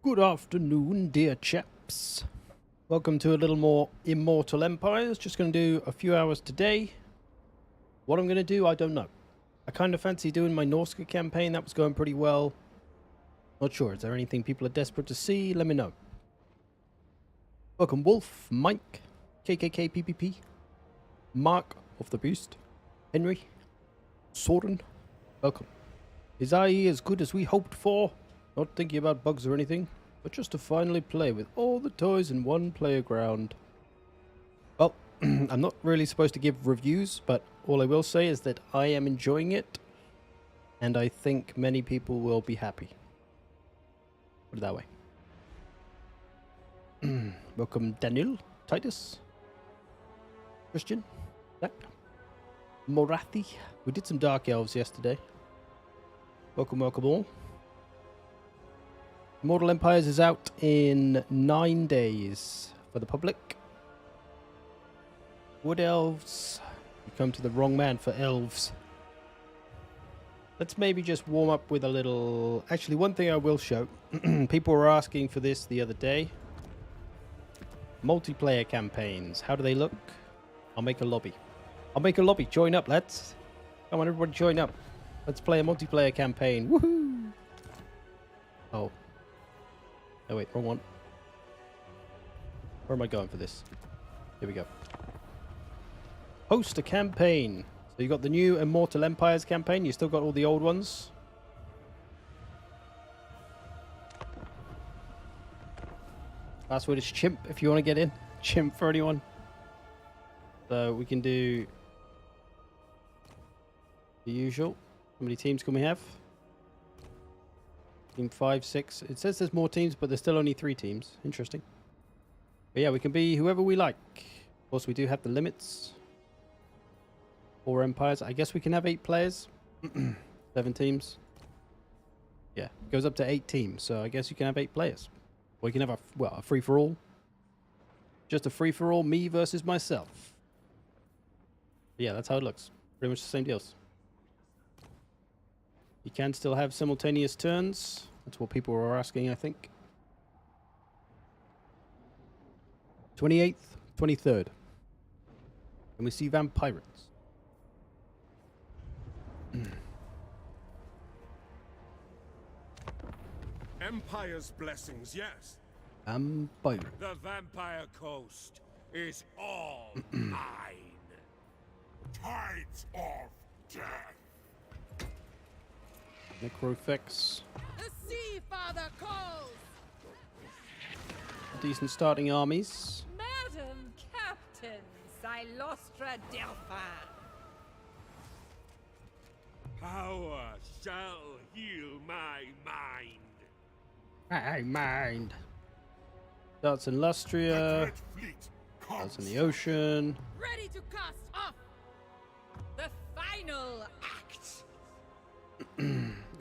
Good afternoon, dear chaps. Welcome to a little more Immortal Empires. Just going to do a few hours today. What I'm going to do, I don't know. I kind of fancy doing my Norsca campaign. That was going pretty well. Not sure. Is there anything people are desperate to see? Let me know. Welcome, Wolf, Mike, KKK PPP, Mark of the Beast, Henry, Soren. Welcome. Is IE as good as we hoped for? Not thinking about bugs or anything, but just to finally play with all the toys in one playground. Well, I'm not really supposed to give reviews, but all I will say is that I am enjoying it, and I think many people will be happy. Put it that way. Welcome, Daniel, Titus, Christian, Zach, Morathi. We did some Dark Elves yesterday. Welcome, welcome all. Immortal Empires is out in 9 days for the public. Wood Elves. You come to the wrong man for elves. Let's maybe just warm up with a little... Actually, one thing I will show. People were asking for this the other day. Multiplayer campaigns. How do they look? I'll make a lobby. I'll make a lobby. Join up, lads. Come on, everybody join up. Let's play a multiplayer campaign. Woohoo! Oh. Oh wait, wrong one. Where am I going for this? Here we go. Host a campaign. So you got the new Immortal Empires campaign. You still got all the old ones. Password is chimp if you want to get in. Chimp for anyone. So we can do the usual. How many teams can we have? Team 5, 6. It says there's more teams, but there's still only 3 teams. Interesting. But yeah, we can be whoever we like. Of course, we do have the limits. 4 empires. I guess we can have 8 players. 7 teams. Yeah, it goes up to 8 teams. So I guess you can have 8 players. Or you can have a free-for-all. Just a free-for-all, me versus myself. But yeah, that's how it looks. Pretty much the same deals. You can still have simultaneous turns. That's what people were asking, I think. 28th, 23rd. And we see vampires. Empire's blessings, yes. Vampire. The Vampire Coast is all mine. Tides of death. Necrofex. The Sea Father calls! Decent starting armies. Madam Captain, Silostra Delpha. Power shall heal my mind. I mind. Starts in Lustria. Red fleet Starts in comes. the ocean. Ready to cast off! The final act!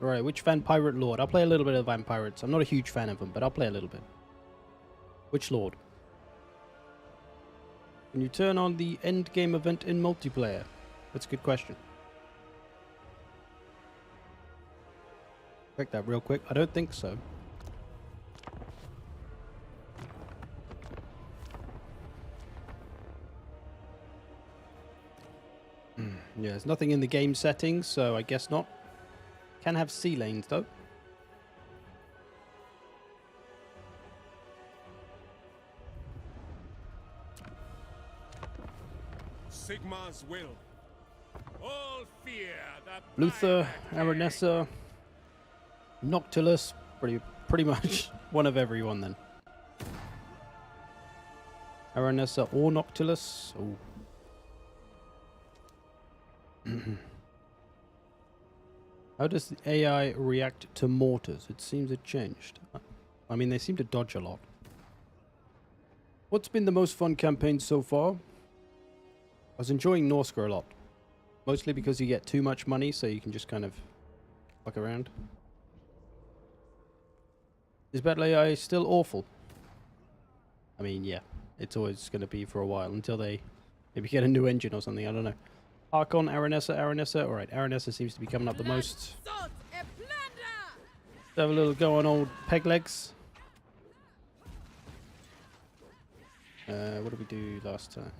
Right, which Vampirate Lord? I'll play a little bit of Vampirates. I'm not a huge fan of them, but I'll play a little bit. Which Lord? Can you turn on the end game event in multiplayer? That's a good question. Check that real quick. I don't think so. Yeah, there's nothing in the game settings, so I guess not. Can have sea lanes though. Sigma's will. All fear that Luther, Aranessa, Noctilus, pretty much one of everyone then. Aranessa or Noctilus. Oh. How does the AI react to mortars? It seems it changed. I mean, they seem to dodge a lot. What's been the most fun campaign so far? I was enjoying Norsca a lot. Mostly because you get too much money, so you can just kind of fuck around. Is Battle AI still awful? I mean, yeah. It's always going to be for a while until they maybe get a new engine or something. I don't know. Archon, Aranessa. Alright, Aranessa seems to be coming up the most. Salt and plunder! Have a little go on old peg legs. What did we do last time?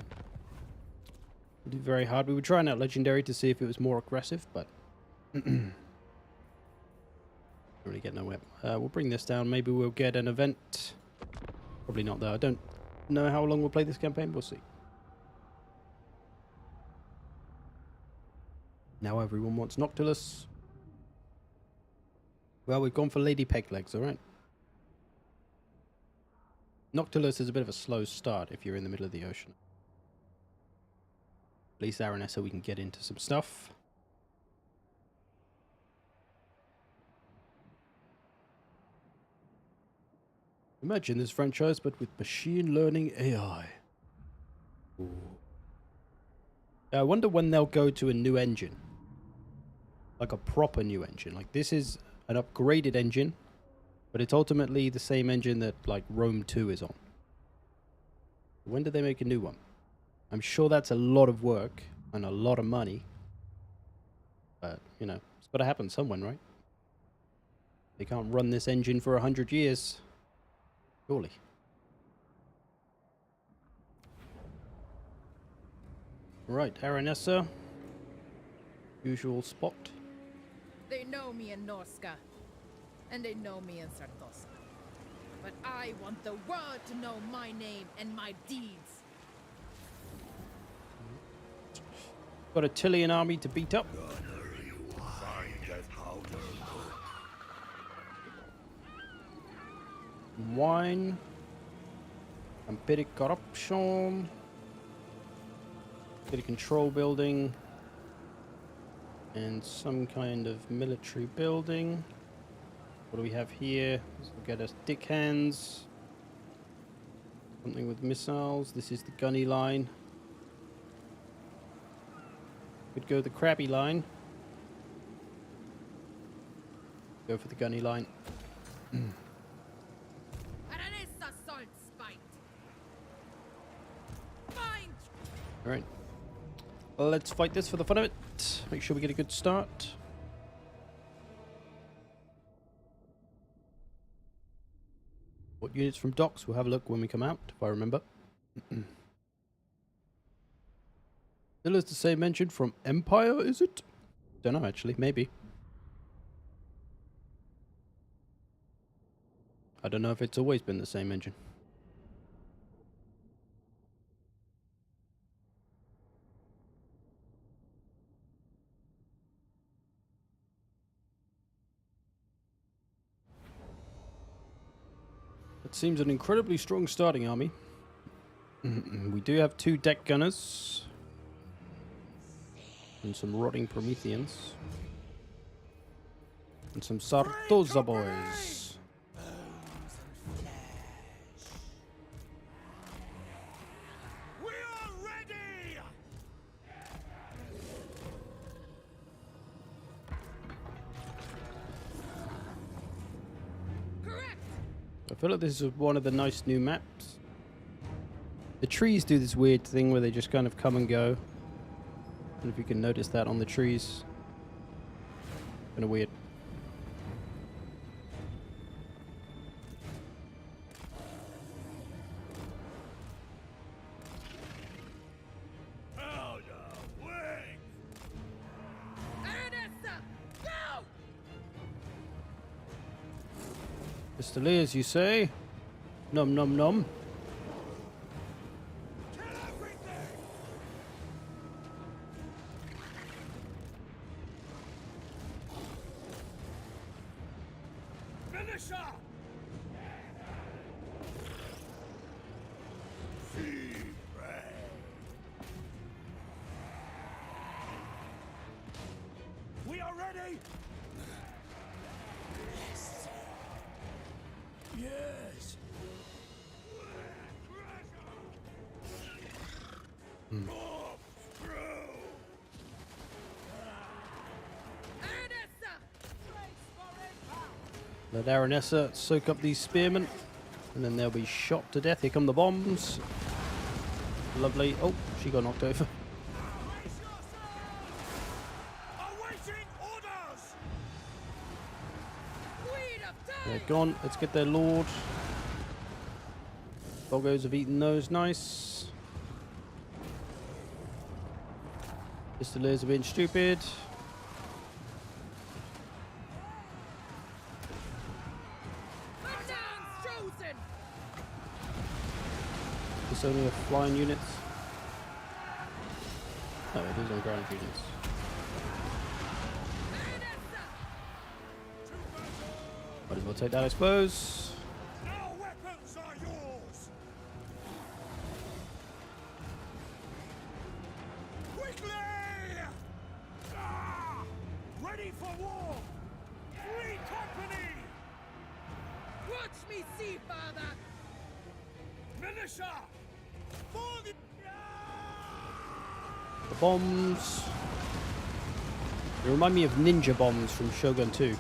We did very hard. We were trying out Legendary to see if it was more aggressive, but... Don't really get nowhere. We'll bring this down. Maybe we'll get an event. Probably not, though. I don't know how long we'll play this campaign. We'll see. Now everyone wants Noctilus. Well, we've gone for Lady Peglegs, alright? Noctilus is a bit of a slow start if you're in the middle of the ocean. At least Aranessa we can get into some stuff. Imagine this franchise, but with machine learning AI. Ooh. I wonder when they'll go to a new engine. Like a proper new engine. Like this is an upgraded engine, but it's ultimately the same engine that like Rome 2 is on. When do they make a new one? I'm sure that's a lot of work and a lot of money. But, you know, it's got to happen somewhere, right? They can't run this engine for 100 years. Surely. Right, Aranessa. Usual spot. They know me in Norsca, and they know me in Sartosa. But I want the world to know my name and my deeds. Got a Tillian army to beat up. Wine. Empiric corruption. Get a control building. And some kind of military building. What do we have here? This will get us dick hands. Something with missiles. This is the gunny line. Could go the crabby line. Go for the gunny line. Alright. Let's fight this for the fun of it. Make sure we get a good start. What units from docks? We'll have a look when we come out, if I remember. Still is the same engine from Empire, is it? Don't know, actually. Maybe. I don't know if it's always been the same engine. It seems an incredibly strong starting army. We do have 2 deck gunners. And some rotting Prometheans. And some Sartosa boys. We are ready. Correct. I feel like this is one of the nice new maps. The trees do this weird thing where they just kind of come and go. I don't know if you can notice that on the trees. Kind of weird. Out of way. Aranessa, go! Mr. Lee, as you say. Num num num. Kill everything. Finish her. Feed prey. We are ready. Yes. Let Aranessa soak up these spearmen. And then they'll be shot to death. Here come the bombs. Lovely. Oh, she got knocked over. Awaiting orders. Queen of They're Time! gone. Let's get their lord. Boggos have eaten those, nice. Pistoliers are being stupid. It's only a flying units. Oh, it is on ground units. Might as well take that, I suppose. Our weapons are yours. Quickly! Ah! Ready for war! Free company! Watch me see, father! Militia! For the... The bombs. They remind me of ninja bombs from Shogun 2.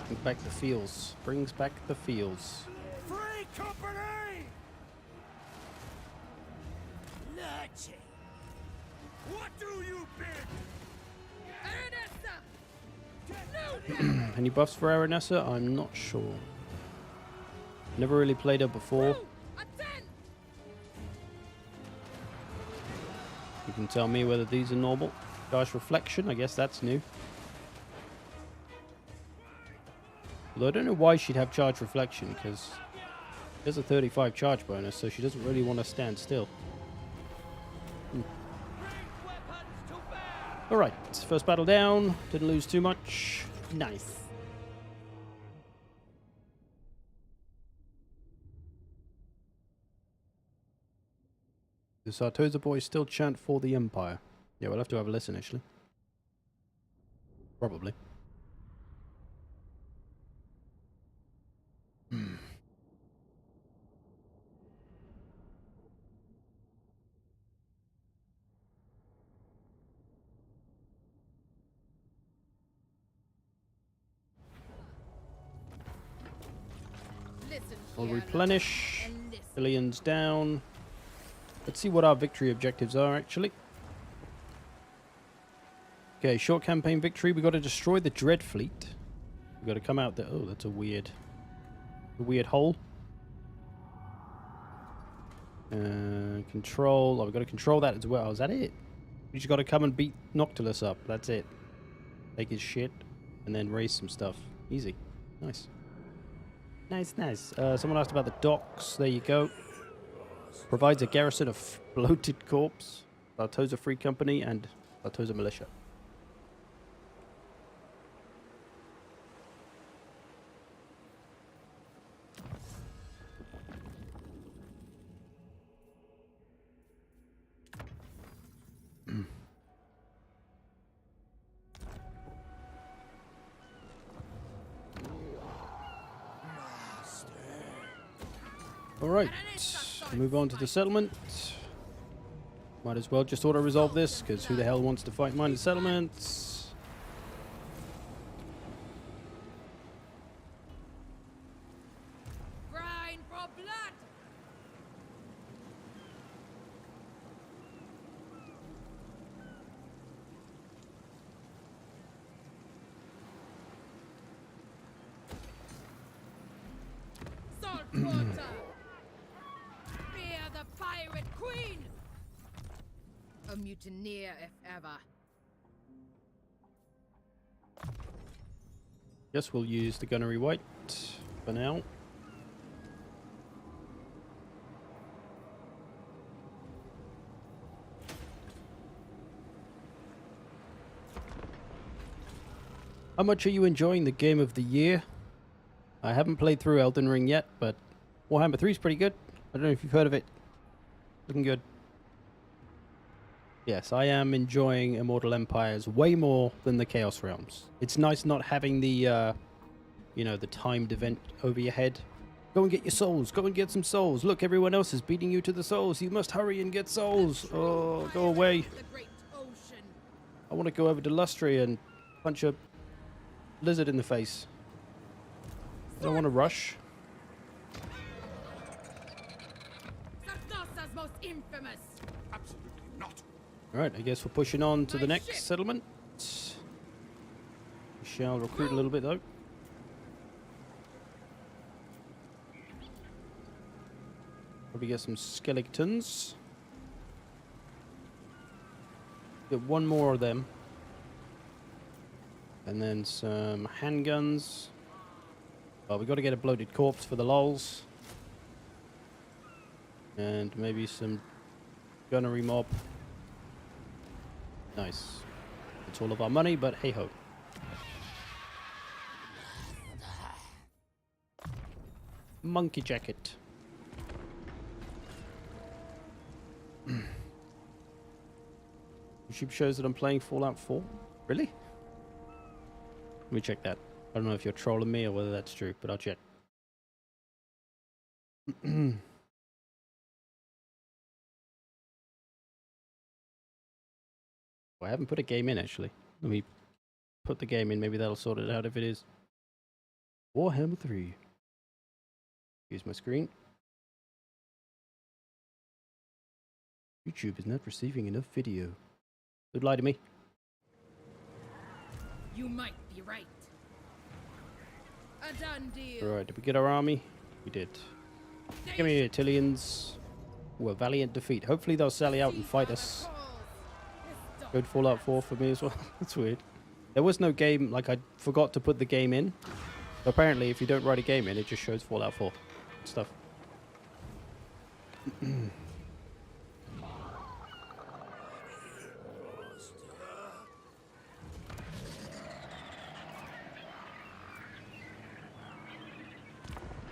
Brings back the feels. Brings back the feels. Free company! Dirty! What do you bid? Aranessa! No! Any buffs for Aranessa? I'm not sure. Never really played her before. Attend! You can tell me whether these are normal. Charge reflection, I guess that's new. Although I don't know why she'd have charge reflection, because there's a 35 charge bonus, so she doesn't really want to stand still. Alright, first battle down. Didn't lose too much. Nice. The Sartosa boys still chant for the Empire. Yeah, we'll have to have a listen, actually. Probably. Listen I'll here, replenish. and listen. Billions down. Let's see what our victory objectives are, actually. Okay, short campaign victory. We got to destroy the Dread Fleet. We got to come out there. Oh, that's a weird hole. Control. Oh, we got to control that as well. Is that it? We just got to come and beat Noctilus up. That's it. Take his shit and then raise some stuff. Easy. Nice. Nice, nice. Someone asked about the docks. There you go. Provides a garrison of bloated corpse, Sartosa Free Company, and Sartosa Militia. Alright, move on to the settlement. Might as well just auto-resolve this, because who the hell wants to fight minor settlements? Grind for blood! Salt water! Fear the pirate queen! A mutineer if ever. Guess we'll use the gunnery white for now. How much are you enjoying the game of the year? I haven't played through Elden Ring yet, but Warhammer 3 is pretty good. I don't know if you've heard of it. Looking good. Yes, I am enjoying Immortal Empires way more than the Chaos Realms. It's nice not having the, you know, the timed event over your head. Go and get your souls. Go and get some souls. Look, everyone else is beating you to the souls. You must hurry and get souls. Oh, go away. The great ocean. I want to go over to Lustria and punch a lizard in the face. I don't want to rush. Sartosa's most infamous. Absolutely not. Alright, I guess we're pushing on to the next settlement. We shall recruit a little bit though. Probably get some skeletons. Get one more of them. And then some handguns. Oh, we got to get a bloated corpse for the lols. And maybe some gunnery mob. Nice. It's all of our money, but hey ho. Monkey jacket. YouTube shows that I'm playing Fallout 4. Really? Let me check that. I don't know if you're trolling me or whether that's true, but I'll check. Well, I haven't put a game in, actually. Let me put the game in. Maybe that'll sort it out if it is. Warhammer 3. Use my screen. YouTube is not receiving enough video. Don't lie to me. You might be right. A done deal. Alright, did we get our army? We did. Give me Attilians. Ooh, a valiant defeat. Hopefully they'll sally out and fight us. Good Fallout 4 for me as well. That's weird. There was no game, like I forgot to put the game in. Apparently if you don't write a game in, it just shows Fallout 4 stuff.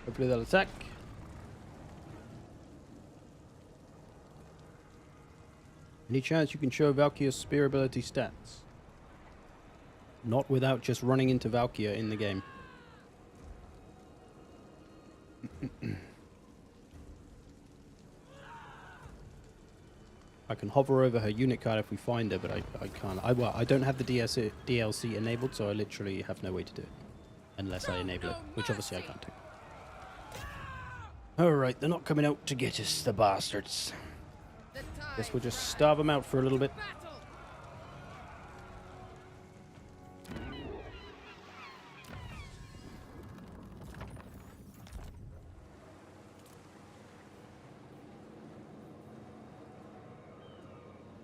Hopefully they'll attack. Any chance you can show Valkyria's spear ability stats? Not without just running into Valkyria in the game. I can hover over her unit card if we find her, but I can't. Well, I don't have the DLC enabled, so I literally have no way to do it. Unless I enable it, which obviously I can't do. Alright, they're not coming out to get us, the bastards. Guess we'll just starve them out for a little bit.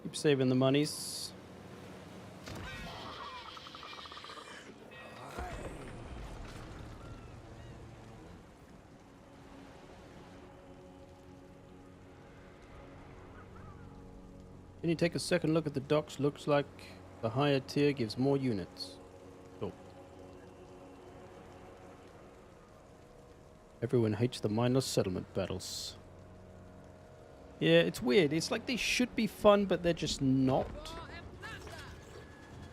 Keep saving the monies. Can you take a second look at the docks? Looks like the higher tier gives more units. Cool. Everyone hates the mindless settlement battles. Yeah, it's weird. It's like they should be fun, but they're just not.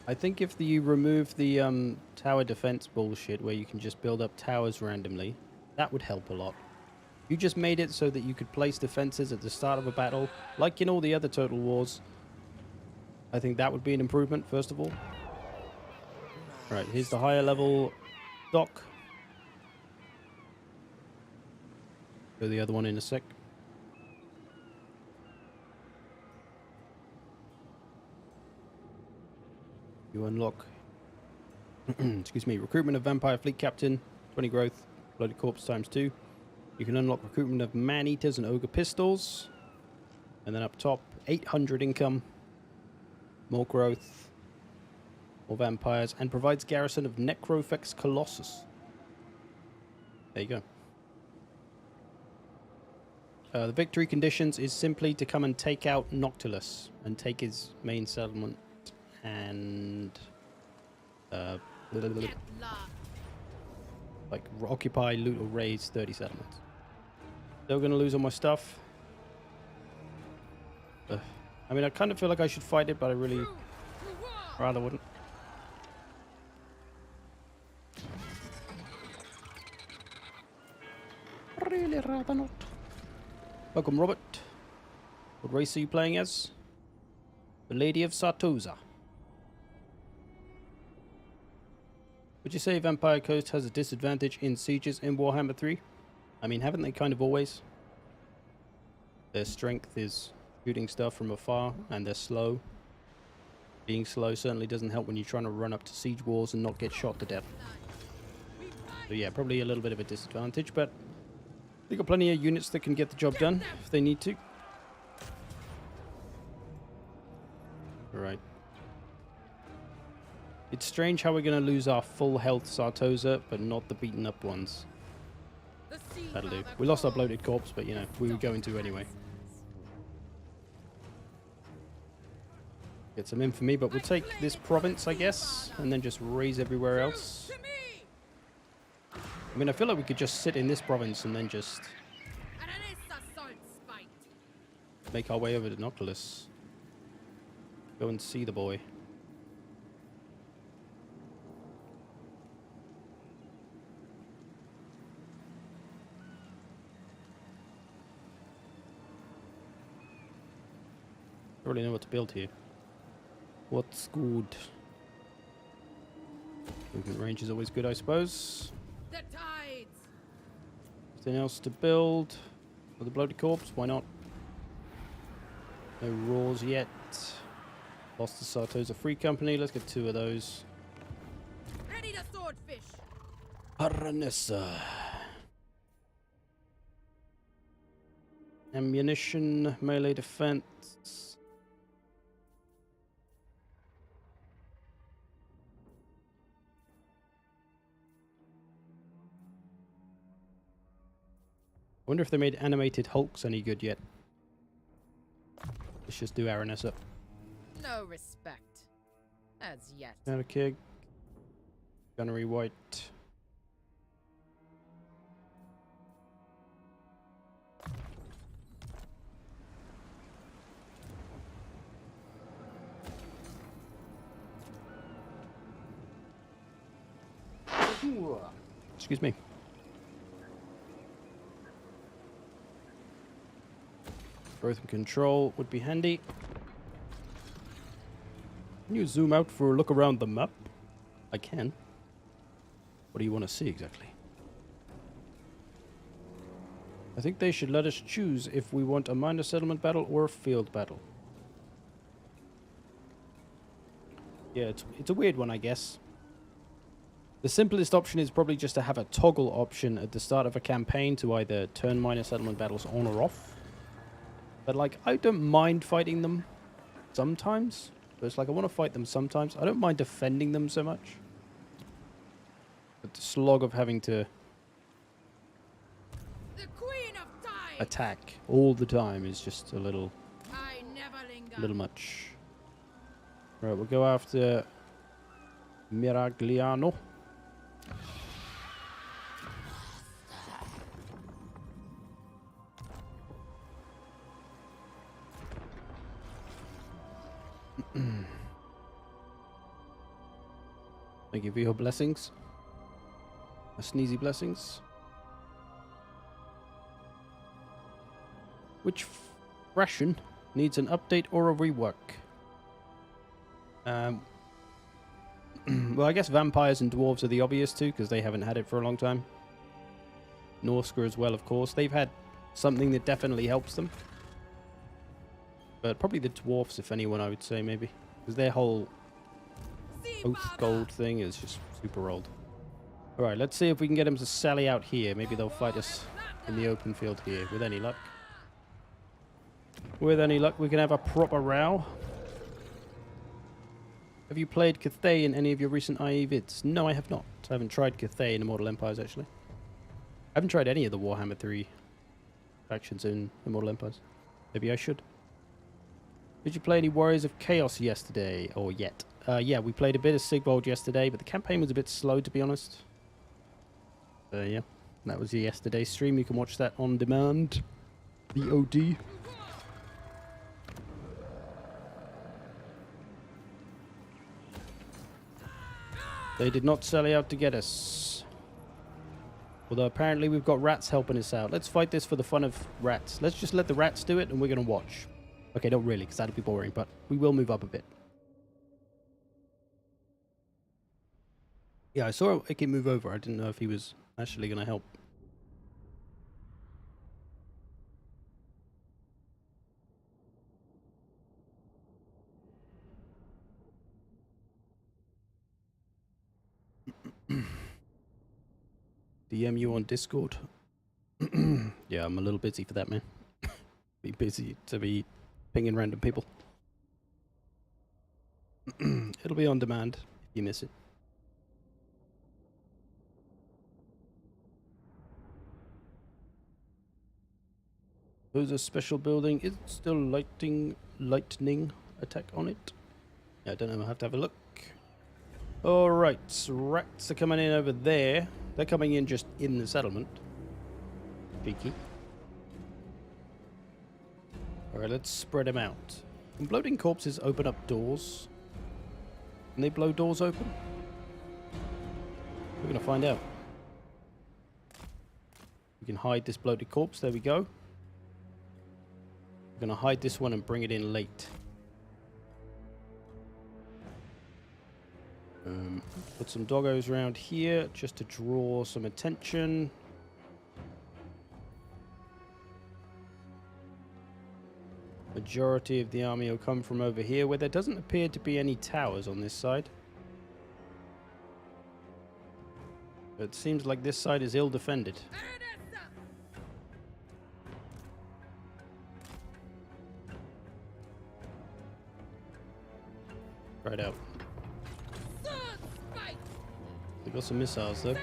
I think if you remove the tower defense bullshit where you can just build up towers randomly, that would help a lot. You just made it so that you could place defenses at the start of a battle, like in all the other Total Wars. I think that would be an improvement, first of all. Right, here's the higher level dock. Go the other one in a sec. You unlock, excuse me, recruitment of Vampire Fleet Captain, 20 growth, Bloated Corpse ×2. You can unlock recruitment of Man-Eaters and Ogre Pistols. And then up top, 800 income, more growth, more vampires, and provides garrison of Necrofex Colossus. There you go. The victory conditions is simply to come and take out Noctilus and take his main settlement and like occupy, loot, or raise 30 settlements. Still gonna lose all my stuff. I mean, I kind of feel like I should fight it, but I really rather wouldn't. Really rather not. Welcome, Robert. What race are you playing as? The Lady of Sartosa. Would you say Vampire Coast has a disadvantage in sieges in Warhammer 3? I mean, haven't they kind of always? Their strength is shooting stuff from afar, and they're slow. Being slow certainly doesn't help when you're trying to run up to siege walls and not get shot to death. So yeah, probably a little bit of a disadvantage, but They got plenty of units that can get the job done if they need to. Alright. It's strange how we're going to lose our full health Sartosa, but not the beaten up ones. That'll do. We lost our bloated corpse, but you know, we were going to anyway. Get some infamy, but we'll take this province, I guess, and then just raise everywhere else. I mean, I feel like we could just sit in this province and then just make our way over to Noctilus. Go and see the boy. I don't really know what to build here. What's good? Movement range is always good, I suppose. The tides. Anything else to build? For the bloated corpse? Why not? No roars yet. Lost the Sartosa Free Company. Let's get 2 of those. Ready the swordfish. Aranessa. Ammunition, melee defense. I wonder if they made animated Hulks any good yet. Let's just do Aranessa. No respect. As yet. Keg. Gunnery White. Excuse me. Growth and control would be handy. Can you zoom out for a look around the map? I can. What do you want to see exactly? I think they should let us choose if we want a minor settlement battle or a field battle. Yeah, it's a weird one, I guess. The simplest option is probably just to have a toggle option at the start of a campaign to either turn minor settlement battles on or off. But, like, I don't mind fighting them sometimes. But it's like, I want to fight them sometimes. I don't mind defending them so much. But the slog of having to attack all the time is just a little much. Right, we'll go after Miragliano. Thank you for your blessings. Sneezy blessings. Which ration needs an update or a rework? Well, I guess vampires and dwarves are the obvious two, because they haven't had it for a long time. Norsca as well, of course. They've had something that definitely helps them. But probably the dwarfs, if anyone, I would say, maybe. Because their whole Oath Gold thing is just super old. Alright, let's see if we can get them to sally out here. Maybe they'll fight us in the open field here, with any luck. With any luck, we can have a proper row. Have you played Cathay in any of your recent IE vids? No, I have not. I haven't tried Cathay in Immortal Empires, actually. I haven't tried any of the Warhammer 3 factions in Immortal Empires. Maybe I should. Did you play any Warriors of Chaos yesterday, or yet? Yeah, we played a bit of Sigvold yesterday, but the campaign was a bit slow, to be honest. Yeah, that was yesterday's stream. You can watch that on demand. The OD. They did not sally out to get us. Although apparently we've got rats helping us out. Let's fight this for the fun of rats. Let's just let the rats do it and we're going to watch. Okay, not really, because that'll be boring, but we will move up a bit. Yeah, I saw Icky move over. I didn't know if he was actually going to help. DM you on Discord. Yeah, I'm a little busy for that, man. Be busy to be pinging random people. It'll be on demand if you miss it. There's a special building. Is it still lightning attack on it? Yeah, I don't know. I'll have to have a look. Alright, so rats are coming in over there. They're coming in just in the settlement. Cheeky. Alright, let's spread them out. Can bloating corpses open up doors? Can they blow doors open? We're going to find out. We can hide this bloated corpse. There we go. We're going to hide this one and bring it in late. Put some doggos around here just to draw some attention. Majority of the army will come from over here, where there doesn't appear to be any towers on this side. It seems like this side is ill defended. Right out. They got some missiles though.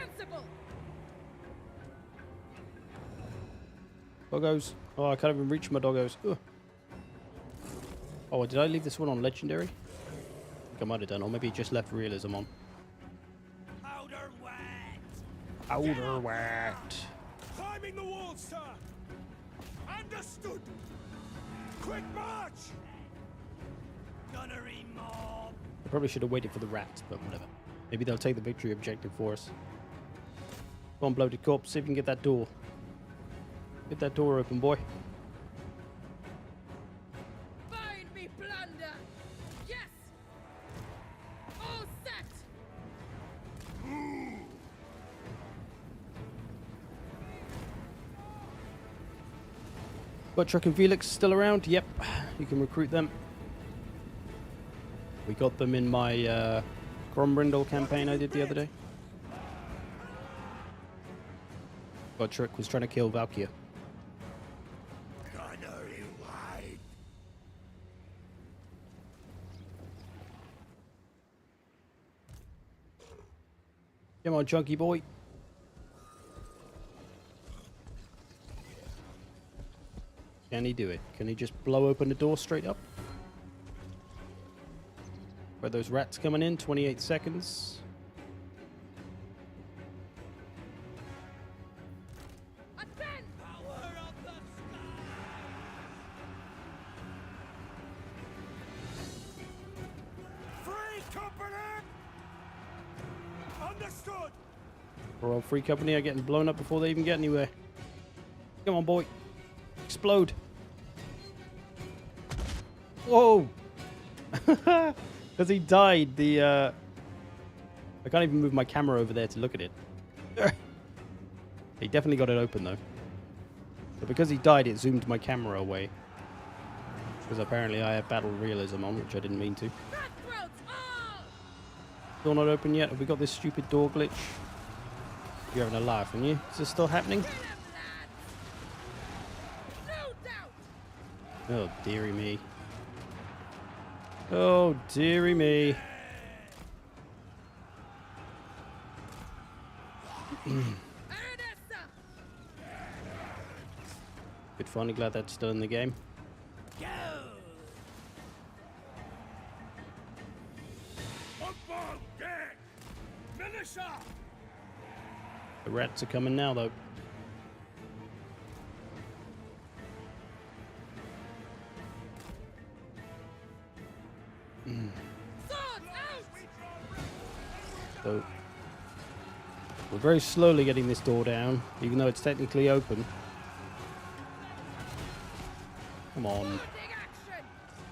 Doggos. Oh, I can't even reach my doggos. Ugh. Oh, did I leave this one on legendary? I think I might have done, or maybe it just left realism on. Powder wet! Powder wet! Climbing the wall, sir! Understood! Quick march! Gunnery mob! I probably should have waited for the rats, but whatever. Maybe they'll take the victory objective for us. Come on, bloated corpse, see if you can get that door. Get that door open, boy. Find me plunder! Yes! All set! Buttrick and Felix still around? Yep, you can recruit them. We got them in my Grombrindle campaign I did the other day. Buttrick was trying to kill Valkyr. Gunnery wide! Come on, chunky boy. Can he do it? Can he just blow open the door straight up? Where those rats coming in? 28 seconds. Attend! Power of the sky! Free company! Understood! We're all free company are getting blown up before they even get anywhere. Come on, boy. Explode. Whoa! Because he died, I can't even move my camera over there to look at it. He definitely got it open, though. But because he died, it zoomed my camera away. Because apparently I have battle realism on, which I didn't mean to. Cutthroats all! Door not open yet. Have we got this stupid door glitch? You're having a laugh, aren't you? Is this still happening? Kill 'em, lads! No doubt! Oh, dearie me. Oh, dearie me. Aranessa! Good funny, glad that's still in the game. Go! Football dead! Militia! The rats are coming now, though. Swords out! So we're very slowly getting this door down, even though it's technically open. Come on. Morning action!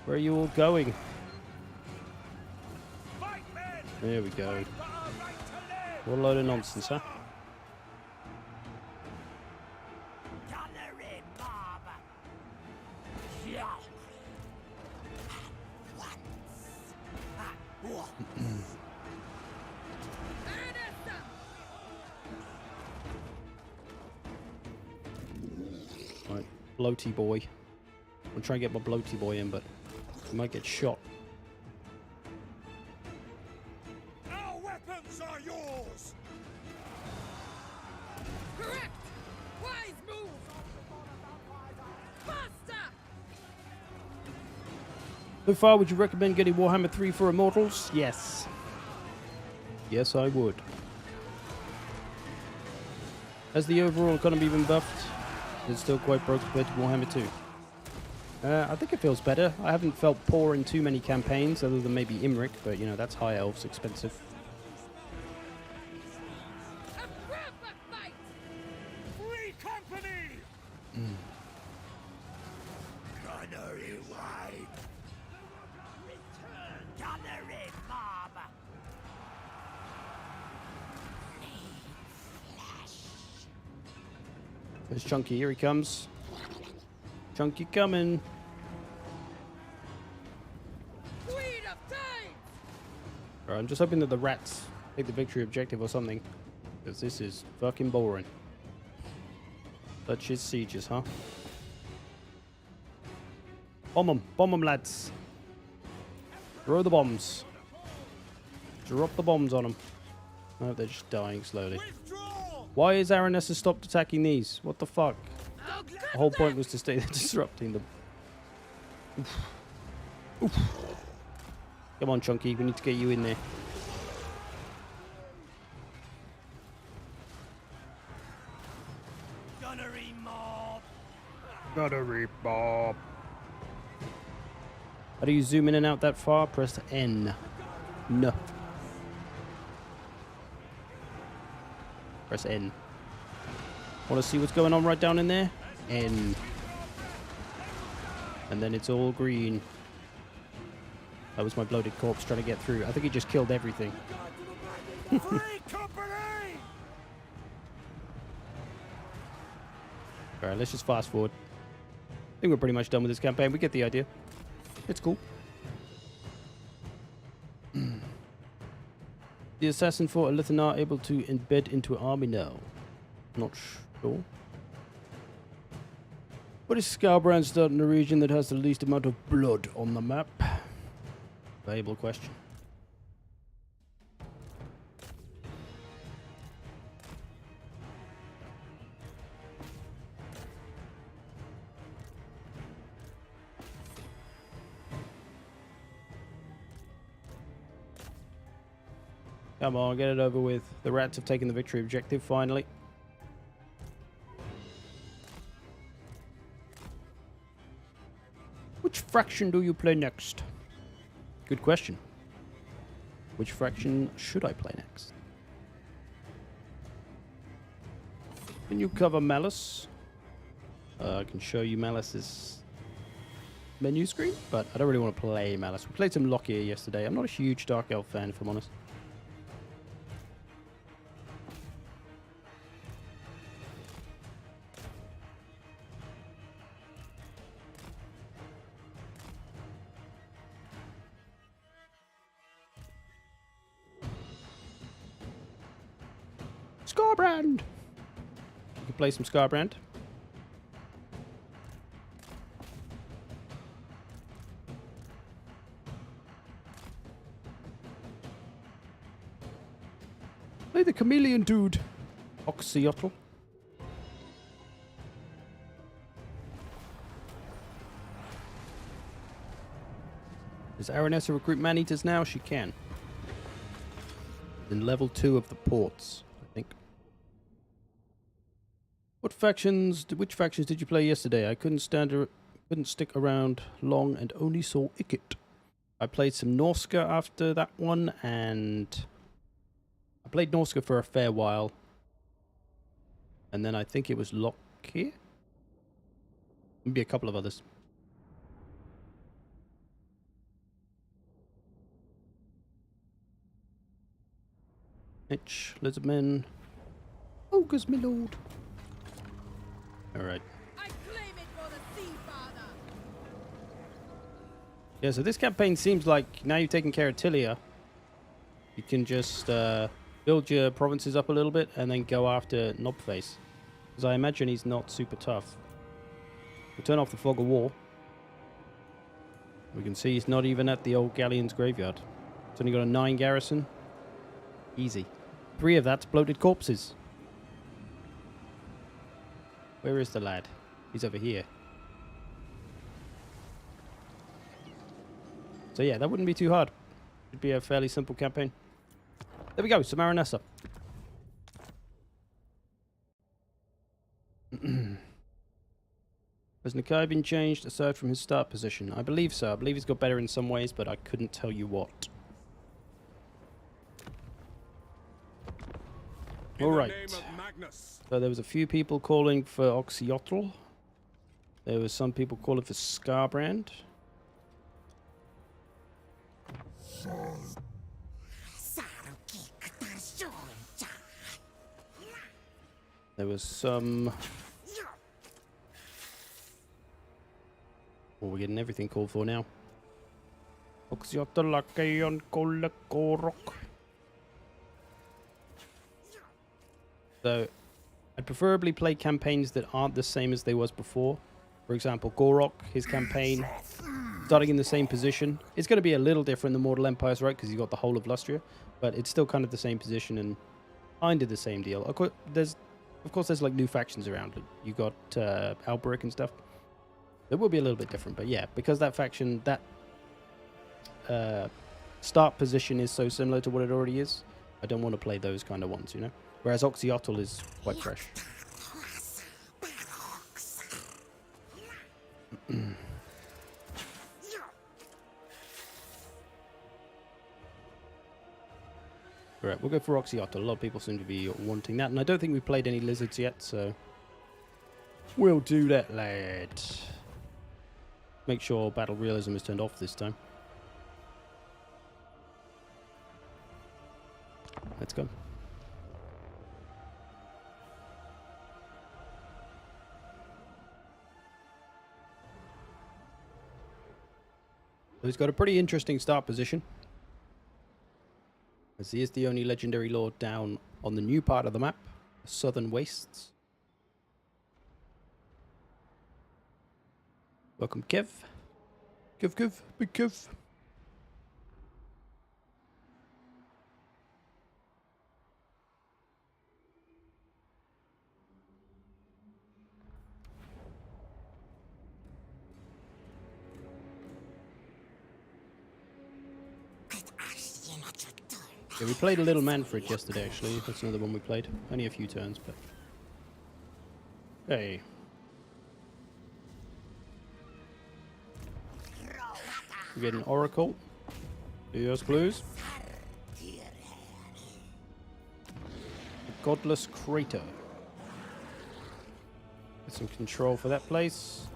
Where are you all going? Fight, men! There we go. For our right to live! What a load of nonsense, huh? Gunnery mob! Yeah! Aranessa! bloaty boy. I'm trying to get my bloaty boy in, but he might get shot. Our weapons are yours! Correct! Wise move! Faster! So far, would you recommend getting Warhammer 3 for Immortals? Yes. Yes, I would. Has the overall economy been buffed? It's still quite broke compared to Warhammer 2. I think it feels better. I haven't felt poor in too many campaigns, other than maybe Imric, but you know, that's high elves, expensive. A proper fight! Free company! Gunnery wide! Return! Gunnery mob! There's Chunky, here he comes. Chunky coming. Queen of time! Alright, I'm just hoping that the rats take the victory objective or something. Because this is fucking boring. Such is sieges, huh? Bomb them, lads. Throw the bombs. Drop the bombs on them. No, they're just dying slowly. Withdraw! Why is Aranessa stopped attacking these? What the fuck? Oh, The whole point was to stay there disrupting them. Oof. Oof. Come on, Chunky. We need to get you in there. Gunnery mob! Gunnery Bob. How do you zoom in and out that far? Press N. No. Press N. Want to see what's going on right down in there? N. And then it's all green. That was my bloated corpse trying to get through. I think he just killed everything. Free company! Alright, let's just fast forward. I think we're pretty much done with this campaign. We get the idea. It's cool. The assassin fought a Lithanar able to embed into an army now. Not sure. What is Skarbrand start in a region that has the least amount of blood on the map? Valuable question. Come on, get it over with. The rats have taken the victory objective, finally. Which faction do you play next? Good question. Which faction should I play next? Can you cover Malice? I can show you Malice's menu screen, but I don't really want to play Malice. We played some Lockyer yesterday. I'm not a huge Dark Elf fan, if I'm honest. Skarbrand! You can play some Skarbrand. Play the chameleon dude. Oxyotl. Does Aranessa recruit man-eaters now? She can. In level 2 of the ports, I think. Which factions did you play yesterday? I couldn't stick around long and only saw Ikit. I played some Norsca after that one, and I played Norsca for a fair while. And then I think it was Lockyer? Maybe a couple of others. Mitch, Lizardmen. Ogres, my lord. Alright. I claim it for the Sea Father! Yeah, so this campaign seems like now you've taken care of Tilia, you can just build your provinces up a little bit and then go after Knobface. Because I imagine he's not super tough. We'll turn off the fog of war. We can see he's not even at the old galleon's graveyard. It's only got a 9 garrison. Easy. 3 of that's bloated corpses. Where is the lad? He's over here. So yeah, that wouldn't be too hard. It'd be a fairly simple campaign. There we go, Samaranessa. Has Nakai been changed aside from his start position? I believe so. I believe he's got better in some ways, but I couldn't tell you what. Alright. So there was a few people calling for Oxyotl. There was some people calling for Skarbrand. There was some... Oh, we're getting everything called for now. Oxyotl Korok. So, I'd preferably play campaigns that aren't the same as they was before. For example, Gorok, his campaign, starting in the same position. It's going to be a little different than Mortal Empires, right? Because you've got the whole of Lustria. But it's still kind of the same position and kind of the same deal. Of course, there's like new factions around. You got Alberic and stuff. It will be a little bit different. But yeah, because that faction, that start position is so similar to what it already is, I don't want to play those kind of ones, you know? Whereas Oxyotl is quite fresh. Alright, we'll go for Oxyotl. A lot of people seem to be wanting that. And I don't think we've played any lizards yet, so... We'll do that, lad. Make sure battle realism is turned off this time. Let's go. He's got a pretty interesting start position, as he is the only legendary lord down on the new part of the map, the Southern Wastes. Welcome, Kev. Kev, big Kev. Yeah, we played a little Manfred yesterday, actually. That's another one we played. Only a few turns, but... Hey. We get an Oracle. Yes, please. A Godless Crater. Get some control for that place.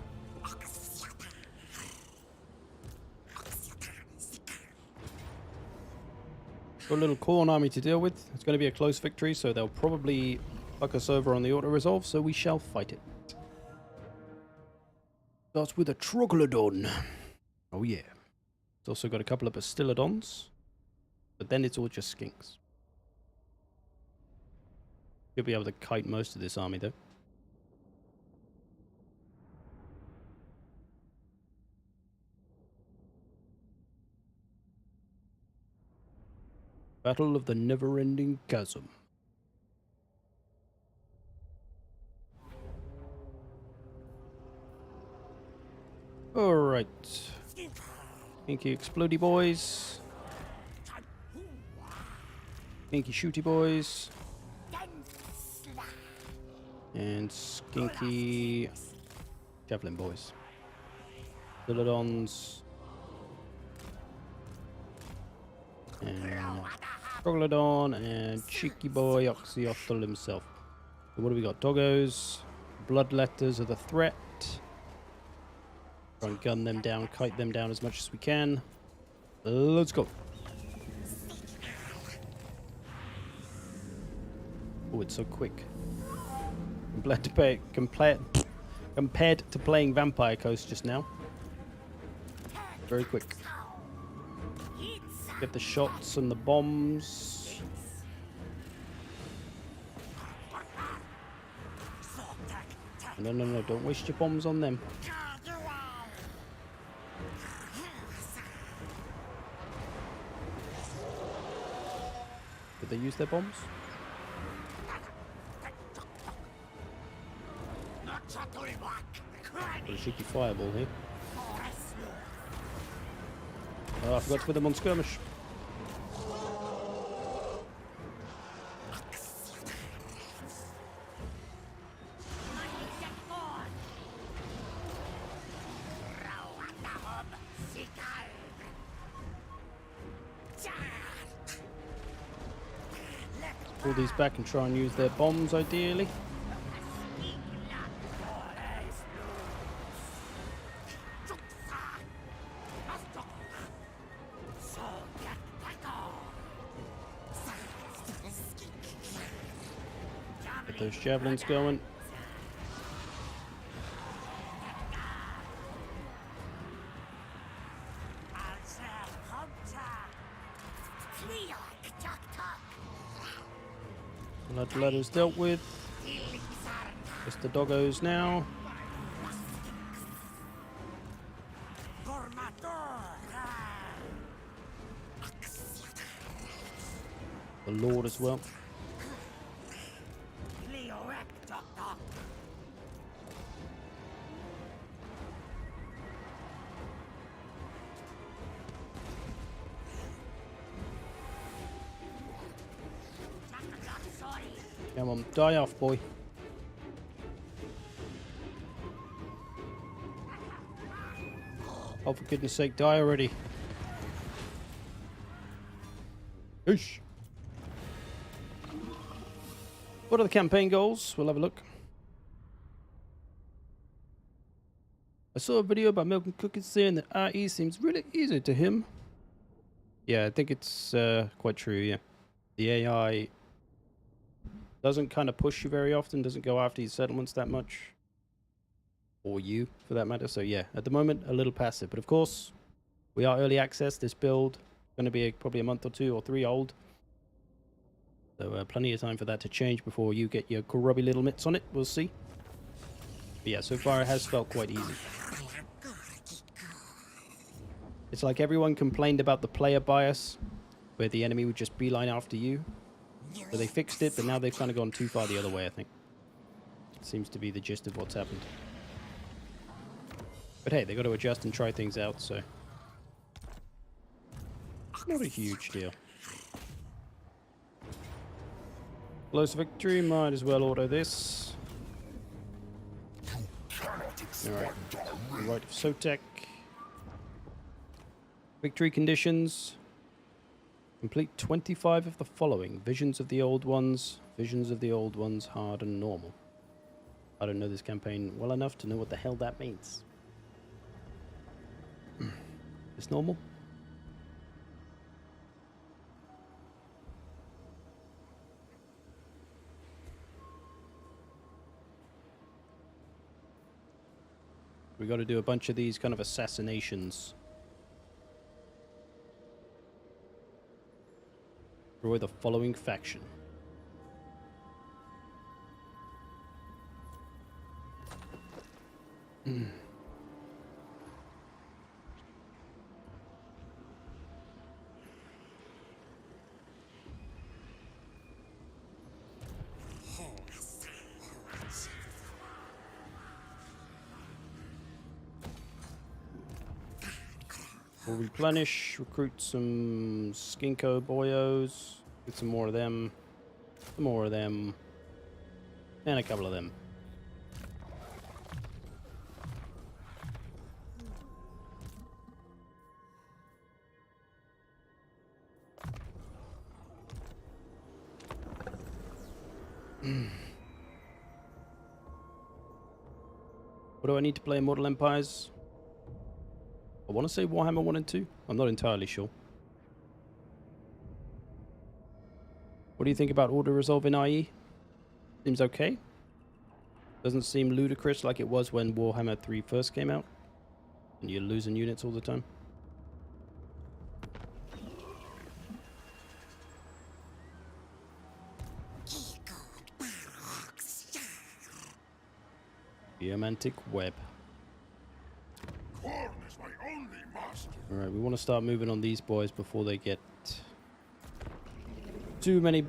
Got a little Khorne army to deal with. It's going to be a close victory, so they'll probably fuck us over on the auto-resolve, so we shall fight it. Starts with a Troglodon. Oh yeah. It's also got a couple of Bastiladons, but then it's all just skinks. You'll be able to kite most of this army, though. Battle of the Never-Ending Chasm. Alright. Pinky Explodey boys. Pinky Shooty boys. And Skinky Javelin boys. Philodons. And Troglodon and cheeky boy Oxyotl himself. So what do we got? Doggos. Bloodletters are the threat. Try and gun them down, kite them down as much as we can. Let's go. Oh, it's so quick. Compared to playing Vampire Coast just now. Very quick. Get the shots and the bombs. No, don't waste your bombs on them. they use their bombs? Got a cheeky fireball here. Oh, I forgot to put them on skirmish. Pull these back and try and use their bombs, ideally. Get those javelins going. Blood ladder's dealt with. Just the doggos now. The Lord as well. Come on, die off, boy. Oh, for goodness sake, die already. Oosh. What are the campaign goals? We'll have a look. I saw a video about Milk and Cookies saying that RE seems really easy to him. Yeah, I think it's quite true, yeah. The AI doesn't kind of push you very often, doesn't go after these settlements that much. Or you, for that matter. So yeah, at the moment, a little passive. But of course, we are early access. This build going to be probably a month or 2 or 3 old. So plenty of time for that to change before you get your grubby little mitts on it. We'll see. But yeah, so far it has felt quite easy. It's like everyone complained about the player bias, where the enemy would just beeline after you. So they fixed it, but now they've kind of gone too far the other way, I think. It seems to be the gist of what's happened. But hey, they got to adjust and try things out, so... not a huge deal. Close victory, might as well auto this. Alright, the right of Sotek. Victory conditions. Complete 25 of the following. Visions of the Old Ones. Visions of the Old Ones, hard and normal. I don't know this campaign well enough to know what the hell that means. It's normal? We got to do a bunch of these kind of assassinations. Destroy the following faction. We'll replenish, recruit some Skinko boyos, get some more of them, and a couple of them. What do I need to play Immortal Empires? I want to say Warhammer 1 and 2. I'm not entirely sure. What do you think about auto-resolve in IE? Seems okay. Doesn't seem ludicrous like it was when Warhammer 3 first came out. And you're losing units all the time. Geomantic web. Alright, we want to start moving on these boys before they get Too many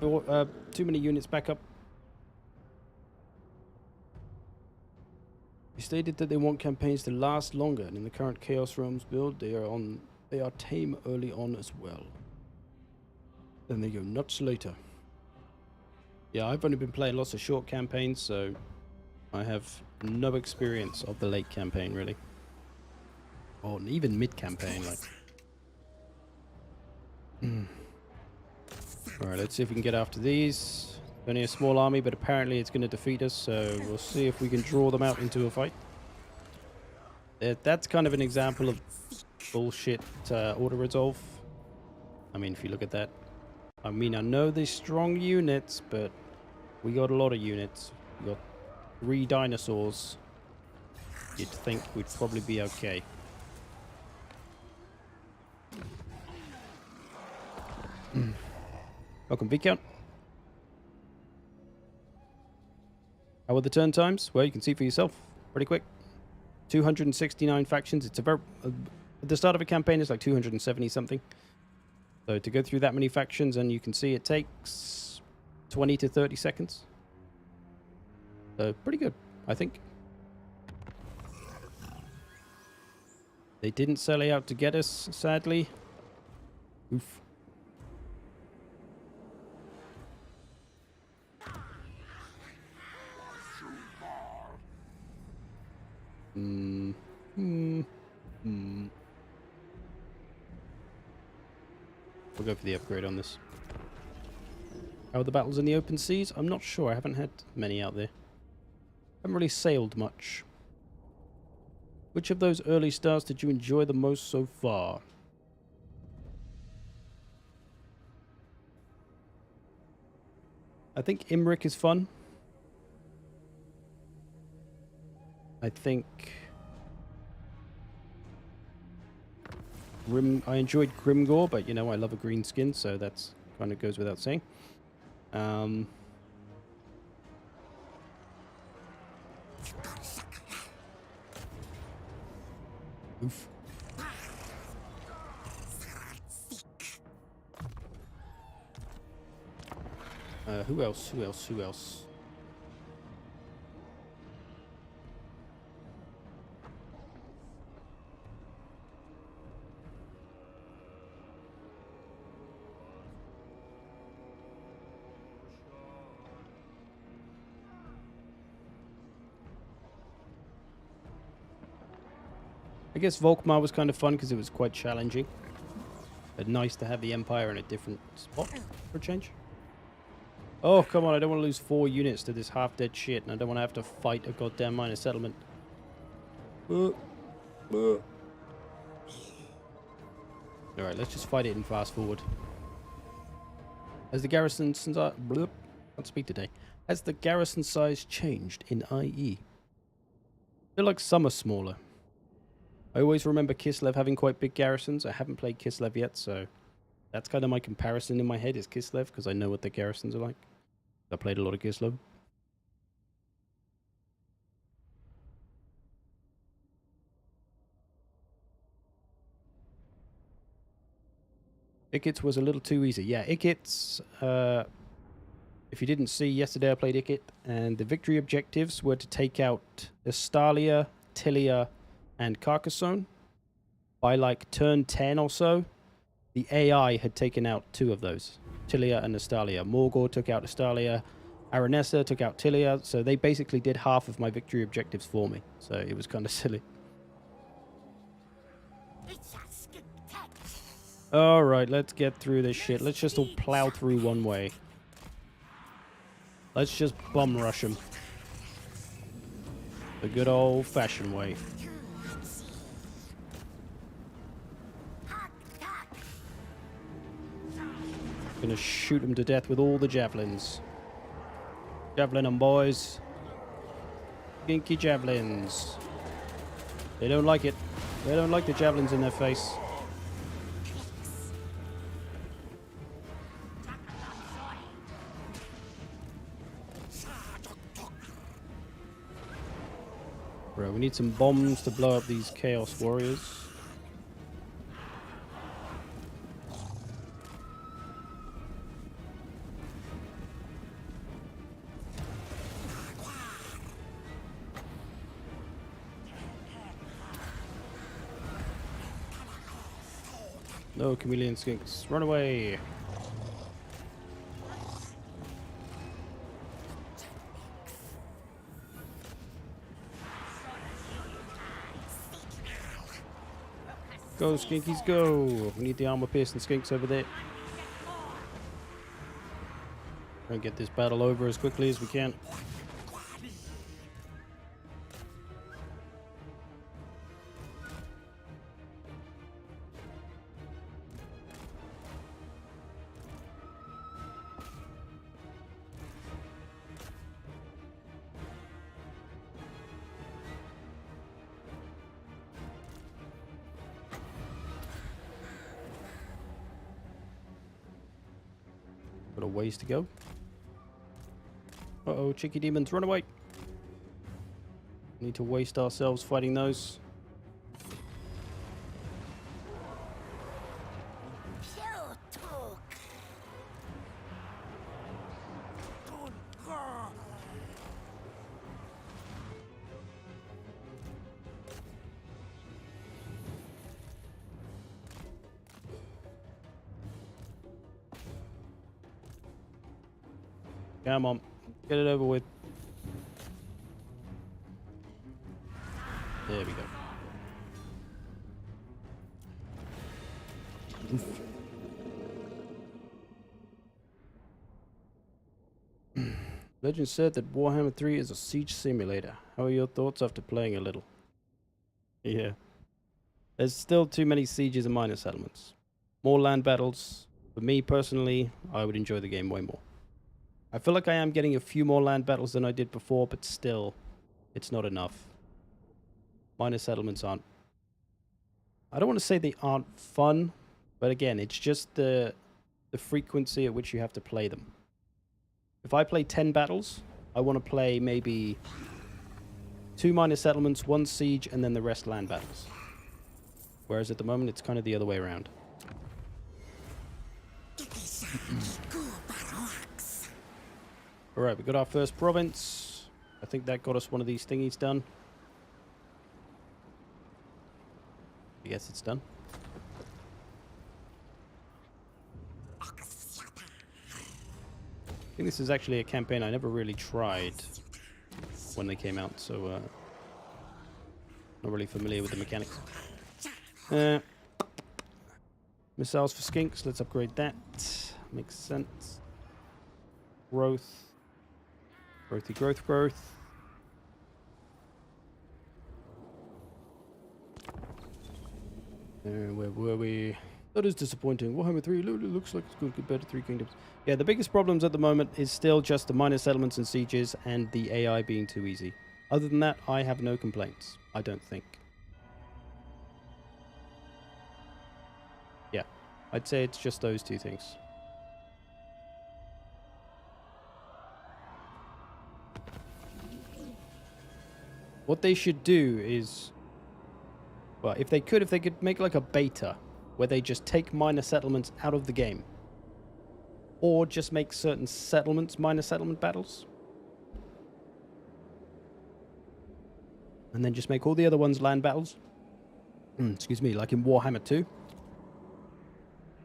units back up. They stated that they want campaigns to last longer, and in the current Chaos Realms build, they are tame early on as well. Then they go nuts later. Yeah, I've only been playing lots of short campaigns, so I have no experience of the late campaign, really. Or even mid-campaign, like. Alright, let's see if we can get after these. Only a small army, but apparently it's going to defeat us, so we'll see if we can draw them out into a fight. That's kind of an example of bullshit auto-resolve. I mean, if you look at that. I mean, I know they're strong units, but we got a lot of units. We got 3 dinosaurs. You'd think we'd probably be okay. Welcome, Viscount. How are the turn times? Well, you can see for yourself. Pretty quick. 269 factions. It's a very... at the start of a campaign, it's like 270 something. So to go through that many factions, and you can see it takes 20 to 30 seconds. So pretty good, I think. They didn't sally out to get us, sadly. Oof. We'll go for the upgrade on this. How are the battles in the open seas? I'm not sure. I haven't had many out there. Haven't really sailed much. Which of those early stars did you enjoy the most so far? I think Imric is fun. I think I enjoyed Grimgore, but you know I love a green skin, so that's kind of goes without saying. Oof. Who else? I guess Volkmar was kind of fun because it was quite challenging. But nice to have the Empire in a different spot for a change. Oh, come on, I don't want to lose 4 units to this half-dead shit, and I don't want to have to fight a goddamn minor settlement. Alright, let's just fight it and fast forward. As the garrison size... can't speak today. Has the garrison size changed in IE? I feel like some are smaller. I always remember Kislev having quite big garrisons. I haven't played Kislev yet, so that's kind of my comparison in my head is Kislev, because I know what the garrisons are like. I played a lot of Kislev. Ikit was a little too easy. Yeah, Ikit's... if you didn't see, yesterday I played Ikit, and the victory objectives were to take out Estalia, Tilia, and Carcassonne. By like turn 10 or so, the AI had taken out 2 of those, Tilia and Estalia. Morgor took out Estalia, Aranessa took out Tilia, so they basically did half of my victory objectives for me. So it was kind of silly. Alright, let's get through this shit. Let's just all plow through one way. Let's just bum rush them. The good old-fashioned way. Gonna shoot them to death with all the javelins. Javelin them, boys. Ginky javelins. They don't like it. They don't like the javelins in their face. Bro, we need some bombs to blow up these Chaos Warriors. No chameleon skinks. Run away. Go, skinkies, go. We need the armor-piercing skinks over there. Try and get this battle over as quickly as we can. Got a ways to go. Uh-oh, cheeky demons, run away! Need to waste ourselves fighting those. Come on, get it over with. There we go. Oof. Legend said that Warhammer 3 is a siege simulator. How are your thoughts after playing a little? Yeah. There's still too many sieges and minor settlements. More land battles. For me personally, I would enjoy the game way more. I feel like I am getting a few more land battles than I did before, but still, it's not enough. Minor settlements aren't... I don't want to say they aren't fun, but again, it's just the frequency at which you have to play them. If I play 10 battles, I want to play maybe 2 minor settlements, 1 siege, and then the rest land battles. Whereas at the moment, it's kind of the other way around. Alright, we got our first province. I think that got us one of these thingies done. I guess it's done. I think this is actually a campaign I never really tried when they came out, so not really familiar with the mechanics. Missiles for skinks, let's upgrade that. Makes sense. Growth. Growthy growth. Where were we? That is disappointing. Warhammer 3 looks like it's good compared to 3 Kingdoms. Yeah, the biggest problems at the moment is still just the minor settlements and sieges and the AI being too easy. Other than that, I have no complaints. I don't think. Yeah, I'd say it's just those 2 things. What they should do is... Well, if they could make like a beta where they just take minor settlements out of the game. Or just make certain settlements minor settlement battles. And then just make all the other ones land battles. Excuse me, like in Warhammer 2.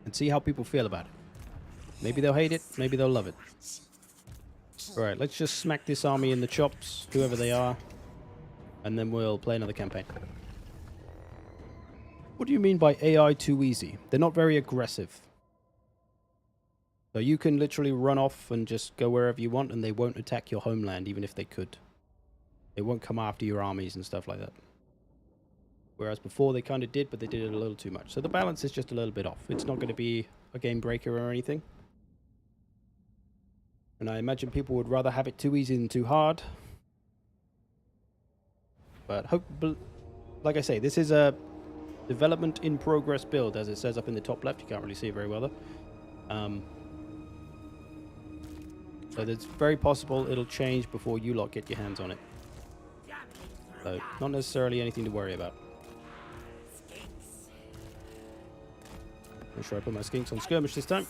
And see how people feel about it. Maybe they'll hate it, maybe they'll love it. Alright, let's just smack this army in the chops, whoever they are. And then we'll play another campaign. What do you mean by AI too easy? They're not very aggressive. So you can literally run off and just go wherever you want and they won't attack your homeland even if they could. They won't come after your armies and stuff like that. Whereas before they kind of did, but they did it a little too much. So the balance is just a little bit off. It's not going to be a game breaker or anything. And I imagine people would rather have it too easy than too hard. But like I say, this is a development in progress build, as it says up in the top left. You can't really see it very well though. So it's very possible it'll change before you lot get your hands on it. So not necessarily anything to worry about. Make sure I put my skinks on skirmish this time.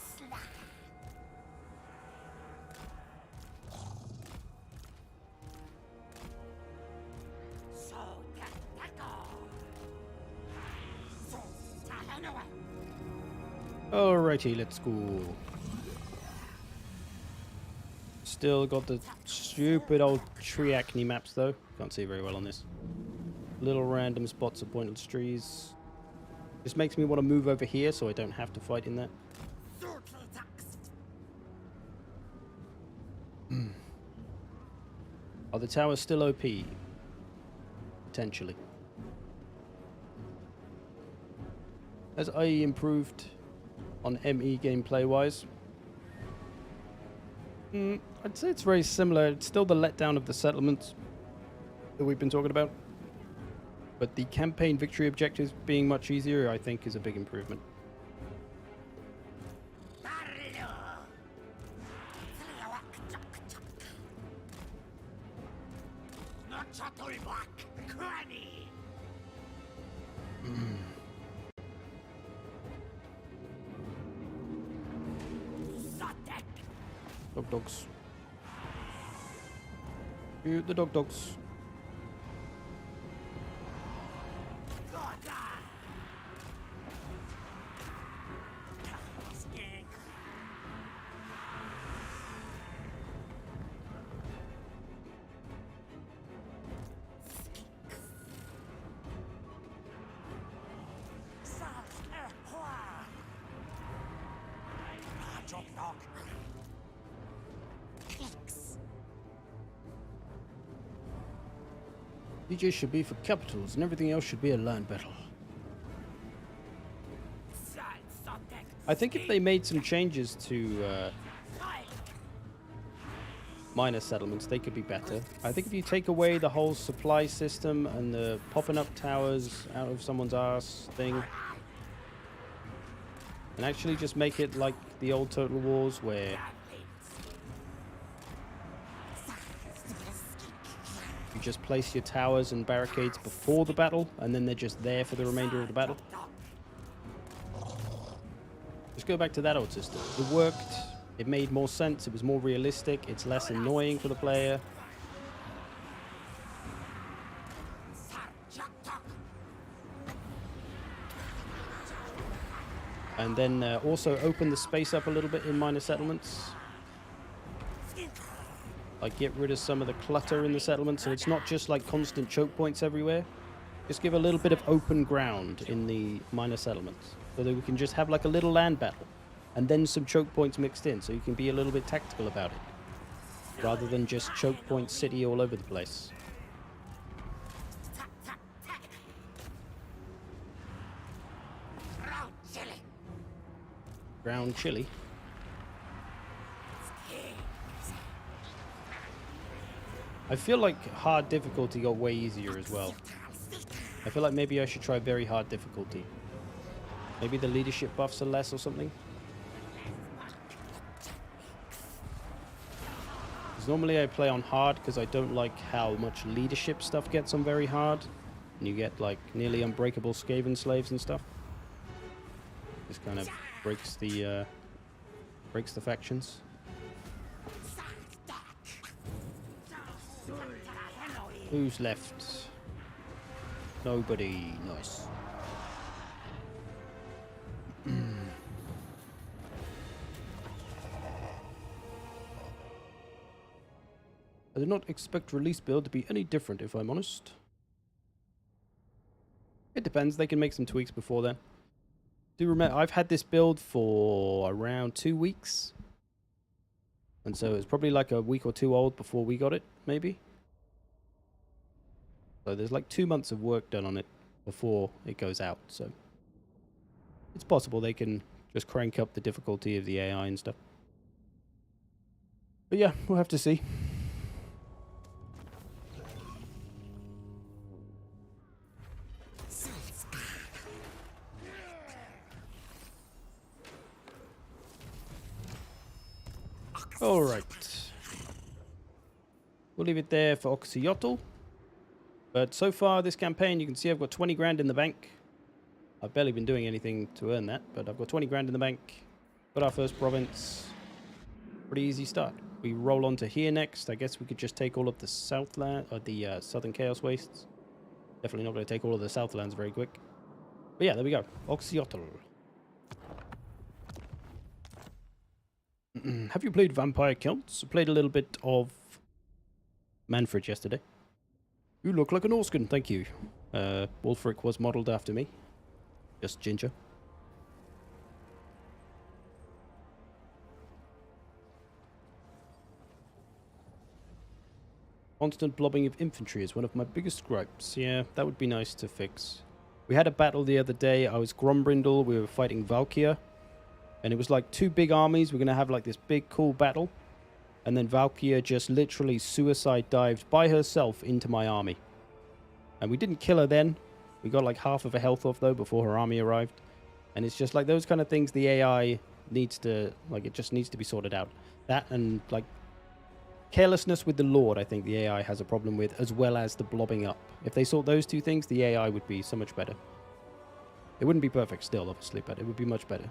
Alrighty, let's go. Still got the stupid old tree acne maps though. Can't see very well on this. Little random spots of pointless trees. Just makes me want to move over here so I don't have to fight in that. Are the towers still OP? Potentially. Has IE improved on ME gameplay wise? I'd say it's very similar. It's still the letdown of the settlements that we've been talking about. But the campaign victory objectives being much easier, I think, is a big improvement. Dogs. Shoot the dogs. DJ should be for capitals, and everything else should be a land battle. I think if they made some changes to minor settlements, they could be better. I think if you take away the whole supply system and the popping up towers out of someone's arse thing, and actually just make it like the old Total Wars where you just place your towers and barricades before the battle, and then they're just there for the remainder of the battle. Just go back to that old system. It worked. It made more sense. It was more realistic. It's less annoying for the player. And then also open the space up a little bit in minor settlements. Like, get rid of some of the clutter in the settlement, so it's not just like constant choke points everywhere. Just give a little bit of open ground in the minor settlements, so that we can just have like a little land battle, and then some choke points mixed in, so you can be a little bit tactical about it, rather than just choke point city all over the place. Ground chili. I feel like hard difficulty got way easier as well. I feel like maybe I should try very hard difficulty. Maybe the leadership buffs are less or something. Because normally I play on hard because I don't like how much leadership stuff gets on very hard. And you get like nearly unbreakable Skaven slaves and stuff. This kind of breaks the factions. Who's left? Nobody. Nice. I did not expect release build to be any different, if I'm honest. It depends. They can make some tweaks before then. Do remember, I've had this build for around 2 weeks. And so it's probably like a week or two old before we got it, maybe. So there's like 2 months of work done on it before it goes out, so it's possible they can just crank up the difficulty of the AI and stuff. But yeah, we'll have to see. Alright. We'll leave it there for Oxyotl. But so far this campaign, you can see I've got 20 grand in the bank. I've barely been doing anything to earn that, but I've got 20 grand in the bank. Got our first province. Pretty easy start. We roll on to here next. I guess we could just take all of the Southland, or the Southern Chaos Wastes. Definitely not going to take all of the Southlands very quick. But yeah, there we go. Oxyotl. Have you played Vampire Counts? I played a little bit of Manfred yesterday. You look like a Norscan, thank you. Wolfric was modelled after me. Just ginger. Constant blobbing of infantry is one of my biggest gripes. Yeah, that would be nice to fix. We had a battle the other day. I was Grombrindle. We were fighting Valkyr. And it was like two big armies. We're going to have like this big cool battle. And then Valkyr just literally suicide dived by herself into my army. And we didn't kill her then. We got like half of her health off though before her army arrived. And it's just like those kind of things the AI needs to, like, it just needs to be sorted out. That and like carelessness with the Lord, I think the AI has a problem with, as well as the blobbing up. If they sort those two things, the AI would be so much better. It wouldn't be perfect still, obviously, but it would be much better.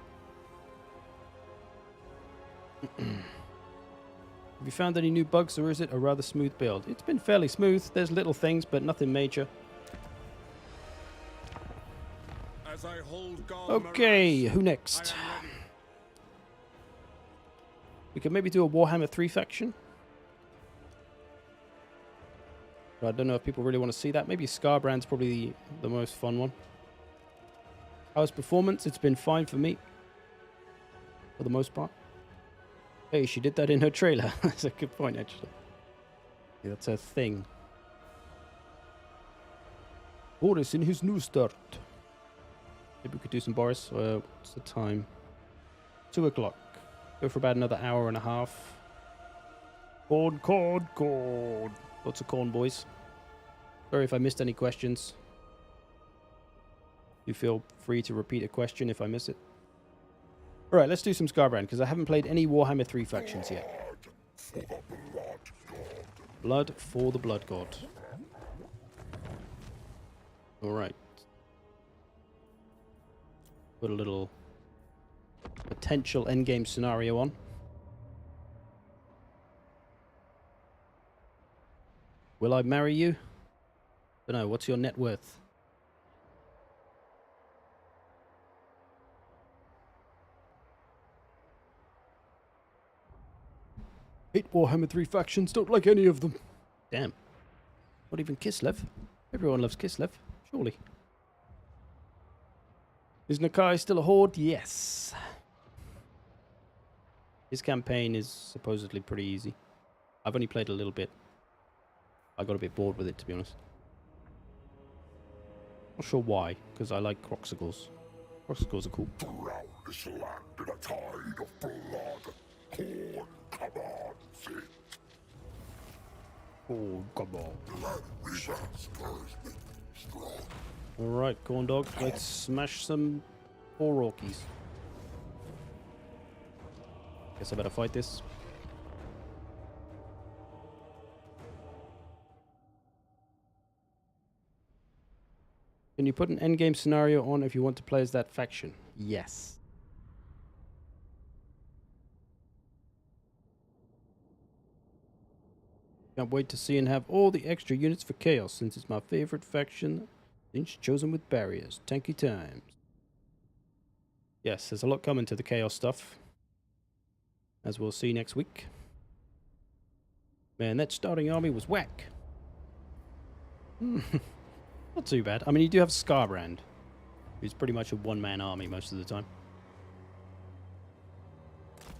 Have you found any new bugs, or is it a rather smooth build? It's been fairly smooth. There's little things, but nothing major. As I hold Okay, who next? We could maybe do a Warhammer 3 faction. But I don't know if people really want to see that. Maybe Skarbrand's probably the most fun one. How's performance? It's been fine for me. For the most part. Hey, she did that in her trailer. That's a good point, actually. Yeah, that's her thing. Boris in his new start. Maybe we could do some Boris. What's the time? 2 o'clock. Go for about another hour and a half. Corn, corn, corn. Lots of corn, boys. Sorry if I missed any questions. You feel free to repeat a question if I miss it. Alright, let's do some Skarbrand, because I haven't played any Warhammer 3 factions yet. Blood for the Blood God. Alright. Put a little potential endgame scenario on. Will I marry you? Don't know. What's your net worth? Hate Warhammer 3 factions. Don't like any of them. Damn. Not even Kislev. Everyone loves Kislev. Surely. Is Nakai still a horde? Yes. His campaign is supposedly pretty easy. I've only played a little bit. I got a bit bored with it, to be honest. Not sure why, because I like Croxicles. Croxicles are cool. Throughout this land in a tide of blood, corn commands it. Oh, come on. Let me stirs me strong. Alright, corn dog. Let's smash some Ororkies. Guess I better fight this. Can you put an endgame scenario on if you want to play as that faction? Yes. Can't wait to see and have all the extra units for Chaos, since it's my favorite faction since chosen with barriers. Tanky times. Yes, there's a lot coming to the Chaos stuff, as we'll see next week. Man, that starting army was whack. Not too bad. I mean, you do have Skarbrand, who's pretty much a one-man army most of the time.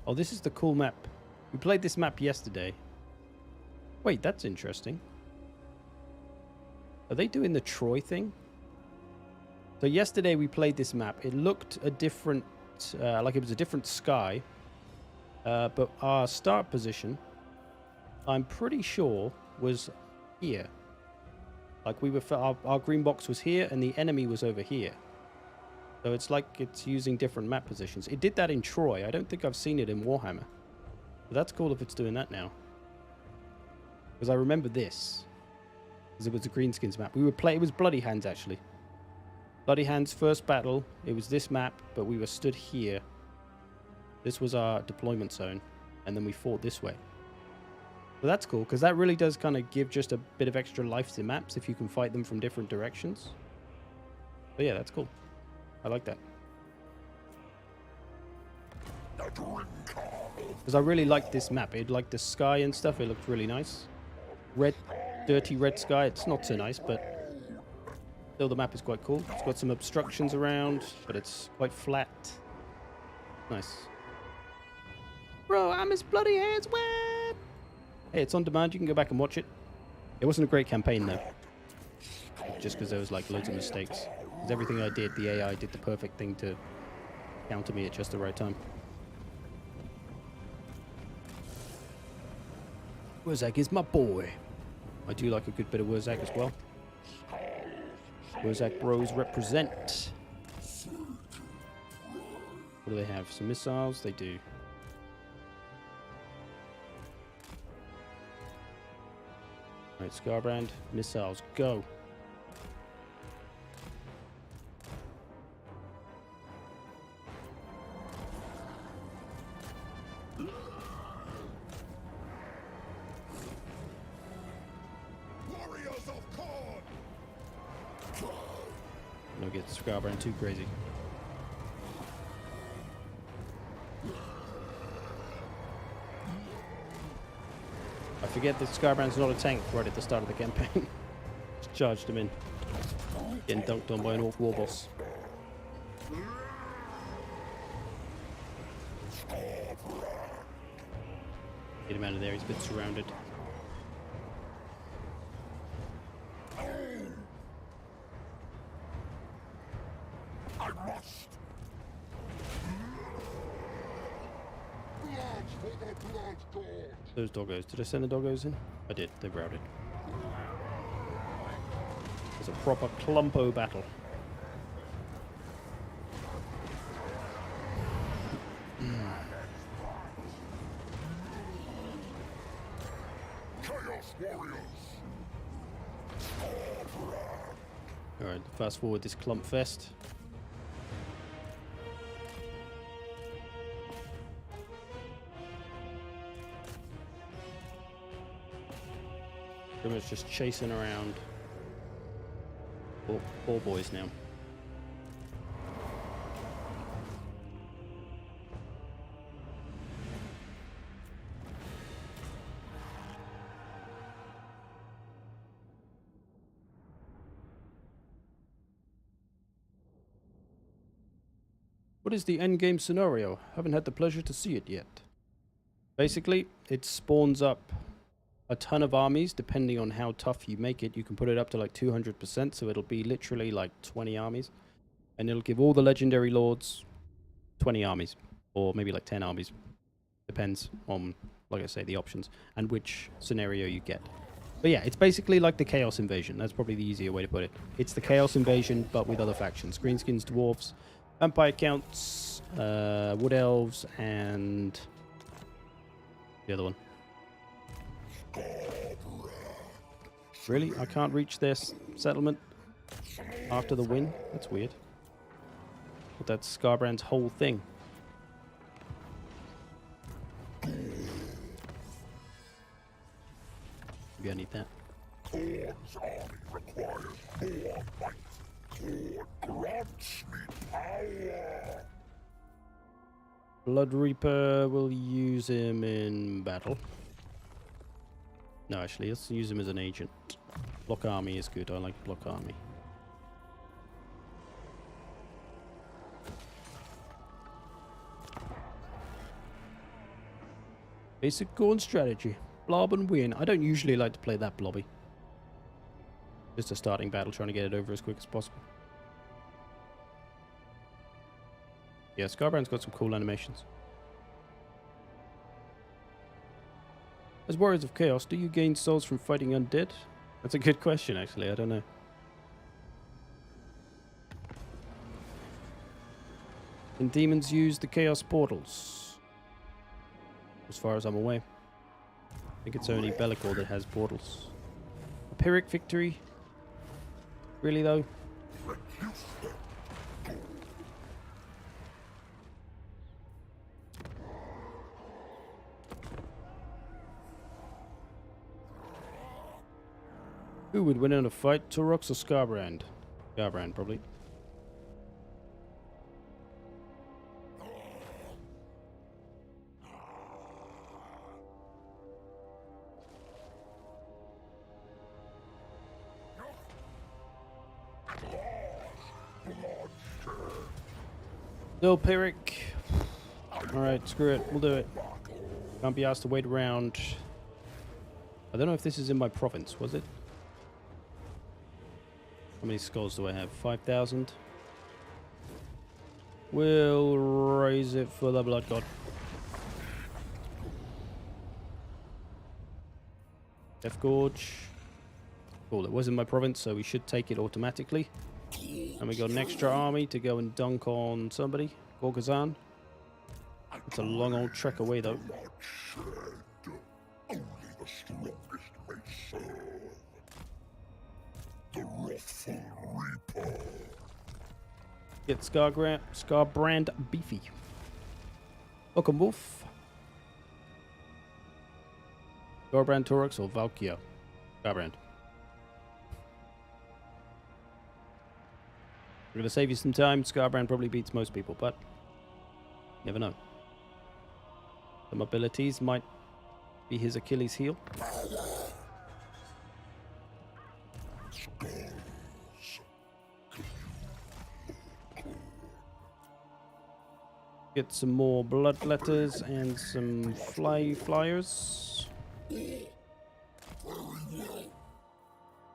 Oh, this is the cool map. We played this map yesterday. Wait, that's interesting. Are they doing the Troy thing? So yesterday we played this map. It looked a different, like it was a different sky. But our start position, I'm pretty sure, was here. Like we were, our green box was here and the enemy was over here. So it's like it's using different map positions. It did that in Troy. I don't think I've seen it in Warhammer. But that's cool if it's doing that now. Because I remember this. Because it was a Greenskins map. It was Bloody Hands actually. Bloody Hands first battle. It was this map, but we were stood here. This was our deployment zone. And then we fought this way. So that's cool, because that really does kind of give just a bit of extra life to maps if you can fight them from different directions. But yeah, that's cool. I like that. Because I really liked this map. It like the sky and stuff. It looked really nice. Red, dirty red sky. It's not so nice, but still the map is quite cool. It's got some obstructions around, but it's quite flat. Nice. Bro, I'm his bloody hands wet. Hey, it's on demand. You can go back and watch it. It wasn't a great campaign though. Just because there was like loads of mistakes. Because everything I did, the AI did the perfect thing to counter me at just the right time. Wurzag is my boy. I do like a good bit of Wurzag as well. Wurzag bros represent. What do they have? Some missiles? They do. Alright, Skarbrand. Missiles, go. Don't get Skarbrand too crazy. I forget that Skarbrand's not a tank right at the start of the campaign. Just charged him in. Getting dunked on by an orc war boss. Get him out of there, he's been surrounded. Those doggos. Did I send the doggos in? I did. They've routed. It's a proper clumpo battle. Alright, fast forward this clump fest. Pretty much just chasing around. Four boys now. What is the endgame scenario? Haven't had the pleasure to see it yet. Basically, it spawns up a ton of armies. Depending on how tough you make it, you can put it up to like 200%, so it'll be literally like 20 armies. And it'll give all the legendary lords 20 armies, or maybe like 10 armies. Depends on, like I say, the options and which scenario you get. But yeah, it's basically like the Chaos Invasion. That's probably the easier way to put it. It's the Chaos Invasion, but with other factions. Greenskins, Dwarves, Vampire Counts, Wood Elves, and the other one. Really? I can't reach their settlement after the win? That's weird. But that's Skarbrand's whole thing. Maybe I need that. Thorn's army requires more might. Thorn grants me power. Blood Reaper will use him in battle. No, actually, let's use him as an agent. Block army is good. I like block army. Basic Gorn strategy. Blob and win. I don't usually like to play that blobby. Just a starting battle, trying to get it over as quick as possible. Yeah, Skarbrand's got some cool animations. As Warriors of Chaos, do you gain souls from fighting undead? That's a good question, actually. I don't know. Can demons use the Chaos portals? As far as I'm aware. I think it's only Be'lakor that has portals. A Pyrrhic victory? Really, though? Who would win in a fight, Turox or Skarbrand? Skarbrand, probably. Still Pyrrhic. Alright, screw it. We'll do it. Can't be asked to wait around. I don't know if this is in my province, was it? How many skulls do I have? 5,000. We'll raise it for the Blood God. Death Gorge. Cool, it was in my province, so we should take it automatically. And we got an extra army to go and dunk on somebody. Gorgazan. It's a long old trek away, though. Only the strongest may serve. The wrathful Reaper. Get Skarbrand beefy. Welcome, Wolf. Skarbrand Torux or Valkia? Skarbrand. We're gonna save you some time. Skarbrand probably beats most people, but you never know. Some abilities might be his Achilles heel. Get some more blood letters and some flyers. Very well.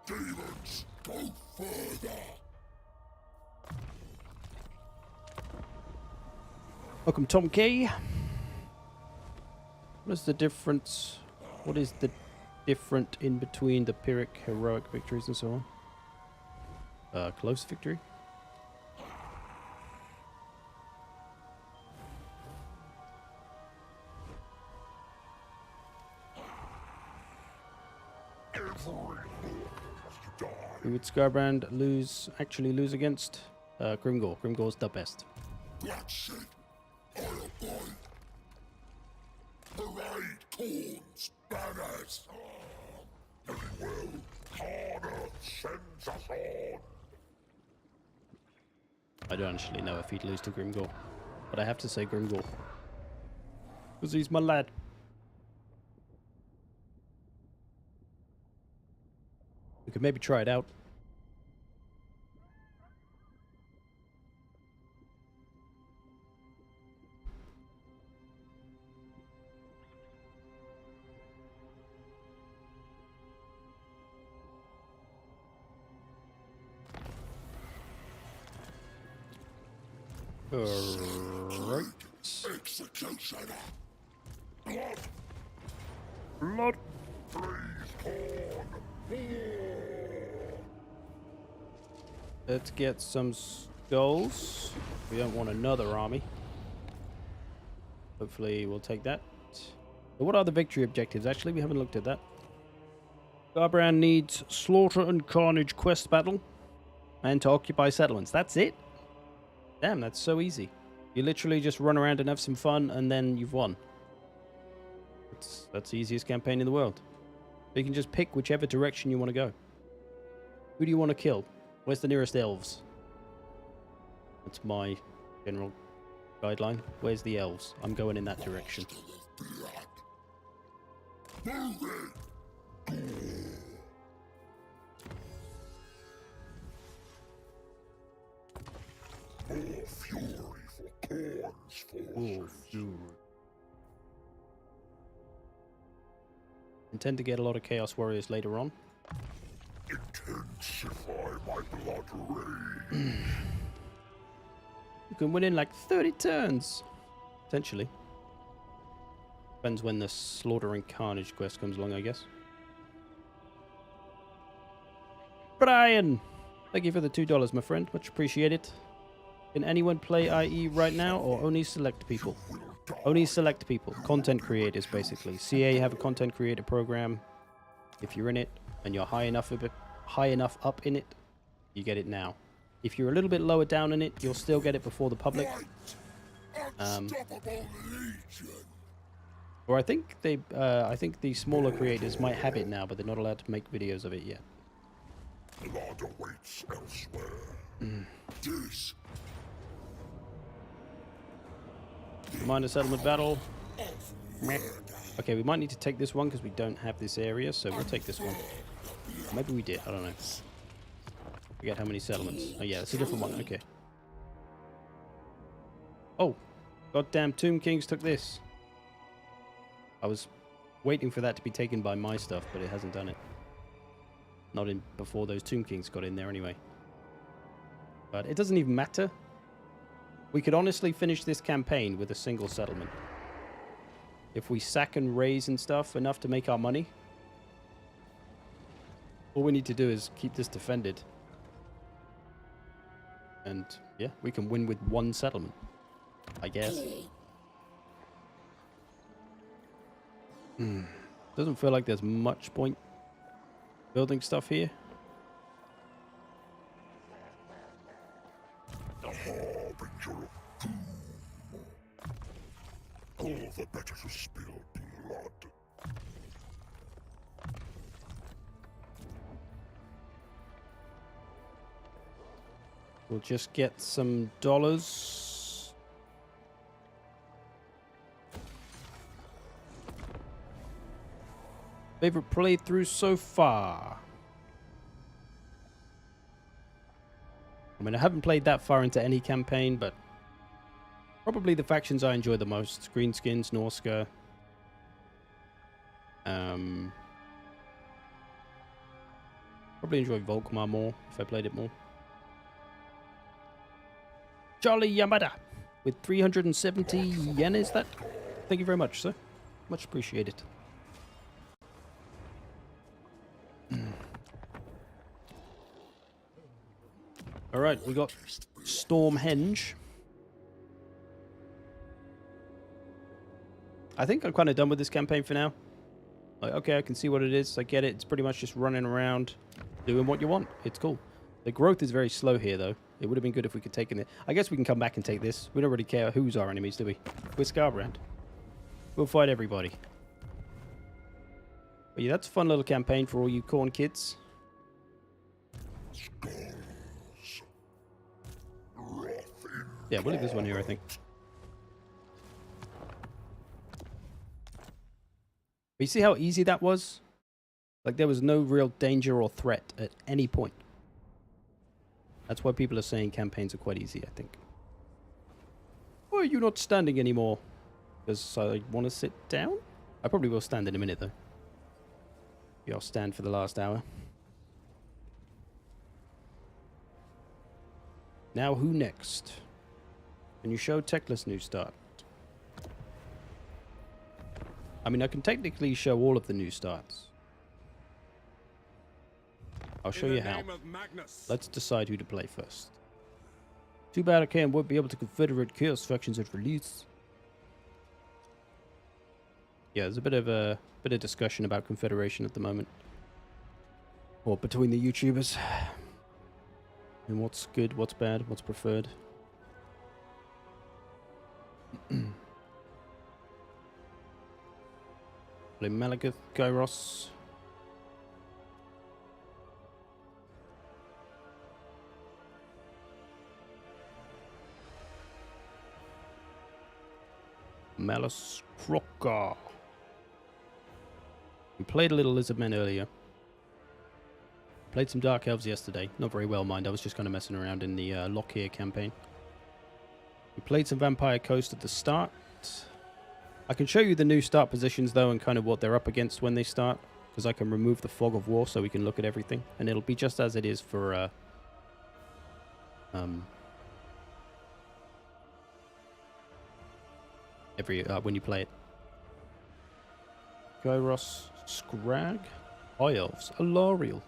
Demons, go further. Welcome, Tom K. What is the difference? What is the different in between the Pyrrhic heroic victories and so on? Close victory. Who would Skarbrand actually lose against? Grimgor. Grimgor's the best. Bloodshed, I'll abide. Parade, corns, banners. Very well, Kana sends us on. I don't actually know if he'd lose to Grimgor, but I have to say Grimgor. Because he's my lad. We could maybe try it out. Alright. Executioner. Blood, Blood. freeze corn. Let's get some skulls. We don't want another army. Hopefully we'll take that. But what are the victory objectives? Actually, we haven't looked at that. Skarbrand needs Slaughter and Carnage quest battle and to occupy settlements. That's it? Damn, that's so easy. You literally just run around and have some fun and then you've won. That's the easiest campaign in the world. You can just pick whichever direction you want to go. Who do you want to kill? Where's the nearest elves? That's my general guideline. Where's the elves? I'm going in that direction. More fury for corn's forces. Intend to get a lot of Chaos Warriors later on. Intensify my blood rage. You can win in like 30 turns. Potentially. Depends when the Slaughter and Carnage quest comes along, I guess. Brian! Thank you for the $2, my friend. Much appreciated. Can anyone play IE right now, or only select people? Only select people. Content creators, basically. CA have a content creator program. If you're in it, and you're high enough up in it, you get it now. If you're a little bit lower down in it, you'll still get it before the public. Or I think the smaller creators might have it now, but they're not allowed to make videos of it yet. Blood awaits elsewhere. This Minor settlement battle. Meh. Okay, we might need to take this one because we don't have this area, so we'll take this one. Maybe we did, I don't know. Forget how many settlements. Oh yeah, it's a different one, okay. Oh, goddamn Tomb Kings took this. I was waiting for that to be taken by my stuff, but it hasn't done it. Not in before those Tomb Kings got in there anyway. But it doesn't even matter. We could honestly finish this campaign with a single settlement. If we sack and raise and stuff enough to make our money, all we need to do is keep this defended. And yeah, we can win with one settlement, I guess. Doesn't feel like there's much point building stuff here. The harbinger of doom. All the better to spill blood. We'll just get some dollars. Favorite playthrough so far? I mean, I haven't played that far into any campaign, but probably the factions I enjoy the most. Greenskins, Norsca. Probably enjoy Volkmar more if I played it more. Charlie Yamada with 370 yen, is that? Thank you very much, sir. Much appreciated. Alright, we got Stormhenge. I think I'm kind of done with this campaign for now. Like, okay, I can see what it is. I get it. It's pretty much just running around, doing what you want. It's cool. The growth is very slow here, though. It would have been good if we could take it. I guess we can come back and take this. We don't really care who's our enemies, do we? We're Skarbrand. We'll fight everybody. But yeah, that's a fun little campaign for all you corn kids. Yeah, we'll leave this one here, I think. But you see how easy that was? Like, there was no real danger or threat at any point. That's why people are saying campaigns are quite easy, I think. Why are you not standing anymore? Because I want to sit down? I probably will stand in a minute, though. Yeah, I'll stand for the last hour. Now, who next? Can you show Techless new start? I mean, I can technically show all of the new starts. I'll show you how. Let's decide who to play first. Too bad I won't be able to confederate chaos factions at release. Yeah, there's a bit of discussion about confederation at the moment, or between the YouTubers, and what's good, what's bad, what's preferred. Play Malagath, Gyros. Malus Crocker. We played a little Lizardmen earlier. Played some Dark Elves yesterday. Not very well, mind. I was just kind of messing around in the Lockyer campaign. We played some Vampire Coast at the start. I can show you the new start positions, though, and kind of what they're up against when they start. Because I can remove the Fog of War so we can look at everything. And it'll be just as it is for... when you play it. Gyros, Scrag, High Elves, Alariel.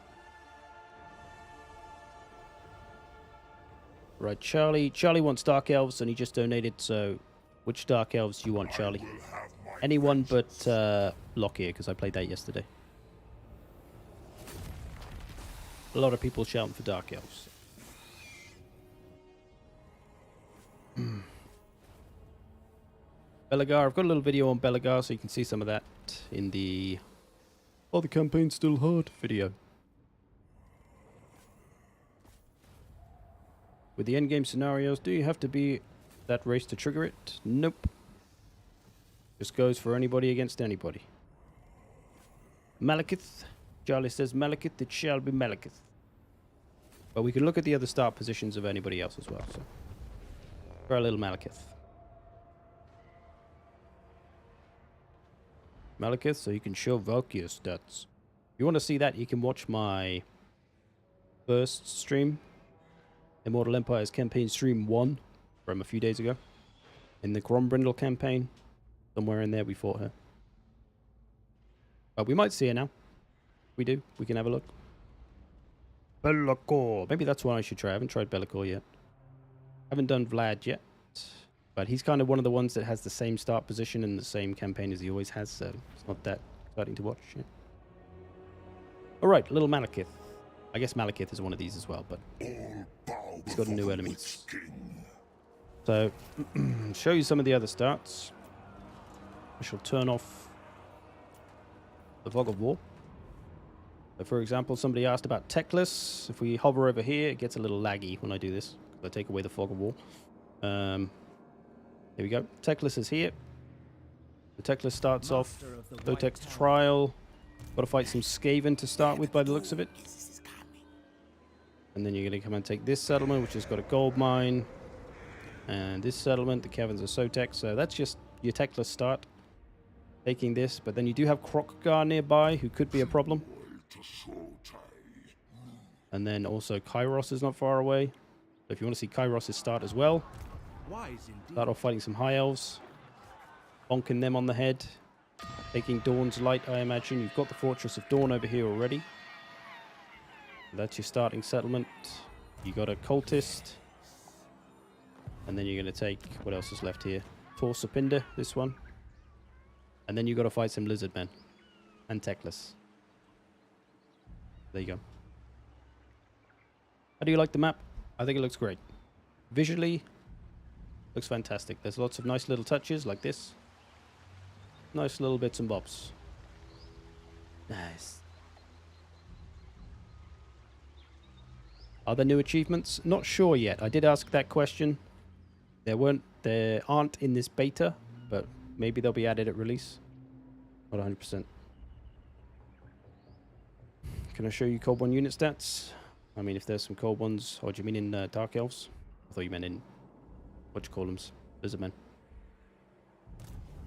Right, Charlie wants Dark Elves and he just donated, so which Dark Elves do you want, Charlie? Anyone but Lockyer, because I played that yesterday. A lot of people shouting for Dark Elves. Belagar, I've got a little video on Belagar, so you can see some of that in the "Oh, the campaign's still hard" video. With the endgame scenarios, do you have to be that race to trigger it? Nope. Just goes for anybody against anybody. Malekith. Charlie says Malekith, it shall be Malekith. But we can look at the other start positions of anybody else as well, so. Try a little Malekith. Malekith, so you can show Valkyr stats. If you want to see that, you can watch my first stream, Immortal Empires campaign stream 1 from a few days ago. In the Grombrindle campaign, somewhere in there we fought her. But we might see her now. If we do, we can have a look. Be'lakor. Maybe that's one I should try. I haven't tried Be'lakor yet. Haven't done Vlad yet. But he's kind of one of the ones that has the same start position and the same campaign as he always has, so it's not that exciting to watch. Yeah. Alright, little Malekith. I guess Malekith is one of these as well, but he's got new enemies. So, show you some of the other starts. I shall turn off the Fog of War. So for example, somebody asked about Teclis. If we hover over here, it gets a little laggy when I do this. I take away the Fog of War. Here we go. Teclis is here. The Teclis starts off. Low-text trial. Got to fight some Skaven to start with by the looks of it. And then you're going to come and take this settlement, which has got a gold mine. And this settlement, the Caverns of Sotek. So that's just your Teclis start. Taking this. But then you do have Krokgar nearby, who could be a problem. And then also Kairos is not far away. So if you want to see Kairos' start as well. Start off fighting some High Elves. Bonking them on the head. Taking Dawn's Light, I imagine. You've got the Fortress of Dawn over here already. That's your starting settlement. You got a Cultist. And then you're going to take... What else is left here? Torsapinder, this one. And then you got to fight some Lizardmen. And Teclis. There you go. How do you like the map? I think it looks great. Visually, looks fantastic. There's lots of nice little touches like this. Nice little bits and bobs. Nice. Are there new achievements? Not sure yet. I did ask that question. There aren't in this beta, but maybe they'll be added at release. Not 100%. Can I show you Cold 1 unit stats? I mean, if there's some Cold ones. Or do you mean in Dark Elves? I thought you meant in... What do you call them? Lizardmen.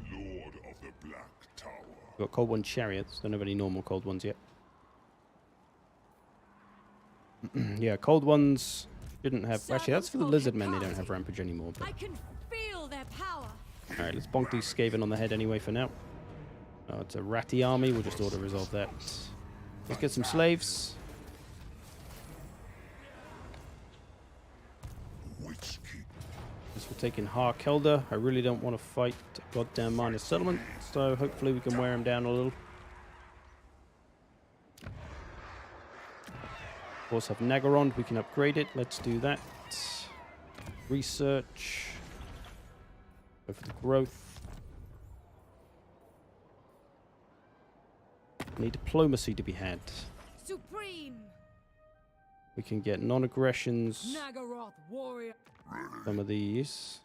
Lord of the Black Tower. We've got Cold 1 chariots. Don't have any normal Cold ones yet. Yeah, Cold ones shouldn't have... Actually, that's for the Lizardmen. They don't have Rampage anymore. But... I can feel their power. Alright, let's bonk these Skaven on the head anyway for now. Oh, it's a ratty army. We'll just auto-resolve that. Let's get some slaves. As we're taking Harkelder, I really don't want to fight a goddamn minor settlement, so hopefully we can wear him down a little. Of course, have Nagarond, we can upgrade it. Let's do that. Research. Go for the growth. Need diplomacy to be had. Supreme. We can get non-aggressions. Nagaroth warrior. Some of these.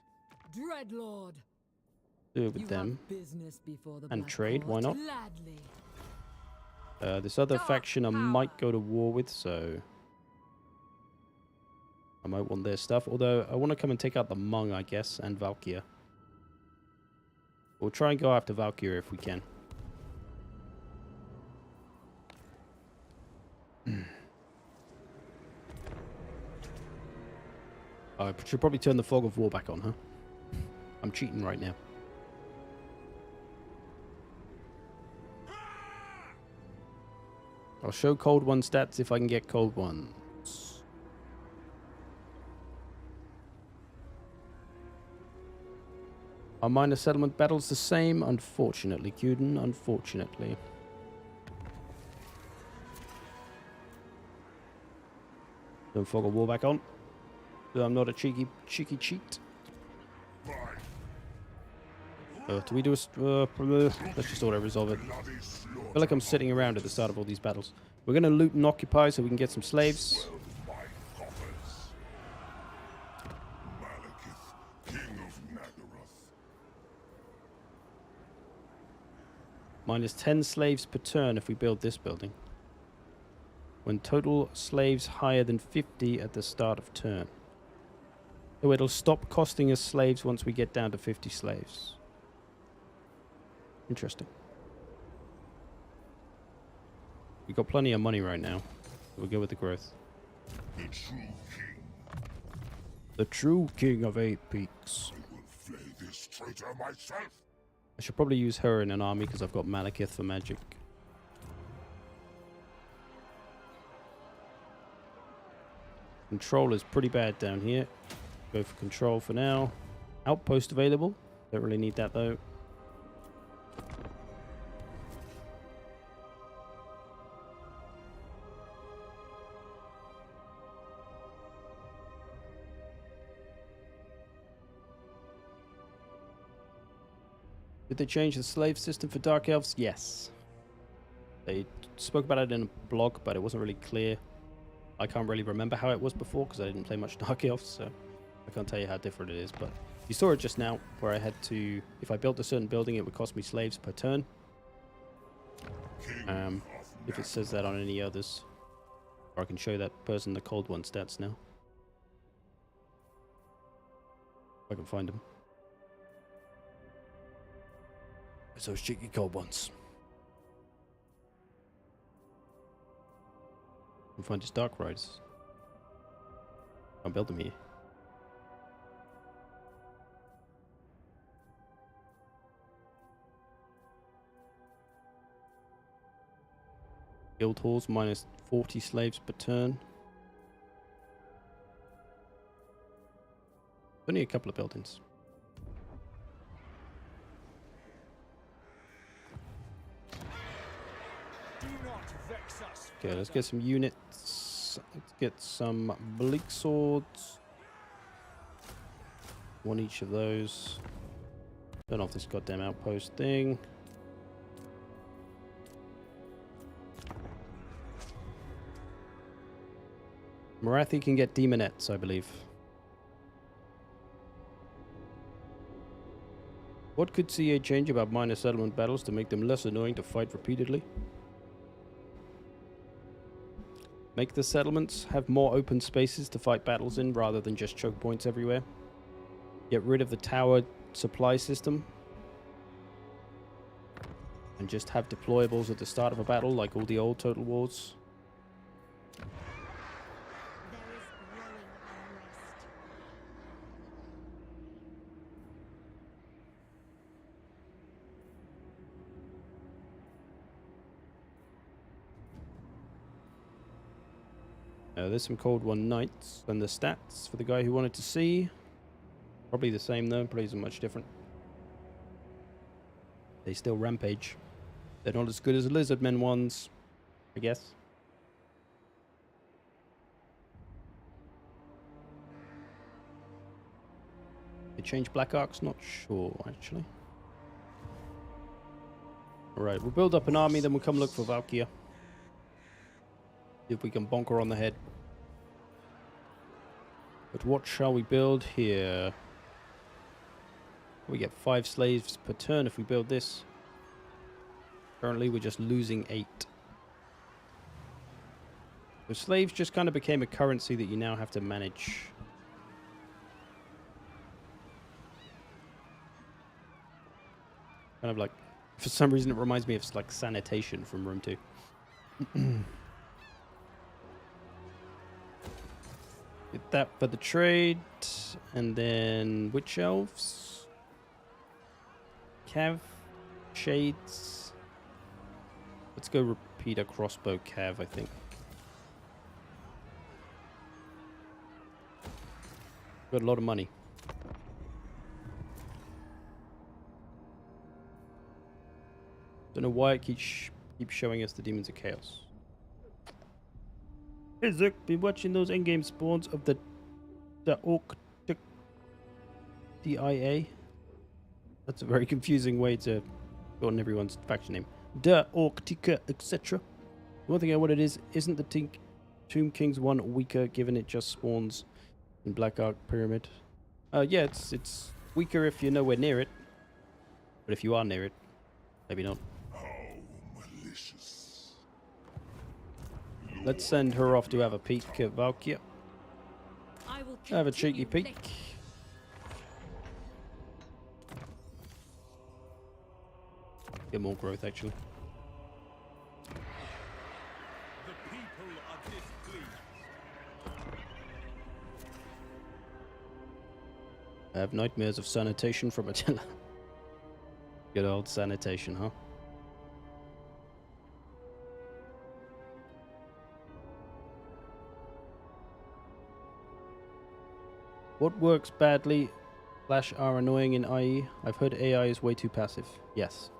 Dreadlord. Do it with them. Business before the And Black trade, why Court. not? Gladly. This other faction I might go to war with, so... I might want their stuff. Although, I want to come and take out the Hmong, I guess, and Valkyr. We'll try and go after Valkyr if we can. I should probably turn the Fog of War back on, huh? I'm cheating right now. I'll show Cold 1 stats if I can get Cold 1s. Are minor settlement battles the same? Unfortunately, Cuden, unfortunately. Turn Fog of War back on. So I'm not a cheeky cheat. Do we do a... let's just auto-resolve it. I feel like I'm sitting around at the start of all these battles. We're going to loot and occupy so we can get some slaves. Minus 10 slaves per turn if we build this building. When total slaves higher than 50 at the start of turn. So it'll stop costing us slaves once we get down to 50 slaves. Interesting. We've got plenty of money right now. We'll go with the growth. The true king. The true king of 8 peaks. I will flay this traitor myself. I should probably use her in an army because I've got Malekith for magic. Control is pretty bad down here. Go for control for now. Outpost available. Don't really need that though. Did they change the slave system for Dark Elves? Yes. They spoke about it in a blog, but it wasn't really clear. I can't really remember how it was before because I didn't play much Dark Elves, so I can't tell you how different it is. But you saw it just now where I had to, if I built a certain building, it would cost me slaves per turn. If it says that on any others. Or I can show that person the cold one stats now. If I can find them. It's those cheeky cold ones. And find his Dark Riders. Can't build them here. Guild halls minus 40 slaves per turn. Only a couple of buildings. Okay, let's get some units. Let's get some bleak swords. One each of those. Turn off this goddamn outpost thing. Marathi can get demonettes, I believe. What could CA change about minor settlement battles to make them less annoying to fight repeatedly? Make the settlements have more open spaces to fight battles in rather than just choke points everywhere. Get rid of the tower supply system. And just have deployables at the start of a battle like all the old Total Wars. There's some Cold One Knights, and the stats for the guy who wanted to see. Probably the same though, probably isn't much different. They still rampage. They're not as good as the Lizardmen ones, I guess. They changed Black Arcs? Not sure, actually. Alright, we'll build up an army, then we'll come look for Valkyria. See if we can bonk her on the head. But what shall we build here? We get 5 slaves per turn if we build this. Currently we're just losing 8. So slaves just kind of became a currency that you now have to manage. Kind of like, for some reason it reminds me of like sanitation from Room 2. Get that for the trade, and then witch elves, cav, shades. Let's go repeat a crossbow cav, I think. Got a lot of money. Don't know why it keeps showing us the Demons of Chaos. Hey Zook, been watching those endgame spawns of the Orc DIA. That's a very confusing way to go on everyone's faction name. Da Orctica, etc. One thing I wanted is, isn't the Tomb King's one weaker given it just spawns in Black Ark Pyramid? Yeah, it's weaker if you're nowhere near it. But if you are near it, maybe not. Let's send her off to have a peek at Valkyria. Have a cheeky peek. Get more growth, actually. have nightmares of sanitation from Attila. Good old sanitation, huh? What works badly / are annoying in IE? I've heard AI is way too passive. Yes.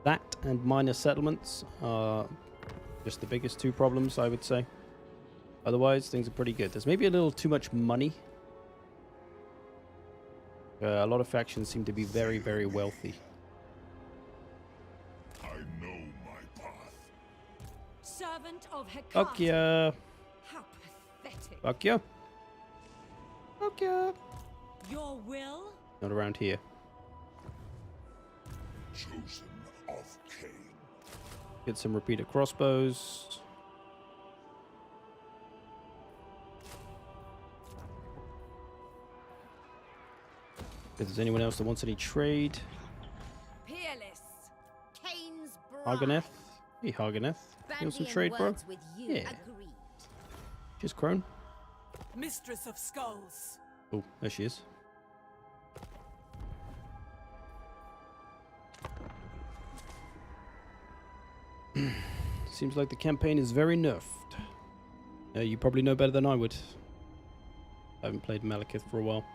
That and minor settlements are just the biggest two problems, I would say. Otherwise, things are pretty good. There's maybe a little too much money. A lot of factions seem to be very, very wealthy. I know my path. Servant of Hecate. Fuck yeah. How pathetic. Fuck yeah. Fuck yeah. Your will? Not around here. Chosen of Cain. Get some repeater crossbows. If there's anyone else that wants any trade. Peerless, Cain's bride. Haganeth. Hey, Haganeth. You want some trade, bro? With you, Yeah. agreed. Just Crone. Mistress of Skulls. Oh, there she is. Seems like the campaign is very nerfed. You probably know better than I would. I haven't played Malekith for a while.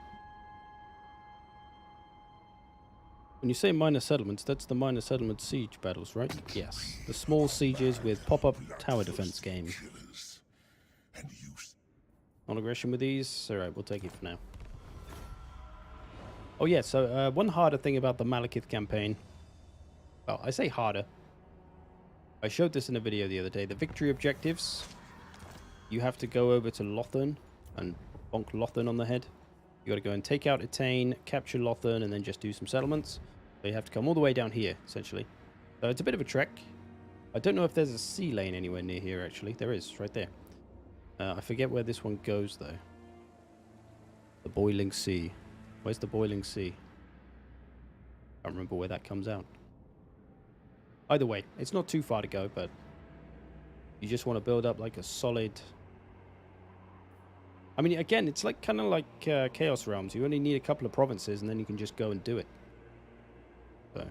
When you say minor settlements, that's the minor settlement siege battles, right? Yes. The small sieges with pop-up tower defense game. Killers and use. On aggression with these? Alright, we'll take it for now. Oh yeah, so one harder thing about the Malekith campaign. Well, I say harder. I showed this in a video the other day. The victory objectives. You have to go over to Lothern and bonk Lothern on the head. You got to go and take out Etain, capture Lothern, and then just do some settlements. So you have to come all the way down here, essentially. So it's a bit of a trek. I don't know if there's a sea lane anywhere near here, actually. There is, right there. I forget where this one goes, though. The Boiling Sea. Where's the Boiling Sea? Can't remember where that comes out. Either way, it's not too far to go, but you just want to build up like a solid... I mean, again, it's like kind of like Chaos Realms. You only need a couple of provinces, and then you can just go and do it. So,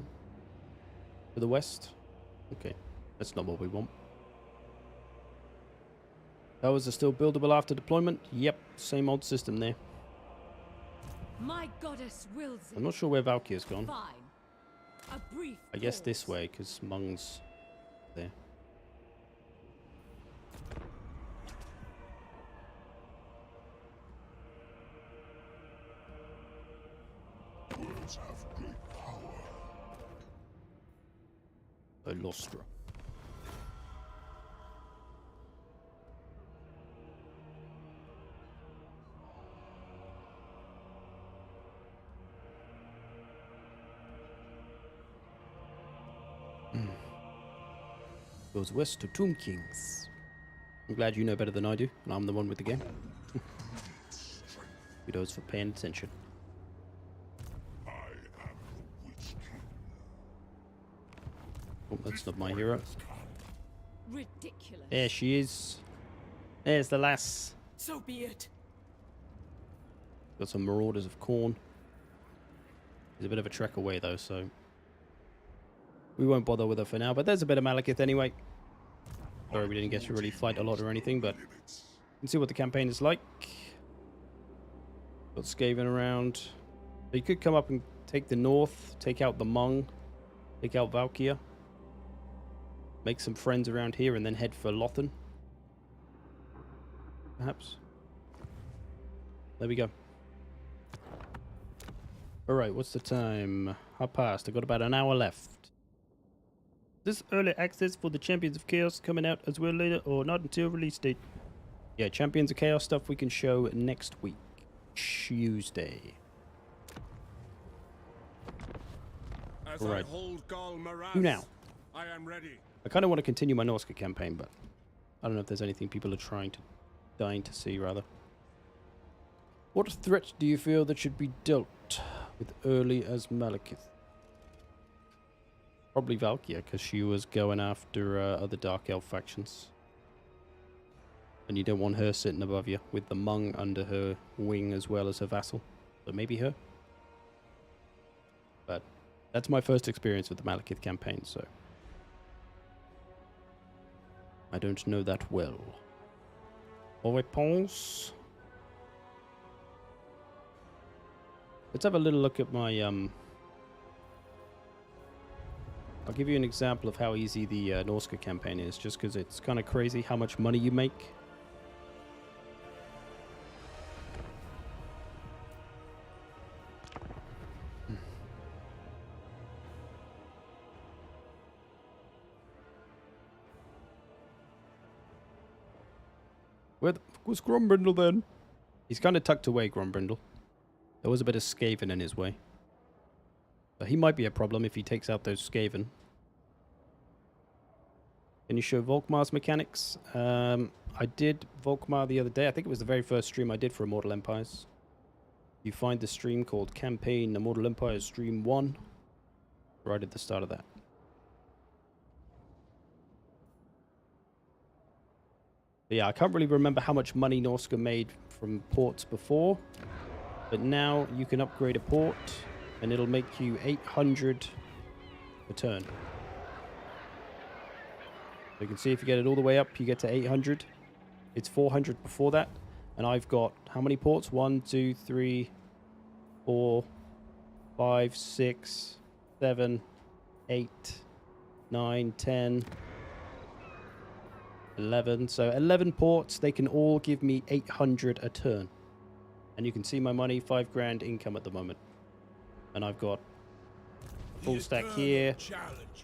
to the west? Okay, that's not what we want. Towers are still buildable after deployment? Yep, same old system there. My goddess wills it. I'm not sure where Valkyria's gone. Fine. A brief I guess this pause. way, because Mung's there. Words have great power. Lostra. Goes west to Tomb Kings. I'm glad you know better than I do, and I'm the one with the game. Kudos for paying attention. I am the Witch King. Oh, that's not my hero. Ridiculous. There she is. There's the lass. So be it. Got some Marauders of Corn. It's a bit of a trek away, though, so... we won't bother with her for now, but there's a bit of Malekith anyway. Sorry we didn't get to really fight a lot or anything, but... you can see what the campaign is like. Got Skaven around. So you could come up and take the north, take out the Mung, take out Valkyria. Make some friends around here and then head for Lothern. Perhaps. There we go. Alright, what's the time? 1:30. I've got about an hour left. This early access for the Champions of Chaos coming out as well later or not until release date? Yeah, Champions of Chaos stuff we can show next week. Tuesday. As Right. I hold Gal Maraz, Who now? I am ready. I kind of want to continue my Norsca campaign, but I don't know if there's anything people are dying to see, rather. What threat do you feel that should be dealt with early as Malekith? Probably Valkyria, because she was going after other Dark Elf factions. And you don't want her sitting above you, with the Mung under her wing as well as her vassal. So maybe her? But that's my first experience with the Malekith campaign, so I don't know that well. Au réponse. Let's have a little look at my I'll give you an example of how easy the Norsca campaign is, just because it's kind of crazy how much money you make. Where the fuck was Grombrindle then? He's kind of tucked away, Grombrindle. There was a bit of Skaven in his way. But he might be a problem if he takes out those Skaven. Can you show Volkmar's mechanics? I did Volkmar the other day. I think it was the very first stream I did for Immortal Empires. You find the stream called Campaign Immortal Empires Stream 1. Right at the start of that. But yeah, I can't really remember how much money Norsca made from ports before. But now you can upgrade a port and it'll make you 800 a turn. So you can see if you get it all the way up, you get to 800. It's 400 before that. And I've got how many ports? 1, 2, 3, 4, 5, 6, 7, 8, 9, 10, 11. So 11 ports, they can all give me 800 a turn. And you can see my money, 5 grand income at the moment. And I've got a full stack here,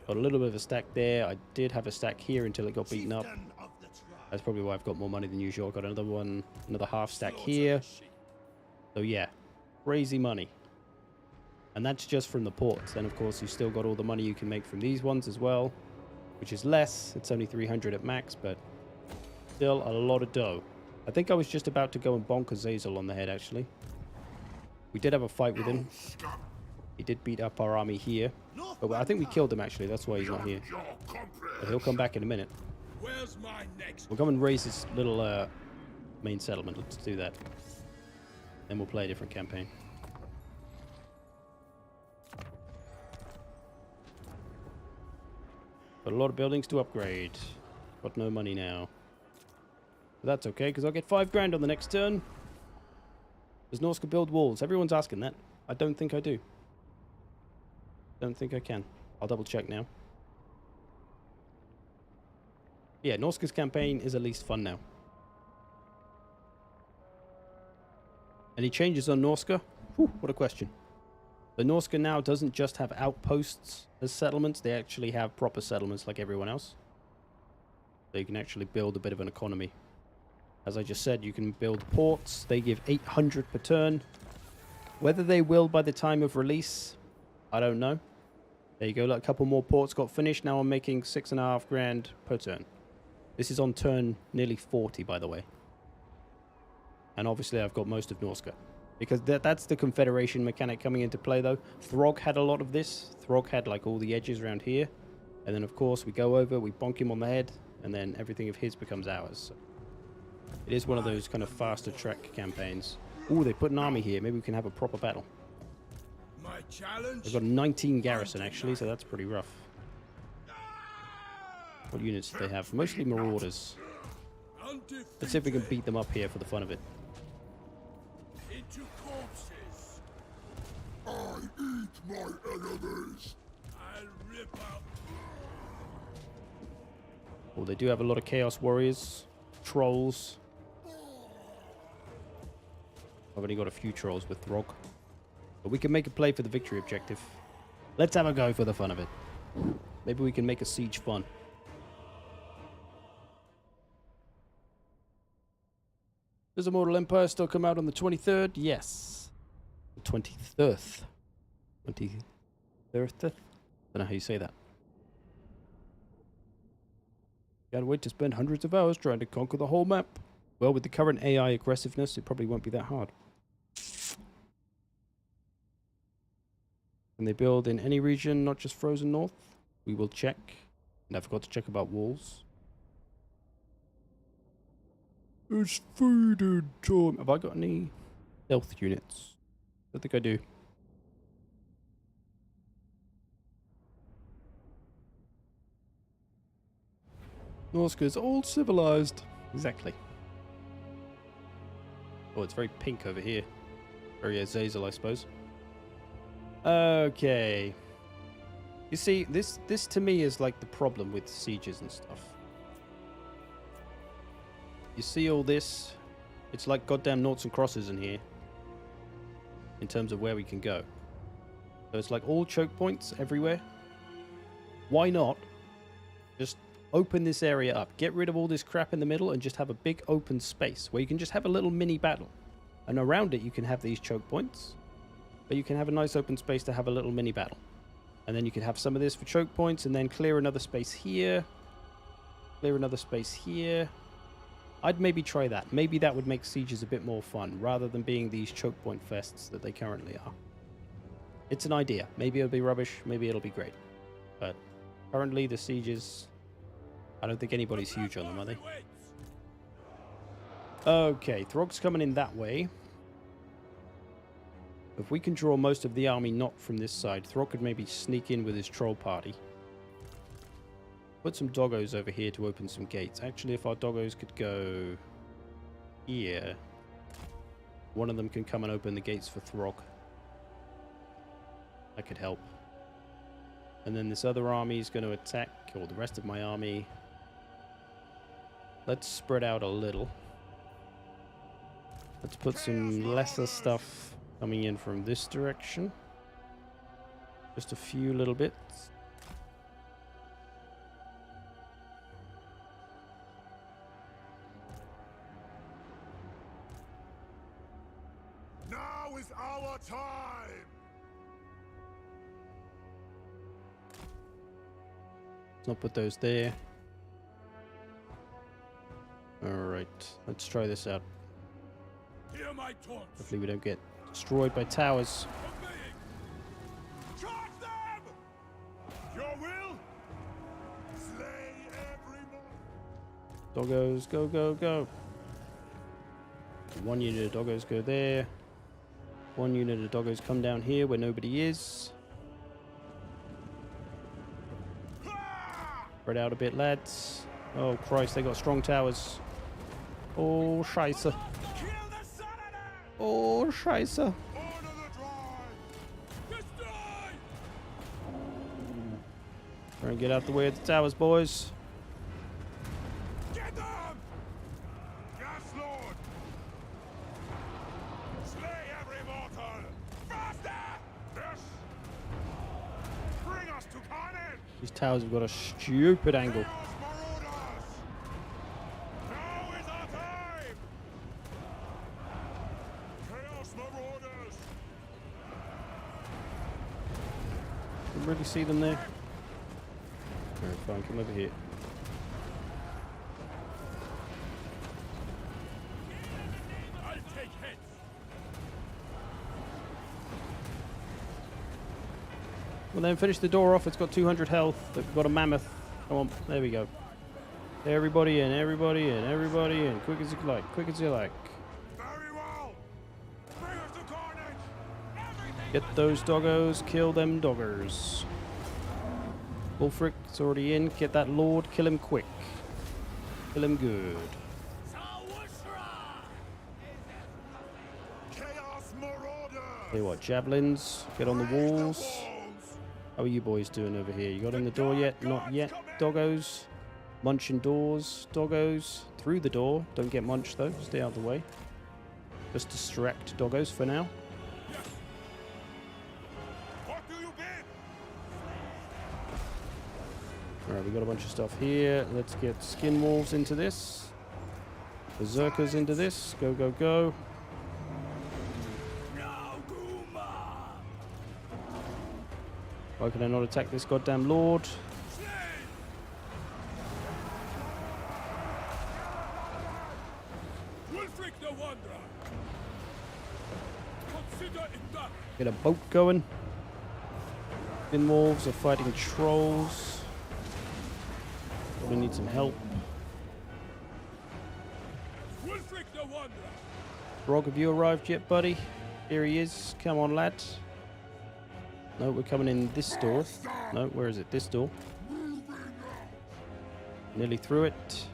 got a little bit of a stack there. I did have a stack here until it got beaten up. That's probably why I've got more money than usual. I've got another one, another half stack here. So yeah, crazy money. And that's just from the ports. Then of course you've still got all the money you can make from these ones as well, which is less. It's only 300 at max, but still a lot of dough. I think I was just about to go and bonk Azazel on the head, actually. We did have a fight with him. He did beat up our army here. But I think we killed him, actually. That's why he's not here. But he'll come back in a minute. We'll come and raise this little main settlement. Let's do that. Then we'll play a different campaign. Got a lot of buildings to upgrade. Got no money now. But that's okay, because I'll get 5 grand on the next turn. Does Norsca build walls? Everyone's asking that. I don't think I do. Don't think I can. I'll double check now. Yeah, Norsca's campaign is at least fun now. Any changes on Norsca? Whew, what a question. The Norsca now doesn't just have outposts as settlements. They actually have proper settlements like everyone else. So you can actually build a bit of an economy. As I just said, you can build ports. They give 800 per turn. Whether they will by the time of release, I don't know. There you go. Look, a couple more ports got finished. Now I'm making 6.5 grand per turn. This is on turn nearly 40, by the way. And obviously I've got most of Norsca. Because that's the Confederation mechanic coming into play, though. Throg had a lot of this. Throg had, like, all the edges around here. And then, of course, we go over, we bonk him on the head, and then everything of his becomes ours. So it is one of those kind of faster track campaigns. Ooh, they put an army here. Maybe we can have a proper battle. They've got 19 garrison, actually, so that's pretty rough. What units do they have? Mostly marauders. Let's see if we can beat them up here for the fun of it. Into corpses. I eat my enemies. I'll rip out. Oh, they do have a lot of Chaos Warriors. Trolls. I've only got a few trolls with Throg. But we can make a play for the victory objective. Let's have a go for the fun of it. Maybe we can make a siege fun. Does Immortal Empire still come out on the 23rd? Yes. The 23rd. 23rd? Don't know how you say that. Can't wait to spend hundreds of hours trying to conquer the whole map. Well, with the current AI aggressiveness, it probably won't be that hard. Can they build in any region, not just Frozen North? We will check. And I forgot to check about walls. It's feeding time. Have I got any stealth units? I don't think I do. Norsca's all civilized. Exactly. Oh, it's very pink over here. Very Azazel, I suppose. Okay. You see, this to me is like the problem with sieges and stuff. You see all this? It's like goddamn noughts and crosses in here. In terms of where we can go. So it's like all choke points everywhere. Why not just open this area up? Get rid of all this crap in the middle and just have a big open space where you can just have a little mini battle. And around it you can have these choke points. But you can have a nice open space to have a little mini battle. And then you can have some of this for choke points and then clear another space here. Clear another space here. I'd maybe try that. Maybe that would make sieges a bit more fun rather than being these choke point fests that they currently are. It's an idea. Maybe it'll be rubbish. Maybe it'll be great. But currently the sieges, I don't think anybody's huge on them, are they? Okay, Throg's coming in that way. If we can draw most of the army not from this side, Throg could maybe sneak in with his troll party. Put some doggos over here to open some gates. Actually, if our doggos could go here, one of them can come and open the gates for Throg. That could help. And then this other army is going to attack, or the rest of my army. Let's spread out a little. Let's put some lesser stuff coming in from this direction. Just a few little bits. Now is our time! Let's not put those there. Alright, let's try this out. Hear my taunts. Hopefully we don't get destroyed by towers. Charge them! Your will? Slay every man! Doggos, go, go, go. One unit of doggos go there. One unit of doggos come down here where nobody is. Spread out a bit, lads. Oh, Christ, they got strong towers. Oh, scheisse. Oh, scheisse. Try and get out the way of the towers, boys. Get them! Yes, Lord! Slay every mortal! Faster! Yes! Bring us to carnage! These towers have got a stupid angle. Chaos Marauders! Now is our time! Chaos Marauders! Can really see them there. Alright, fine, come over here. I'll take heads. Well then, finish the door off. It's got 200 health. They've got a mammoth. Come on, there we go. Everybody in, everybody in, everybody in. Quick as you like, quick as you like. Very well! Bring us to carnage! Everything! Get those doggos, kill them doggers. Wolfric's already in. Get that lord, kill him quick. Kill him good. Chaos Marauders! Tell you what, javelins, get on the walls. How are you boys doing over here? You got in the door yet? Not yet. Doggos. Munching doors. Doggos. Through the door. Don't get munched though. Stay out of the way. Just distract doggos for now. What do you bid? Alright, we got a bunch of stuff here. Let's get skin wolves into this. Berserkers into this. Go, go, go. Why can I not attack this goddamn lord? Wulfric the Wanderer. Consider it done. Get a boat going. Skin wolves are fighting trolls. We need some help. Wulfric the Wanderer. Grog, have you arrived yet, buddy? Here he is. Come on, lad. No, we're coming in this door. No, where is it? This door. Nearly through it.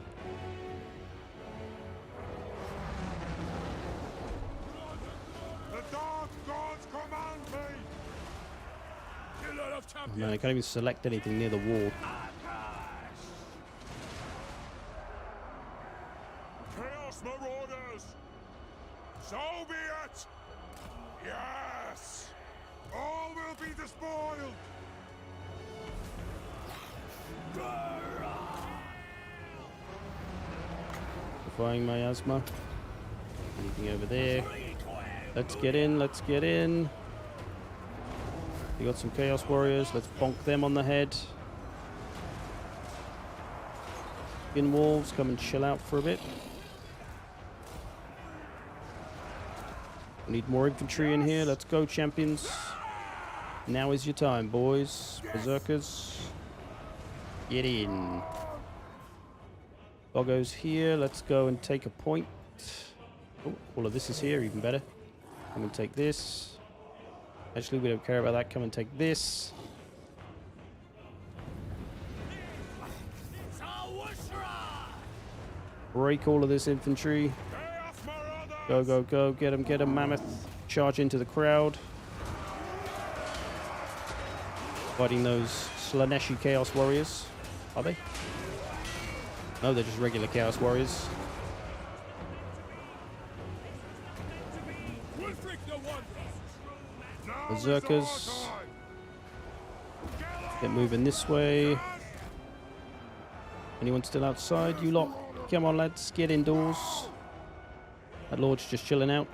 The dark gods command me! Killer of Oh champions! man, I can't even select anything near the wall. Chaos Marauders! So be it! Yes! All will be despoiled! Defying miasma. Anything over there? Let's get in, let's get in. We got some Chaos Warriors. Let's bonk them on the head. Skin Wolves, come and chill out for a bit. We need more infantry in here. Let's go, champions. Now is your time, boys. Berserkers. Get in. Doggo's here. Let's go and take a point. Oh, all of this is here, even better. Come and take this. Actually, we don't care about that. Come and take this. Break all of this infantry. Go, go, go. Get him, Mammoth. Charge into the crowd. Fighting those Slaneshi Chaos Warriors. Are they? No, they're just regular Chaos Warriors. Berserkers. Get moving this way. Anyone still outside? You lot. Come on, lads. Get indoors. That lord's just chilling out.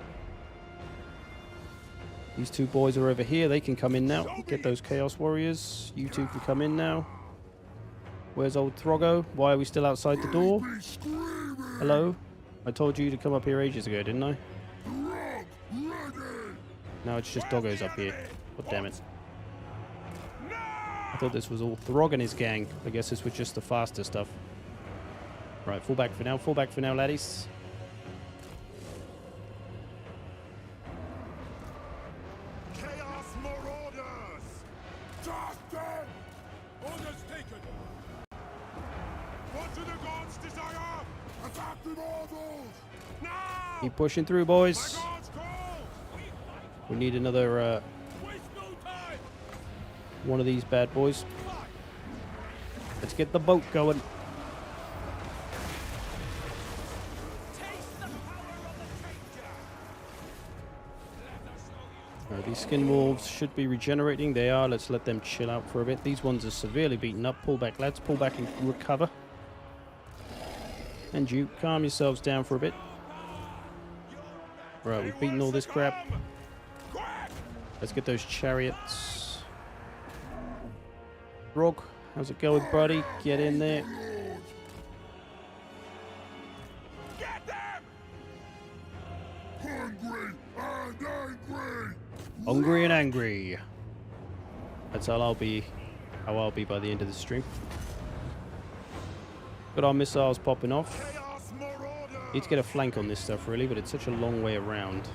These two boys are over here. They can come in now. Get those Chaos Warriors. You two can come in now. Where's old Throggo? Why are we still outside the door? Hello? I told you to come up here ages ago, didn't I? Now it's just Doggos up here. God damn it. I thought this was all Throg and his gang. I guess this was just the faster stuff. Right, fall back for now. Fall back for now, laddies. Chaos Marauders! Just them! Orders taken! What do the gods desire? Attack the Immortals! Now! Keep pushing through, boys. The gods call! We need another Waste no time! one of these bad boys. Let's get the boat going. These skin wolves should be regenerating. They are. Let's let them chill out for a bit. These ones are severely beaten up. Pull back, lads. Pull back and recover. And you, calm yourselves down for a bit. Right, we've beaten all this crap. Let's get those chariots. Rog, how's it going, buddy? Get in there. Get them! Hungry and angry. That's how I'll be by the end of the stream. Got our missiles popping off. Chaos Marauders! Need to get a flank on this stuff really, but it's such a long way around.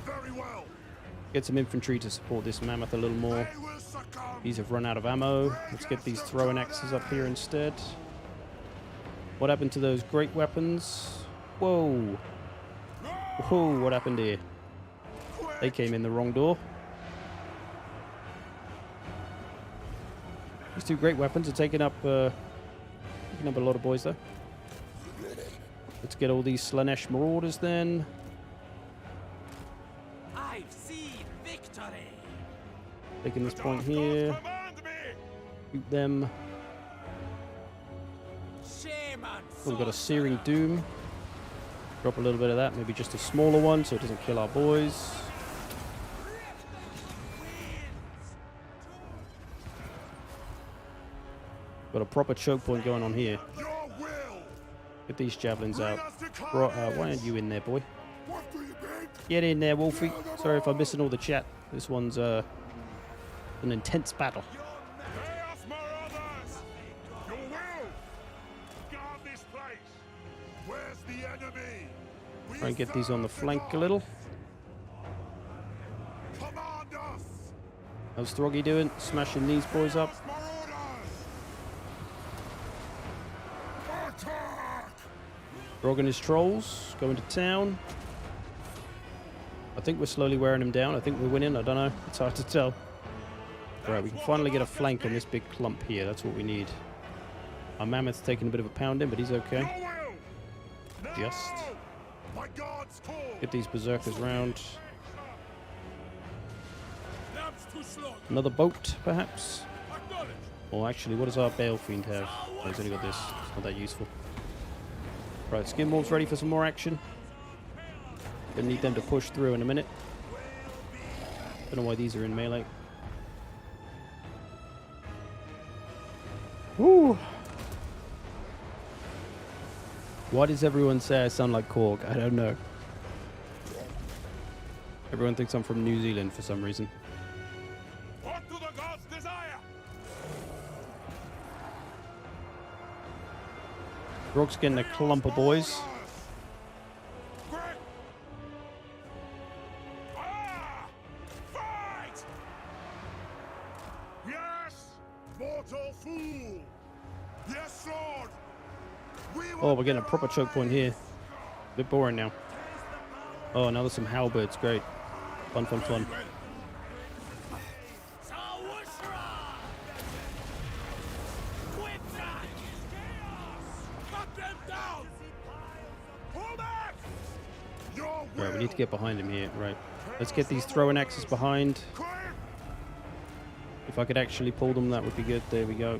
Very well. Get some infantry to support this mammoth a little more. They will succumb. These have run out of ammo. Let's get these throwing axes up here instead. What happened to those great weapons? Whoa. Whoa, what happened here? They came in the wrong door. These two great weapons are taking up a lot of boys though. Let's get all these Slanesh Marauders then. I've seen victory. Taking this point here. Command me. Shoot them. Shame and Oh, we've got a Searing Doom. Drop a little bit of that, maybe just a smaller one so it doesn't kill our boys. Got a proper choke point going on here. your will. Get these javelins out. Why aren't you in there, boy? What do you think? Get in there, Wolfie. Sorry if I'm missing all the chat. This one's an intense battle. Chaos Marauders. Your will. Guard this place. Where's the enemy? We Try and get these on the serve flank a gods. little. Command us. How's Throggy doing? Smashing these boys up. Chaos Marauders. Grog and his trolls going to town. I think we're slowly wearing them down. I think we're winning. I don't know. It's hard to tell. Right, we can finally get a flank on this big clump here. That's what we need. Our mammoth's taking a bit of a pounding, but he's okay. Just get these berserkers round. Another boat, perhaps? Or actually, what does our Bale Fiend have? Oh, he's only got this. It's not that useful. Right, Skinwolf's ready for some more action. Gonna need them to push through in a minute. Don't know why these are in melee. Woo! Why does everyone say I sound like Korg? I don't know. Everyone thinks I'm from New Zealand for some reason. What do the gods desire? Grog's getting a clump of boys. Mortal fool! Yes, Lord! Oh, we're getting a proper choke point here. A bit boring now. Oh, now there's some halberds. Great. Fun, fun, fun. Right, we need to get behind him here. Right. Let's get these throwing axes behind. If I could actually pull them, that would be good. There we go.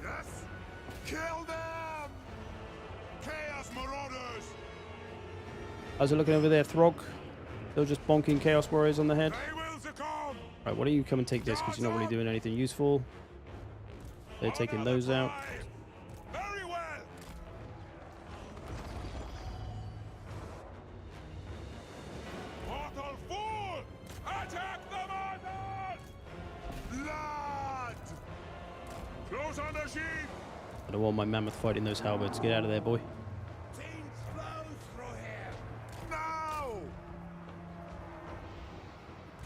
Yes! Kill them! Chaos Marauders! How's it looking over there, Throg? They're just bonking Chaos Warriors on the head. They will succumb! Right, why don't you come and take this, because you're not really doing anything useful. They're taking those out. Very well! Mortal fool! Attack the Marauders! Blood! Close on the sheep! I don't want my mammoth fighting those halberds. Get out of there, boy. Things flow through here! Now!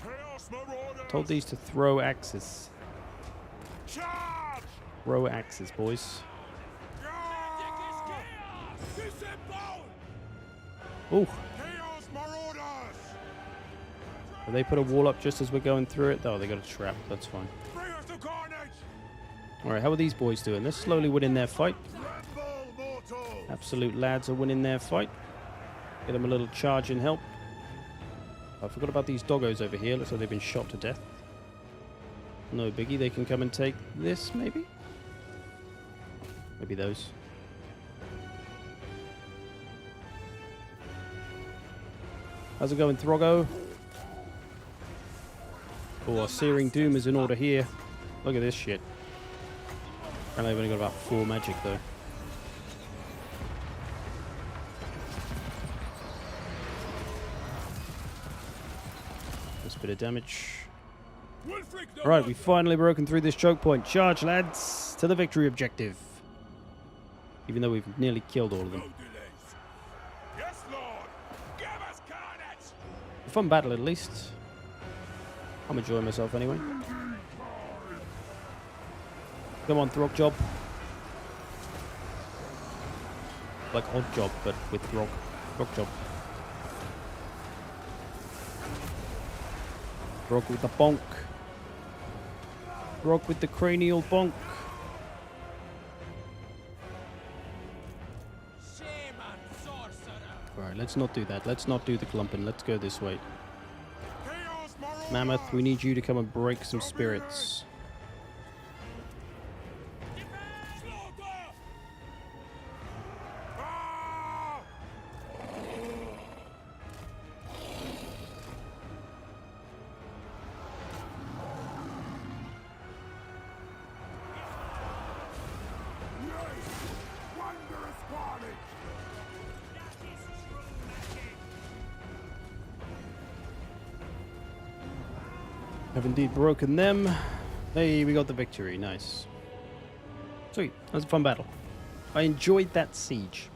Chaos Marauders! Told these to throw axes. Charge! Throw axes, boys. Ooh. Chaos Marauders! Have they put a wall up just as we're going through it? Oh, they got a trap. That's fine. Bring us to carnage! Alright, how are these boys doing? They're slowly winning their fight. Tremble, mortals! Absolute lads are winning their fight. Get them a little charge and help. I forgot about these doggos over here. Looks like they've been shot to death. No biggie. They can come and take this, maybe? Maybe those. How's it going, Throggo? Oh, our Searing Doom is in order here. Look at this shit. And they've only got about 4 magic, though. Just a bit of damage. Alright, we've finally broken through this choke point. Charge, lads, to the victory objective. Even though we've nearly killed all of them. Yes, Lord! Give us carnage! A fun battle, at least. I'm enjoying myself anyway. Come on, Throg Job. Like Odd Job, but with Throg. Throg Job. Throg with the bonk. Throg with the cranial bonk. Alright, let's not do that. Let's not do the clumping. Let's go this way. Chaos Marauders! Mammoth, we need you to come and break some spirits. Slaughter! Ah! Wondrous carnage! Have indeed broken them. Hey, we got the victory. Nice. Sweet. That was a fun battle. I enjoyed that siege.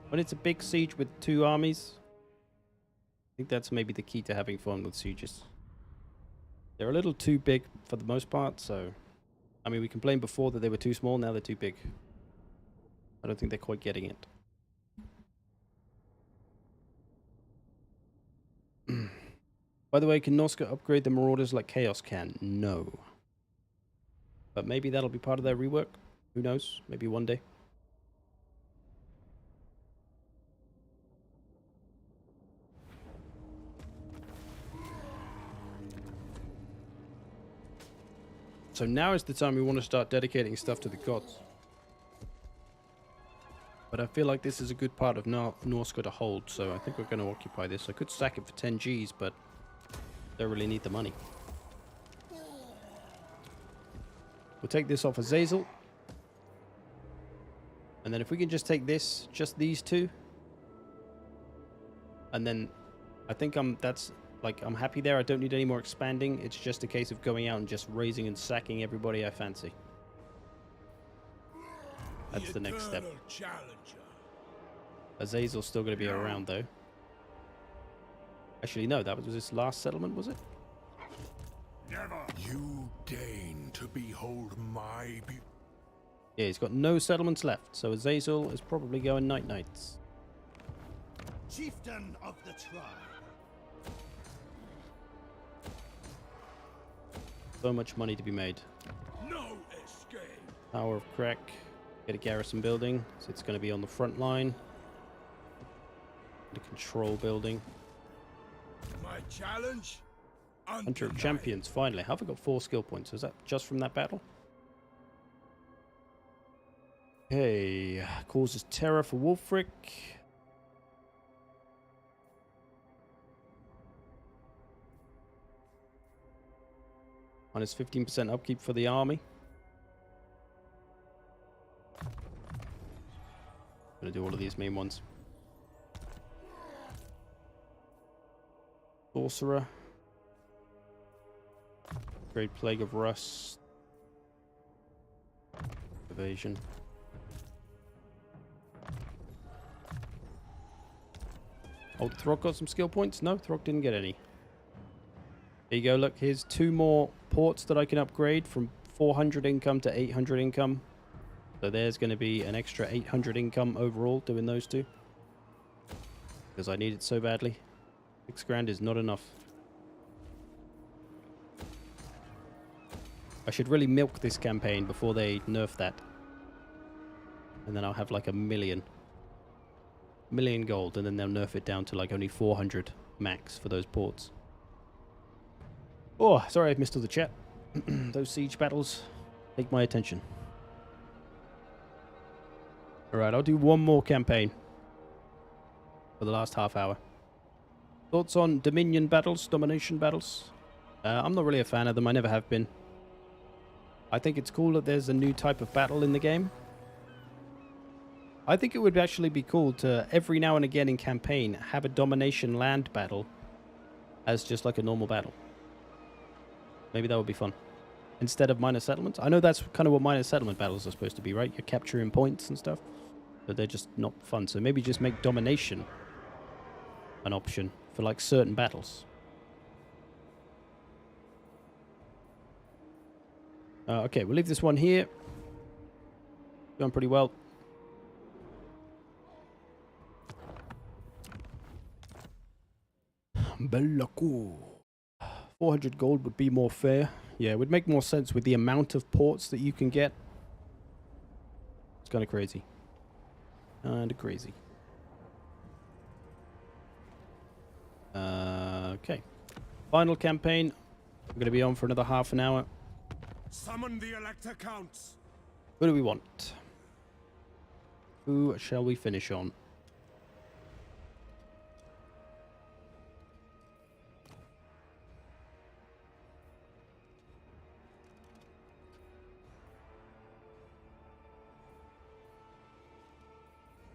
When it's a big siege with 2 armies, I think that's maybe the key to having fun with sieges. They're a little too big for the most part, so... I mean, we complained before that they were too small, now they're too big. I don't think they're quite getting it. By the way, can Norsca upgrade the Marauders like Chaos can? No. But maybe that'll be part of their rework. Who knows? Maybe one day. So now is the time we want to start dedicating stuff to the gods. But I feel like this is a good part of Norsca to hold, so I think we're going to occupy this. I could stack it for 10 Gs, but don't really need the money. We'll take this off Azazel. And then if we can just take this, just these two. And then I think I'm happy there. I don't need any more expanding. It's just a case of going out and just raising and sacking everybody I fancy. That's the next step. Azazel's still going to be around, though. Actually, no, that was his last settlement, was it? Never. You deign to behold my beauty. Yeah, he's got no settlements left, so Azazel is probably going night-nights. Chieftain of the tribe. So much money to be made. No escape. Tower of Crack. Get a garrison building, so it's going to be on the front line. The control building. My challenge? Hunter of Champions, finally. Have I got 4 skill points? Is that just from that battle? Okay. Causes terror for Wolfric. Minus 15% upkeep for the army. Gonna do all of these main ones. Sorcerer. Great Plague of Rust. Evasion. Oh, Throg got some skill points? No, Throg didn't get any. There you go, look, here's 2 more ports that I can upgrade from 400 income to 800 income. So there's going to be an extra 800 income overall doing those 2. Because I need it so badly. 6 grand is not enough. I should really milk this campaign before they nerf that. And then I'll have like a million gold, and then they'll nerf it down to like only 400 max for those ports. Oh, sorry I've missed all the chat. Those siege battles take my attention. Alright, I'll do one more campaign for the last half hour. Thoughts on Dominion battles, domination battles? I'm not really a fan of them, I never have been. I think it's cool that there's a new type of battle in the game. I think it would actually be cool to, every now and again in campaign, have a domination land battle as just like a normal battle. Maybe that would be fun. Instead of minor settlements. I know that's kind of what minor settlement battles are supposed to be, right? You're capturing points and stuff. But they're just not fun. So maybe just make domination an option for like certain battles. Okay, we'll leave this one here. Going pretty well. Bella cool. 400 gold would be more fair. Yeah, it would make more sense with the amount of ports that you can get. It's kind of crazy. Kind of crazy. Okay. Final campaign. I'm going to be on for another half an hour. Summon the Elector Counts. Who do we want? Who shall we finish on?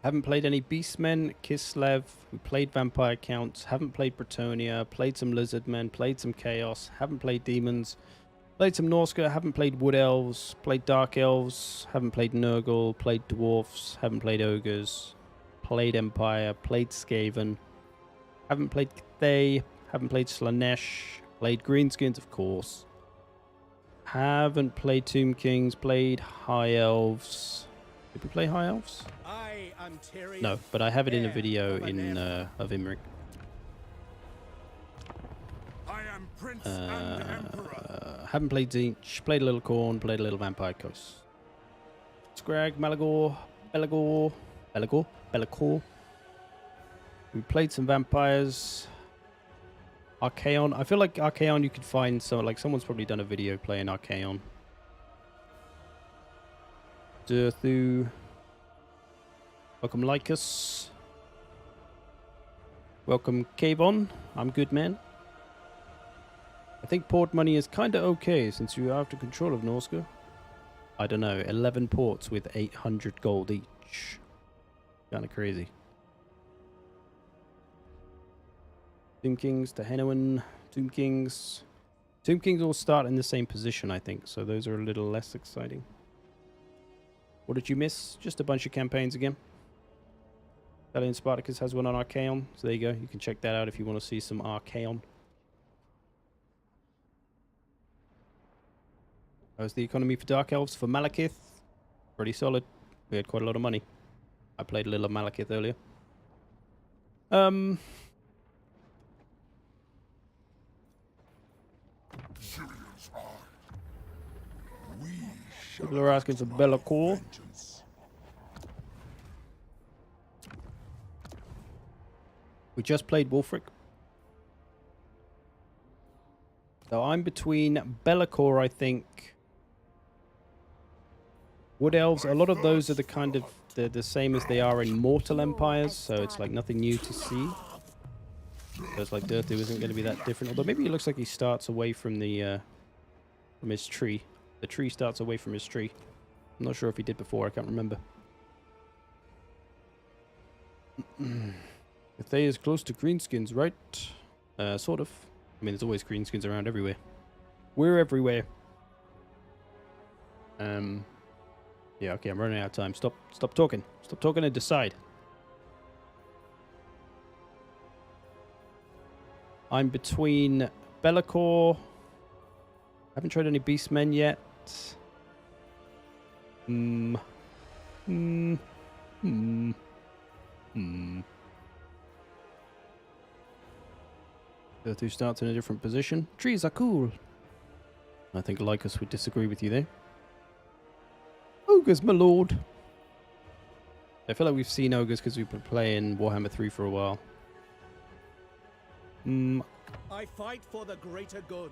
Haven't played any Beastmen, Kislev, we played Vampire Counts, haven't played Bretonnia, played some Lizardmen, played some Chaos, haven't played Demons, played some Norsca, haven't played Wood Elves, played Dark Elves, haven't played Nurgle, played Dwarfs, haven't played Ogres, played Empire, played Skaven, haven't played Thay, haven't played Slanesh, played Greenskins, of course, haven't played Tomb Kings, played High Elves. Did we play High Elves? No, but I have it in a video in of Imric. Prince and Emperor. Haven't played Zinch, played a little Corn, played a little Vampire Coast. Scrag, Malagor, Be'lakor. We played some Vampires. Archaon. I feel like Archaon you could find like someone's probably done a video playing Archaon. Durthu. Welcome Lycus. Welcome Kavon. I'm good, man. I think port money is kind of okay since you are after control of Norsca. I don't know, 11 ports with 800 gold each. Kind of crazy. Tomb Kings to Henowin. Tomb Kings. Tomb Kings all start in the same position, I think, so those are a little less exciting. What did you miss? Just a bunch of campaigns again. Valiant Spartacus has one on Archaon, so there you go. You can check that out if you want to see some Archaon. How's the economy for Dark Elves? For Malekith, pretty solid. We had quite a lot of money. I played a little of Malekith earlier. People are asking for Be'lakor. We just played Wolfric. So I'm between Be'lakor, I think. Wood Elves, a lot of those are the kind of the same as they are in Mortal Empires, so it's like nothing new to see. So it's like Durthu isn't going to be that different, although maybe it looks like he starts away from the from his tree. The tree starts away from his tree. I'm not sure if he did before, I can't remember. They is close to greenskins, right? Sort of. I mean, there's always greenskins around everywhere. We're everywhere. Yeah, okay, I'm running out of time. Stop talking. Stop talking and decide. I'm between Be'lakor. Haven't tried any Beastmen yet. Durthu starts in a different position. Trees are cool. I think Lycus would disagree with you there. Ogres, my lord. I feel like we've seen ogres because we've been playing Warhammer 3 for a while. I fight for the greater good.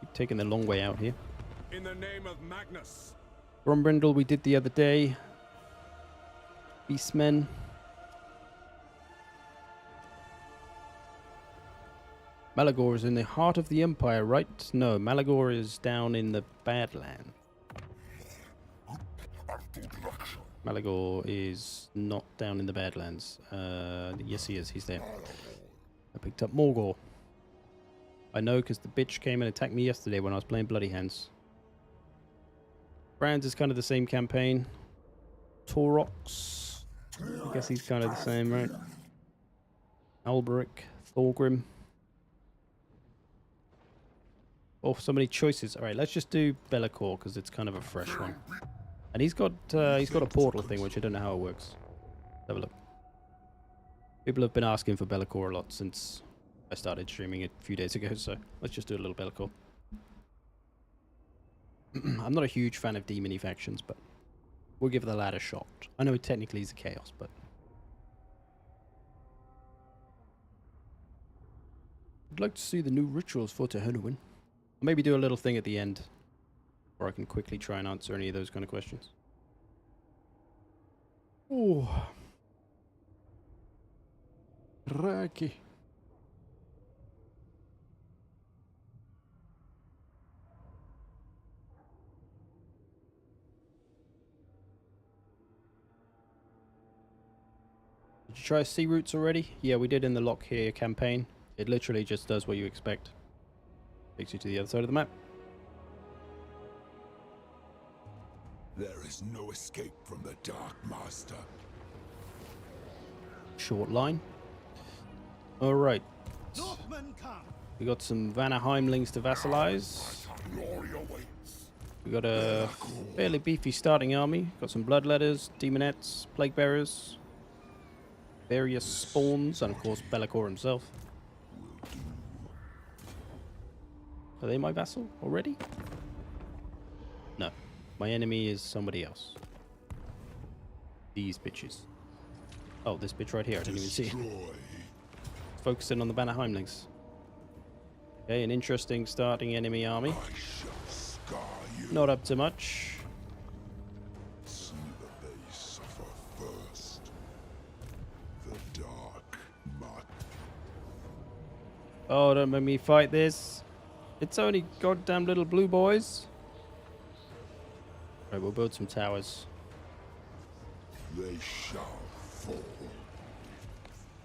Keep taking the long way out here. In the name of Magnus. Grombrindle we did the other day. Beastmen. Malagor is in the heart of the Empire, right? No, Malagor is down in the Badlands. Malagor is not down in the Badlands. Yes, he is. He's there. I picked up Morgor. I know because the bitch came and attacked me yesterday when I was playing Bloody Hands. Brands is kind of the same campaign. Taurox. I guess he's kind of the same, right? Alberic. Thorgrim. Oh, so many choices. All right, let's just do Be'lakor because it's kind of a fresh one. And he's got a portal thing, which I don't know how it works. Let's have a look. People have been asking for Be'lakor a lot since I started streaming it a few days ago, so let's just do a little Be'lakor. I'm not a huge fan of demon-y factions, but we'll give the latter a shot. I know technically he's a chaos, but I'd like to see the new rituals for Tehenowin. I'll maybe do a little thing at the end, or I can quickly try and answer any of those kind of questions. Oh, Raki. Did you try Sea Roots already? Yeah, we did in the Lock Here campaign. It literally just does what you expect. Takes you to the other side of the map. There is no escape from the Dark Master. Short line. Alright. Northmen come. We got some Vanaheimlings to vassalize. Glory awaits. We got a fairly beefy starting army. Got some Bloodletters, Demonettes, Plague Bearers. various spawns, and of course Be'lakor himself. Are they my vassal already? No. My enemy is somebody else. These bitches. Oh, this bitch right here. I didn't even see it. Focusing on the Bannerheimlings. Okay, an interesting starting enemy army. Not up to much. See that they suffer first. The dark mud. Oh, don't make me fight this. It's only goddamn little blue boys. Right, we'll build some towers. They shall fall.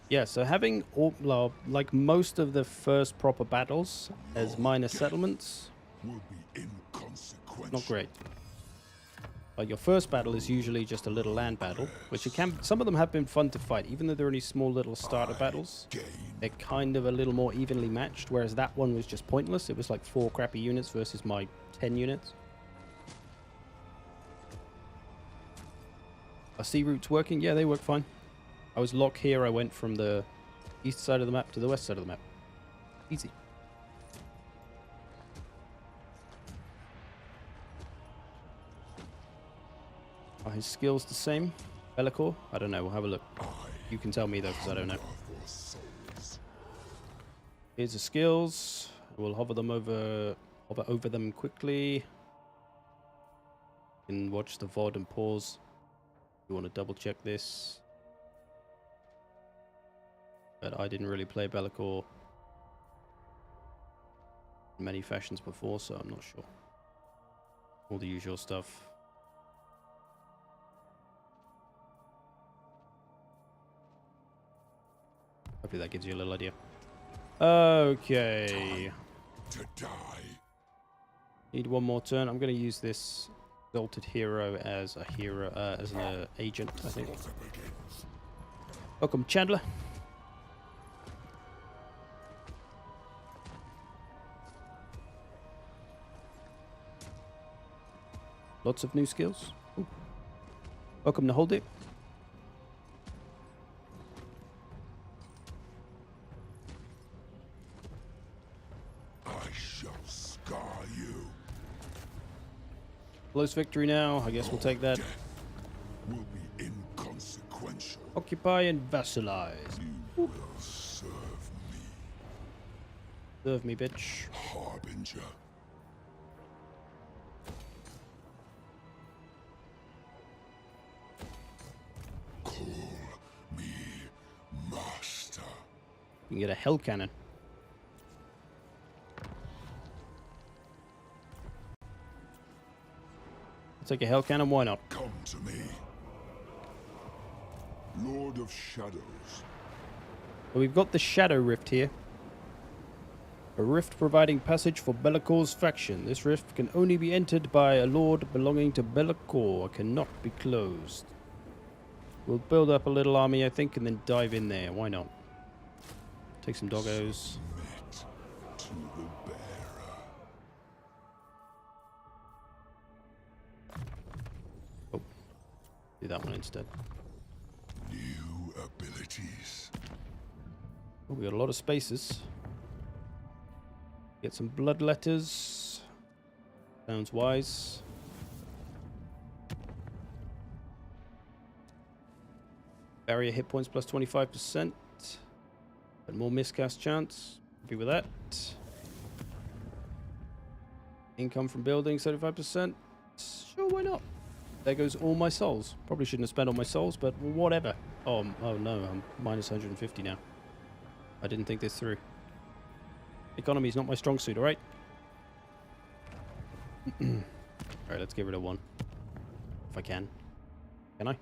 Yeah, so having all, well, like most of the first proper battles as minor settlements, Will be inconsequential. not great. Like your first battle is usually just a little land battle, which it can. Some of them have been fun to fight, even though they're only small little starter battles. They're kind of a little more evenly matched, whereas that one was just pointless. It was like 4 crappy units versus my 10 units. Are sea routes working? Yeah, they work fine. I was locked here. I went from the east side of the map to the west side of the map. Easy. Are his skills the same? Be'lakor? I don't know. We'll have a look. You can tell me though, because I don't know. Here's the skills. We'll hover over them quickly. You can watch the VOD and pause. If you want to double check this. But I didn't really play Be'lakor in many fashions before, so I'm not sure. All the usual stuff. Hopefully that gives you a little idea. Okay. To die. Need one more turn. I'm going to use this exalted hero as a hero, as an agent, I think. Welcome, Chandler. Lots of new skills. Ooh. Welcome to Hold It. I shall scar you. Close victory now. I guess we'll take that. Will be inconsequential. Occupy and vassalize. You will serve me, Serve me, bitch. Harbinger. Call me master. You can get a hell cannon. I'll take a hell cannon. Why not? Come to me. Lord of Shadows. Well, we've got the Shadow Rift here. A rift providing passage for Be'lakor's faction. This rift can only be entered by a lord belonging to Be'lakor. Cannot be closed. We'll build up a little army, I think, and then dive in there. Why not? Take some doggos. Submit to the bearer. Oh, do that one instead. New abilities. Oh, we got a lot of spaces. Get some blood letters. Sounds wise. Barrier hit points plus 25%. And more miscast chance. Happy with that. Income from building 75%. Sure, why not? There goes all my souls. Probably shouldn't have spent all my souls, but whatever. Oh no, I'm minus 150 now. I didn't think this through. Economy is not my strong suit, alright? Alright, let's get rid of one. If I can. Can I?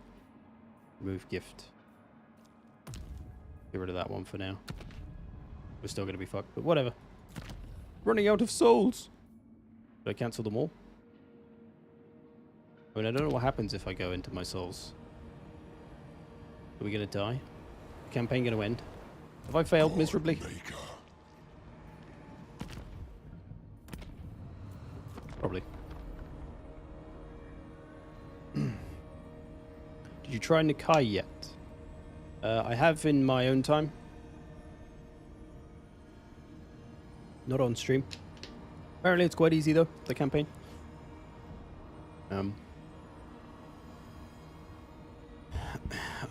Remove gift. Get rid of that one for now. We're still going to be fucked, but whatever. Running out of souls! Did I cancel them all? I mean, I don't know what happens if I go into my souls. Are we going to die? The campaign going to end? Have I failed miserably? Maker. Probably. Did you try Nikai yet? I have in my own time. Not on stream. Apparently it's quite easy though, the campaign.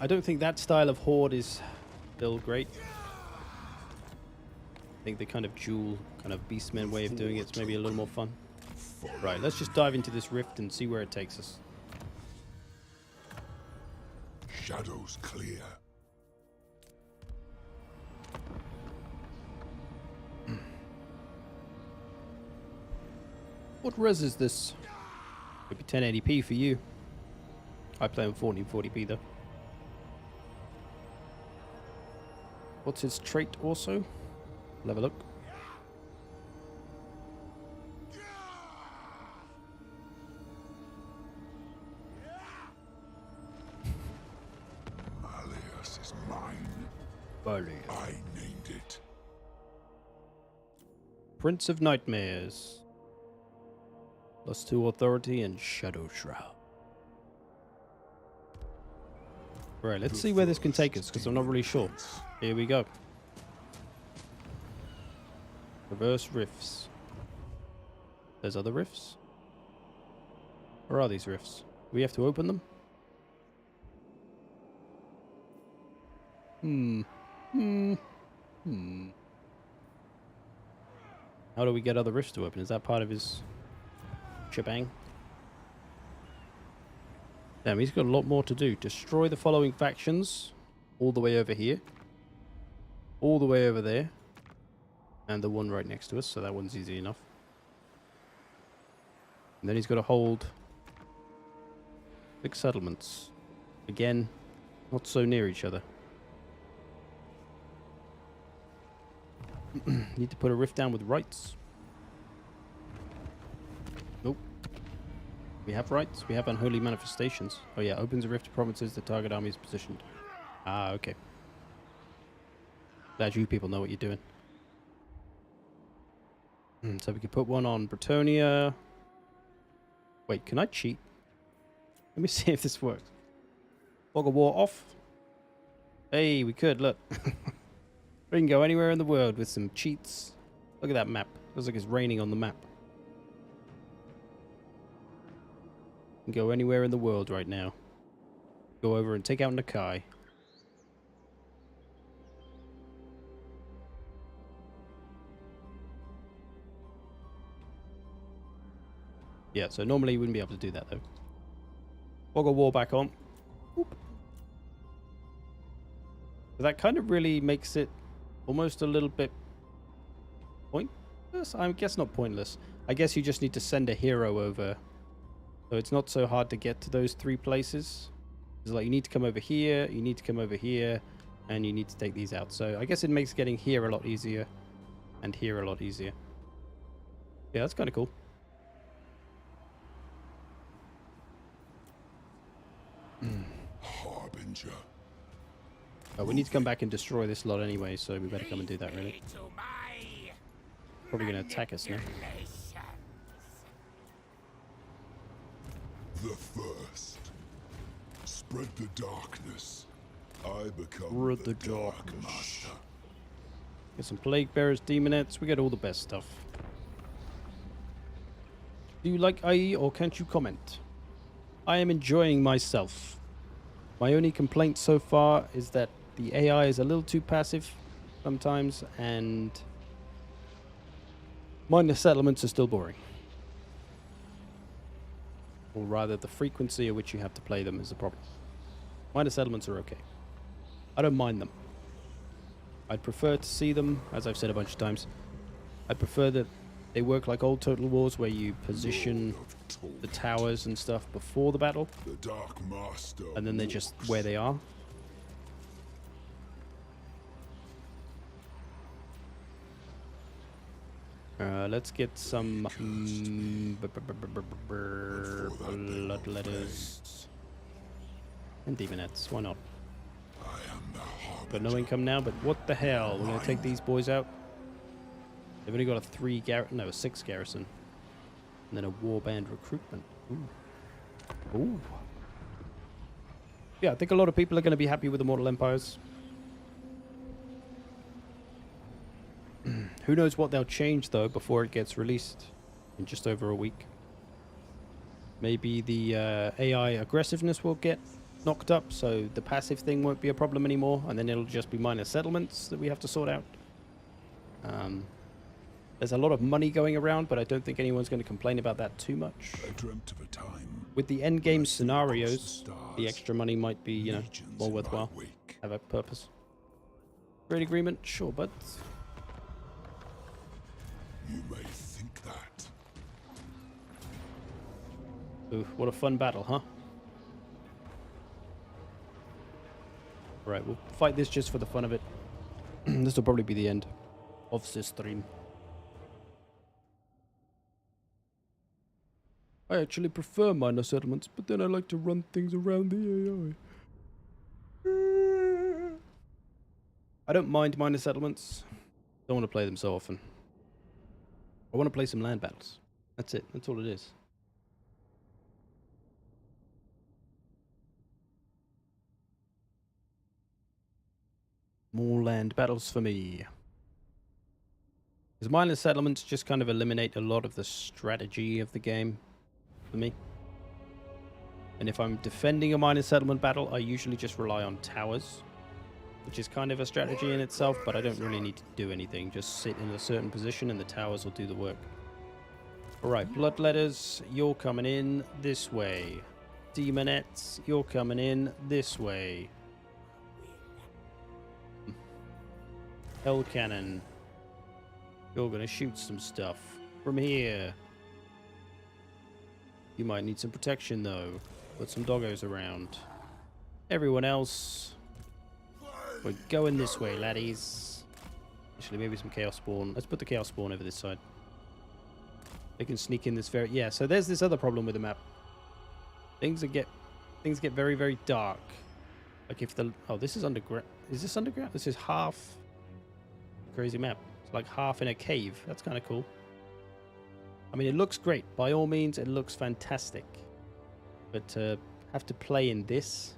I don't think that style of horde is still great. I think the kind of dual, kind of beastmen way of doing it's maybe a little more fun. Right, let's just dive into this rift and see where it takes us. Shadows clear. What res is this? Could be 1080p for you. I play on 1440p though. What's his trait also? We'll have a look. Malleus is mine. Barley. I named it. Prince of Nightmares. +2 authority and Shadow Shroud. Right, let's see where this can take us, because I'm not really sure. Here we go. Reverse rifts. There's other rifts? Where are these rifts? Do we have to open them? How do we get other rifts to open? Is that part of his shebang? Damn, he's got a lot more to do. Destroy the following factions. All the way over here. All the way over there. And the one right next to us, so that one's easy enough. And then he's got to hold 6 settlements. Again, not so near each other. Need to put a rift down with rights. Nope. We have rights. We have unholy manifestations. Oh yeah, opens a rift to provinces the target army is positioned. Ah, okay. Glad you people know what you're doing. So we could put one on Bretonia. Wait, can I cheat? Let me see if this works. Fog of War off. Hey, we could, look. We can go anywhere in the world with some cheats. Look at that map. Looks like it's raining on the map. We can go anywhere in the world right now. Go over and take out Nakai. Yeah, so normally you wouldn't be able to do that though. Fog of War back on. Oop. But that kind of really makes it almost a little bit pointless. I guess not pointless. I guess you just need to send a hero over. So it's not so hard to get to those 3 places. It's like you need to come over here, you need to come over here, and you need to take these out. So I guess it makes getting here a lot easier and here a lot easier. Yeah, that's kind of cool. Harbinger. Oh, we need to come back and destroy this lot anyway, so we better come and do that, really. Probably going to attack us now. The first. Spread the darkness. I become Spread the the Dark darkness. Master. Get some Plague Bearers, Demonettes, we get all the best stuff. Do you like IE or can't you comment? I am enjoying myself. My only complaint so far is that the AI is a little too passive sometimes, and minor settlements are still boring. Or rather, the frequency at which you have to play them is the problem. Minor settlements are okay. I don't mind them. I'd prefer to see them, as I've said a bunch of times, I'd prefer that they work like old Total Wars, where you position the towers and stuff before the battle, The Dark Master. and then they're just walks. where they are. Let's get some bloodletters and demonettes. Why not? I am the Harbinger. Got no income now, but what the hell? We're gonna take these boys out. They've only got a 6 garrison, and then a warband recruitment. Ooh. Ooh. Yeah, I think a lot of people are going to be happy with Immortal Empires. Who knows what they'll change, though, before it gets released in just over a week. Maybe the AI aggressiveness will get knocked up, so the passive thing won't be a problem anymore, and then it'll just be minor settlements that we have to sort out. There's a lot of money going around, but I don't think anyone's going to complain about that too much. I dreamt of a time. With the end game scenarios, the extra money might be, you know, more worthwhile. Have a purpose. Great agreement, sure, but You may think that. ooh, what a fun battle, huh? Right, we'll fight this just for the fun of it. This will probably be the end of this stream. I actually prefer minor settlements, but then I like to run things around the AI. I don't mind minor settlements. Don't want to play them so often. I want to play some land battles. That's it. That's all it is. More land battles for me. Because minor settlements just kind of eliminate a lot of the strategy of the game for me. And if I'm defending a minor settlement battle, I usually just rely on towers, which is kind of a strategy in itself, but I don't really need to do anything. Just sit in a certain position and the towers will do the work. Alright, Bloodletters, you're coming in this way. Demonettes, you're coming in this way. Hell Cannon, you're gonna shoot some stuff from here. You might need some protection though. Put some doggos around. Everyone else, we're going this way, laddies. Actually, maybe some Chaos Spawn. Let's put the Chaos Spawn over this side. They can sneak in this very... Yeah, so there's this other problem with the map. Things get very, very dark. Like if the... Oh, this is underground. Is this underground? This is half... Crazy map. It's like half in a cave. That's kind of cool. I mean, it looks great. By all means, it looks fantastic. But have to play in this...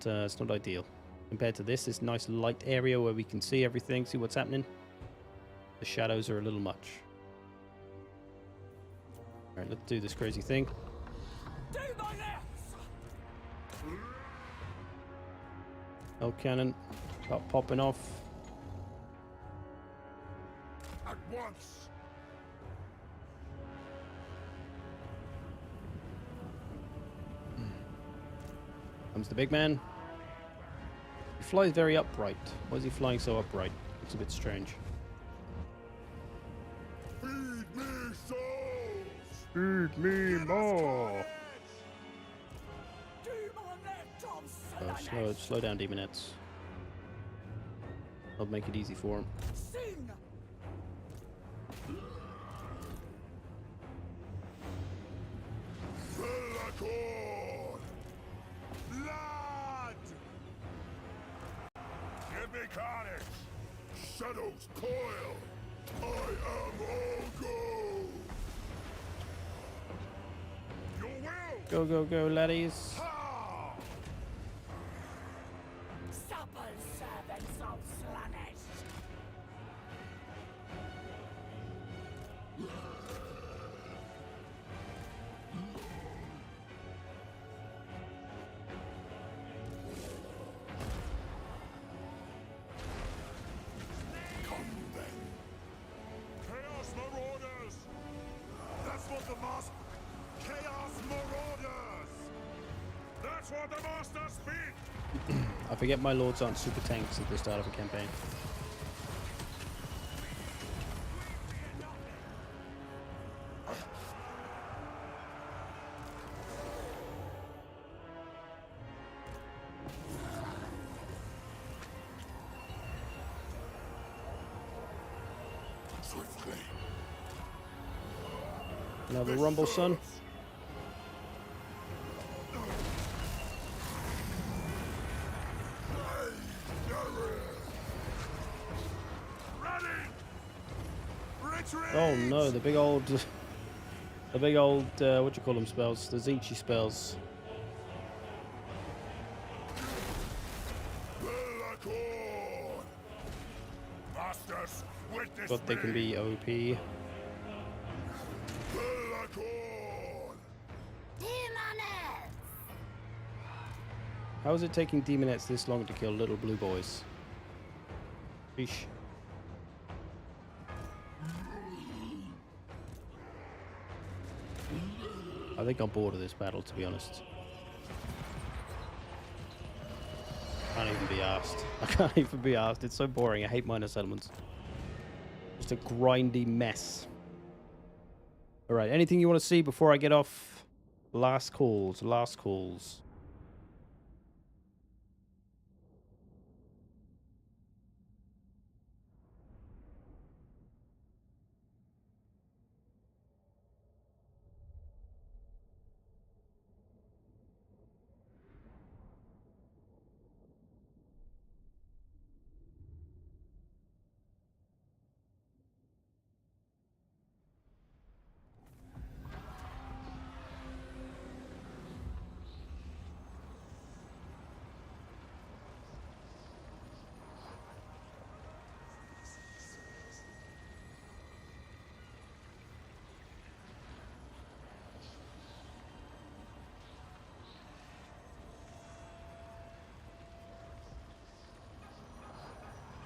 it's not ideal. Compared to this nice light area where we can see everything, see what's happening. The shadows are a little much. Alright, let's do this crazy thing. Hell Cannon. Start popping off. At once. Comes the big man. He flies very upright. Why is he flying so upright? It's a bit strange. Feed me souls. Feed me more. Slow down, Demonettes. I'll make it easy for him. Belacor. Blood. Give me carnage. Shadows coil. I am all go. Your will. Go, go, go, laddies. Ha! Supple servants of Slaanesh. Come then. Chaos Marauders. That's what the master. Chaos Marauders. That's what the masters speak. I forget my lords aren't super tanks at the start of a campaign. Swiftly. Another rumble, son. Oh no, the big old what do you call them spells? The Zinchi spells. us with but they can be OP. How is it taking demonettes this long to kill little blue boys? Sheesh. I think I'm bored of this battle, to be honest. Can't even be asked. I can't even be asked. It's so boring. I hate minor settlements. Just a grindy mess. Alright, anything you want to see before I get off? Last calls, last calls.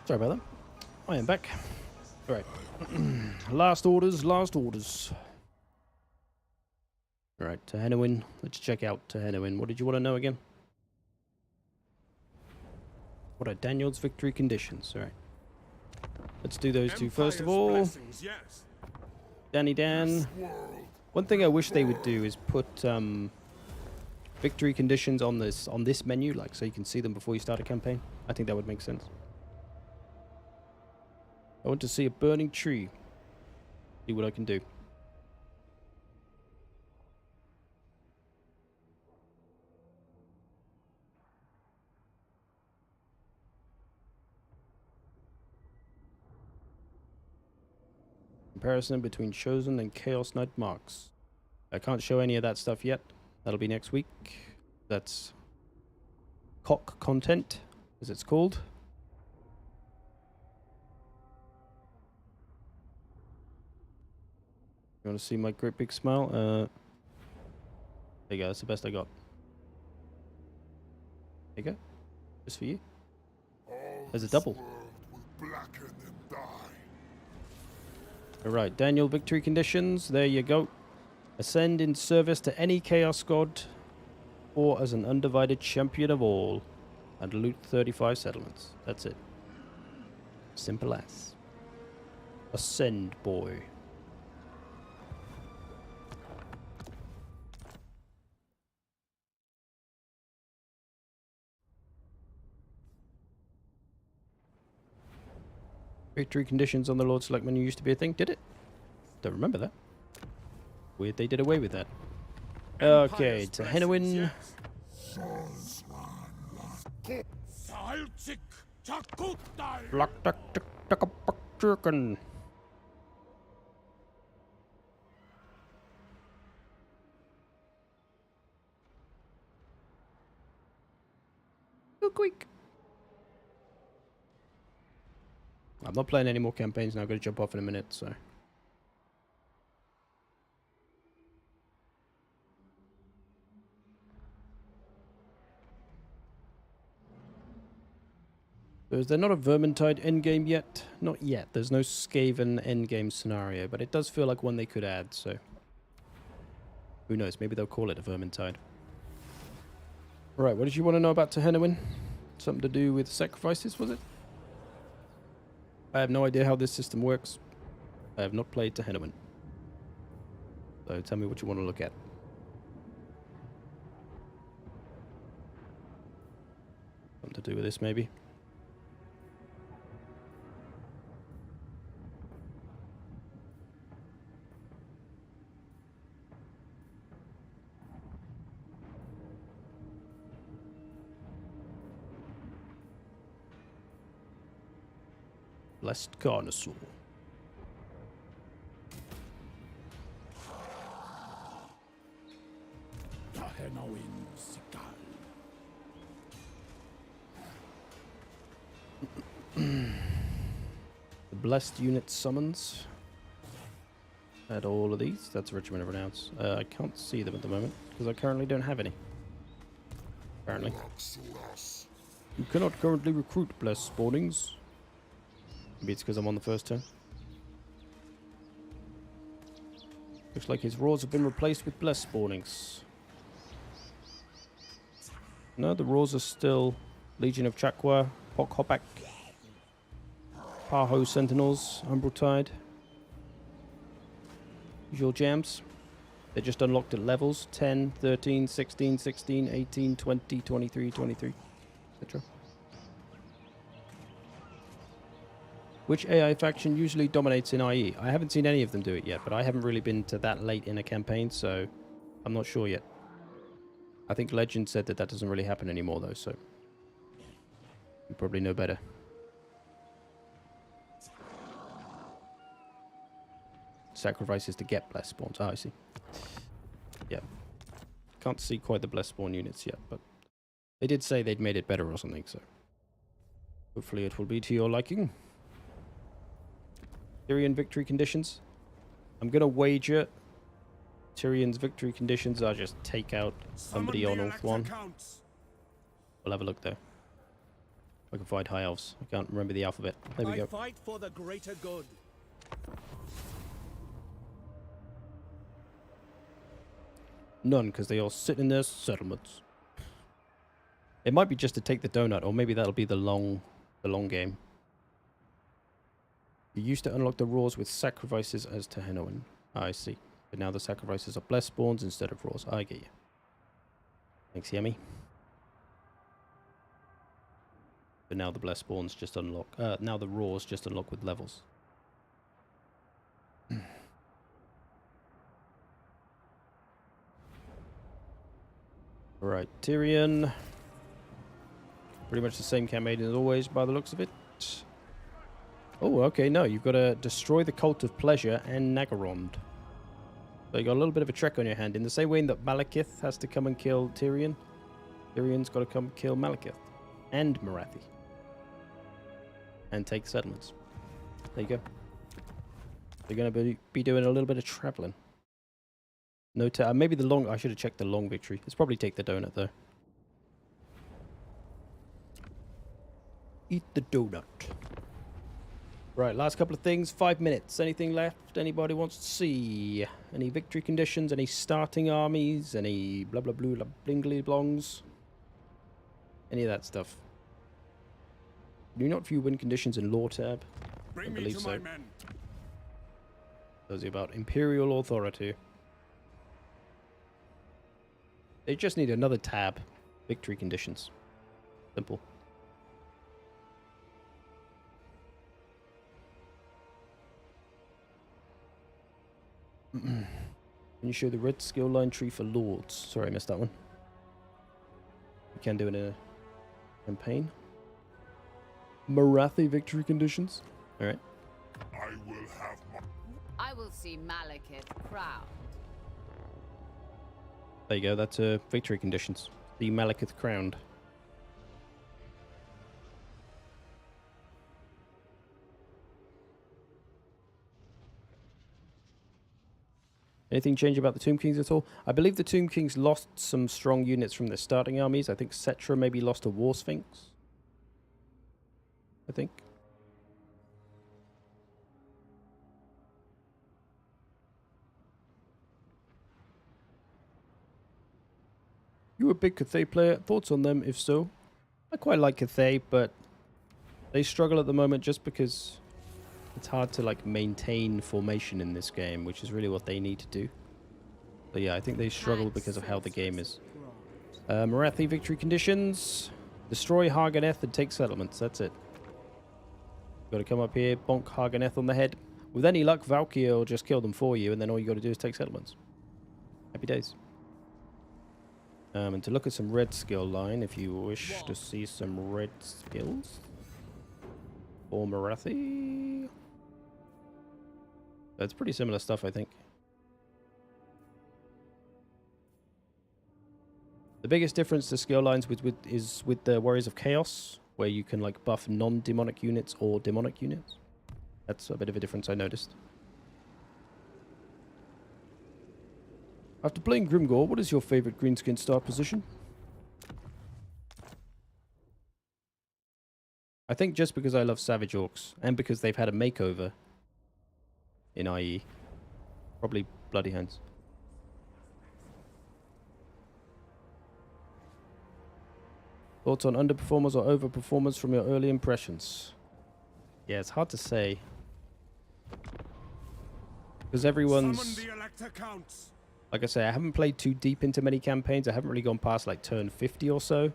Sorry about that. I am back. Alright. Last orders, last orders. Alright, Tehenowin. Let's check out Tehenowin. What did you want to know again? What are Daniel's victory conditions? Alright. Let's do those two first of all. Yes. Danny Dan. One thing I wish they would do is put victory conditions on this menu, like so you can see them before you start a campaign. I think that would make sense. I want to see a burning tree. See what I can do. Comparison between Chosen and Chaos Knight marks. I can't show any of that stuff yet. That'll be next week. That's cock content, as it's called. You want to see my great big smile? There you go. That's the best I got. There you go. Just for you. There's a double. Alright, Daniel victory conditions. There you go. Ascend in service to any Chaos God or as an undivided champion of all and loot 35 settlements. That's it. Simple as. Ascend, boy. Victory conditions on the Lord Select menu used to be a thing. Did it? Don't remember that. Weird they did away with that. Okay, Tehenowin. Chicken. Too quick. I'm not playing any more campaigns now. I'm going to jump off in a minute, so. Is there not a Vermintide endgame yet? Not yet. There's no Skaven endgame scenario, but it does feel like one they could add, so. Who knows? Maybe they'll call it a Vermintide. Right, what did you want to know about Tehenowin? Something to do with sacrifices, was it? I have no idea how this system works. I have not played Tehenowin. So tell me what you want to look at. Something to do with this, maybe? Blessed Carnosaur. The Blessed unit summons. Add all of these. That's Richmond of Renounce. I can't see them at the moment because I currently don't have any. Apparently. You cannot currently recruit blessed spawnings. Maybe it's because I'm on the first turn. Looks like his roars have been replaced with blessed spawnings. No, the roars are still Legion of Chakwa, Pok Hopak, Paho Sentinels, Umbral Tide. Usual jams. They're just unlocked at levels 10, 13, 16, 16, 18, 20, 23, 23, etc. Which AI faction usually dominates in IE? I haven't seen any of them do it yet, but I haven't really been to that late in a campaign, so I'm not sure yet. I think Legend said that doesn't really happen anymore, though, so you probably know better. Sacrifices to get blessed spawns. Oh, I see. Yeah. Can't see quite the blessed spawn units yet, but they did say they'd made it better or something, so hopefully it will be to your liking. Tyrion victory conditions. I'm going to wager Tyrion's victory conditions are just take out somebody on North 1. We'll have a look though. I can find high elves. I can't remember the alphabet. There we go. I fight for the greater good. None, because they all sit in their settlements. It might be just to take the donut, or maybe that'll be the long game. You used to unlock the roars with sacrifices as to Henoin. I see. But now the sacrifices are blessed spawns instead of roars. I get you. Thanks, Yummy. But now the blessed spawns just unlock. Now the roars just unlock with levels. Right, Tyrion. Pretty much the same campaign as always by the looks of it. Oh, okay, no, you've got to destroy the Cult of Pleasure and Nagarond. So you got a little bit of a trek on your hand. In the same way that Malekith has to come and kill Tyrion, Tyrion's got to come kill Malekith and Marathi. And take settlements. There you go. They're going to be doing a little bit of traveling. No, maybe the long. I should have checked the long victory. It's probably take the donut though. Eat the donut. Right, last couple of things. 5 minutes. Anything left? Anybody wants to see? Any victory conditions? Any starting armies? Any blah blah blah blingly blongs? Any of that stuff? Do you not view win conditions in lore tab? Bring I me believe to so. my men. Tells you about Imperial Authority. They just need another tab. Victory conditions. Simple. Can you show the red skill line tree for lords? Sorry, I missed that one. You can do it in a campaign. Marathi victory conditions. Alright. I will have my... I will see Malekith crowned. There you go, that's victory conditions. The Malekith crowned. Anything change about the Tomb Kings at all? I believe the Tomb Kings lost some strong units from their starting armies. I think Cetra maybe lost a War Sphinx. I think. You a big Cathay player? Thoughts on them, if so? I quite like Cathay, but they struggle at the moment just because it's hard to like maintain formation in this game, which is really what they need to do. But yeah, I think they struggle because of how the game is. Marathi victory conditions. Destroy Harganeth and take settlements. That's it. Got to come up here, bonk Harganeth on the head. With any luck, Valkyr will just kill them for you, and then all you got to do is take settlements. Happy days. And to look at some red skill line, if you wish to see some red skills. For Marathi. That's pretty similar stuff, I think. The biggest difference to skill lines is with the Warriors of Chaos, where you can like buff non-demonic units or demonic units. That's a bit of a difference I noticed. After playing Grimgore, what is your favorite greenskin start position? I think just because I love Savage Orcs, and because they've had a makeover in IE. Probably Bloody Hands. Thoughts on underperformers or overperformers from your early impressions? Yeah, it's hard to say. Because everyone's... Summon the Elector Counts. Like I say, I haven't played too deep into many campaigns. I haven't really gone past like turn 50 or so.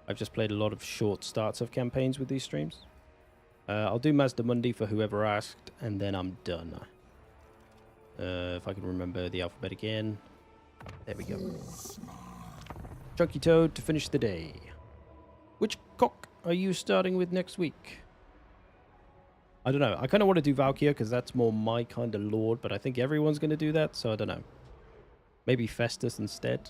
I've just played a lot of short starts of campaigns with these streams. I'll do Mazda Mundi for whoever asked, and then I'm done. If I can remember the alphabet again. There we go. Chunky Toad to finish the day. Which cock are you starting with next week? I don't know. I kind of want to do Valkyr because that's more my kind of lord, but I think everyone's going to do that, so I don't know. Maybe Festus instead.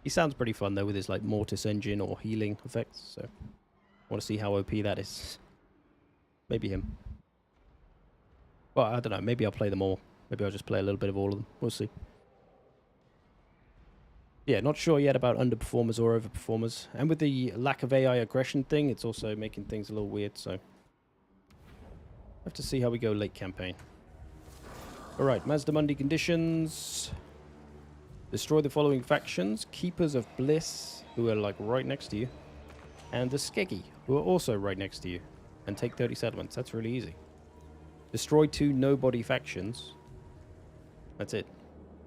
He sounds pretty fun though with his like Mortis engine or healing effects, so I want to see how OP that is. Maybe him. Well, I don't know. Maybe I'll play them all. Maybe I'll just play a little bit of all of them. We'll see. Yeah, not sure yet about underperformers or overperformers. And with the lack of AI aggression thing, it's also making things a little weird, so... have to see how we go late campaign. Alright, Mazda Mundi conditions. Destroy the following factions. Keepers of Bliss, who are like right next to you. And the Skeggy, who are also right next to you. And take 30 settlements. That's really easy. Destroy 2 nobody factions. That's it.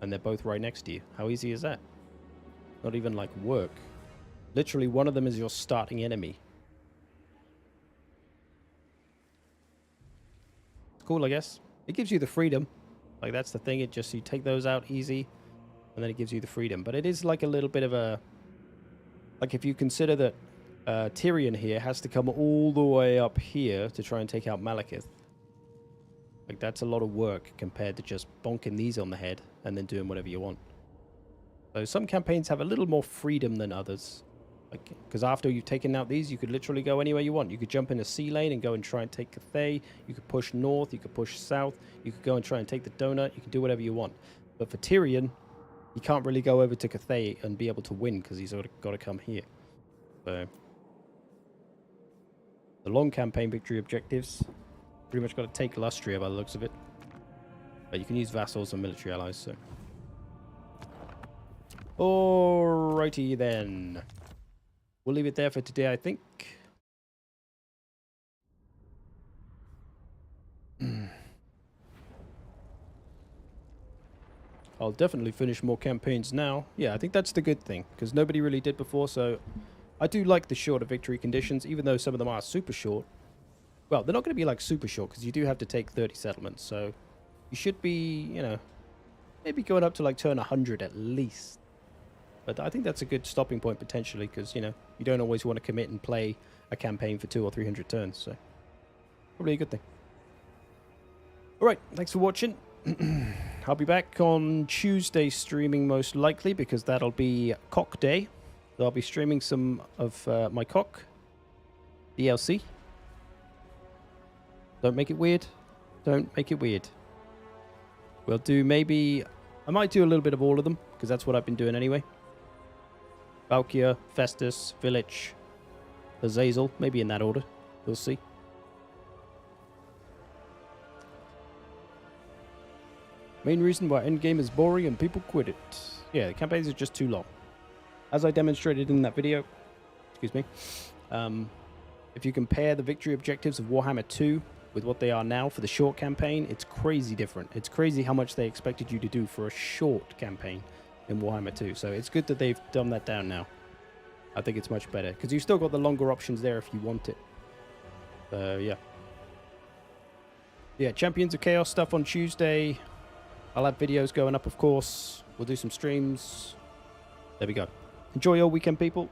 And they're both right next to you. How easy is that? Not even like work. Literally one of them is your starting enemy. It's cool, I guess. It gives you the freedom. Like that's the thing. It just, you take those out easy. And then it gives you the freedom. But it is like a little bit of a... like if you consider that Tyrion here has to come all the way up here to try and take out Malekith. Like that's a lot of work compared to just bonking these on the head and then doing whatever you want. So some campaigns have a little more freedom than others. Like, because after you've taken out these, you could literally go anywhere you want. You could jump in a sea lane and go and try and take Cathay. You could push north. You could push south. You could go and try and take the donut. You can do whatever you want. But for Tyrion, you can't really go over to Cathay and be able to win because he's got to come here. So the long campaign victory objectives, pretty much got to take Lustria by the looks of it. But you can use vassals and military allies, so... alrighty then. We'll leave it there for today, I think. I'll definitely finish more campaigns now. Yeah, I think that's the good thing, because nobody really did before, so... I do like the shorter victory conditions, even though some of them are super short. Well, they're not going to be like super short, because you do have to take 30 settlements, so... you should be, you know... maybe going up to like turn 100 at least. But I think that's a good stopping point potentially, because, you know, you don't always want to commit and play a campaign for 200 or 300 turns, so probably a good thing. Alright, thanks for watching. I'll be back on Tuesday streaming most likely, because that'll be Cock Day. So I'll be streaming some of my Cock DLC. Don't make it weird. Don't make it weird. We'll do maybe... I might do a little bit of all of them, because that's what I've been doing anyway. Valkyr, Festus, Village, Azazel, maybe in that order. We'll see. Main reason why endgame is boring and people quit it. Yeah, the campaigns are just too long. As I demonstrated in that video, excuse me, if you compare the victory objectives of Warhammer 2 with what they are now for the short campaign, it's crazy different. It's crazy how much they expected you to do for a short campaign in Warhammer 2. So it's good that they've dumbed that down now. I think it's much better, because you've still got the longer options there if you want it. Yeah. Yeah, Champions of Chaos stuff on Tuesday. I'll have videos going up, of course. We'll do some streams. There we go. Enjoy your weekend, people.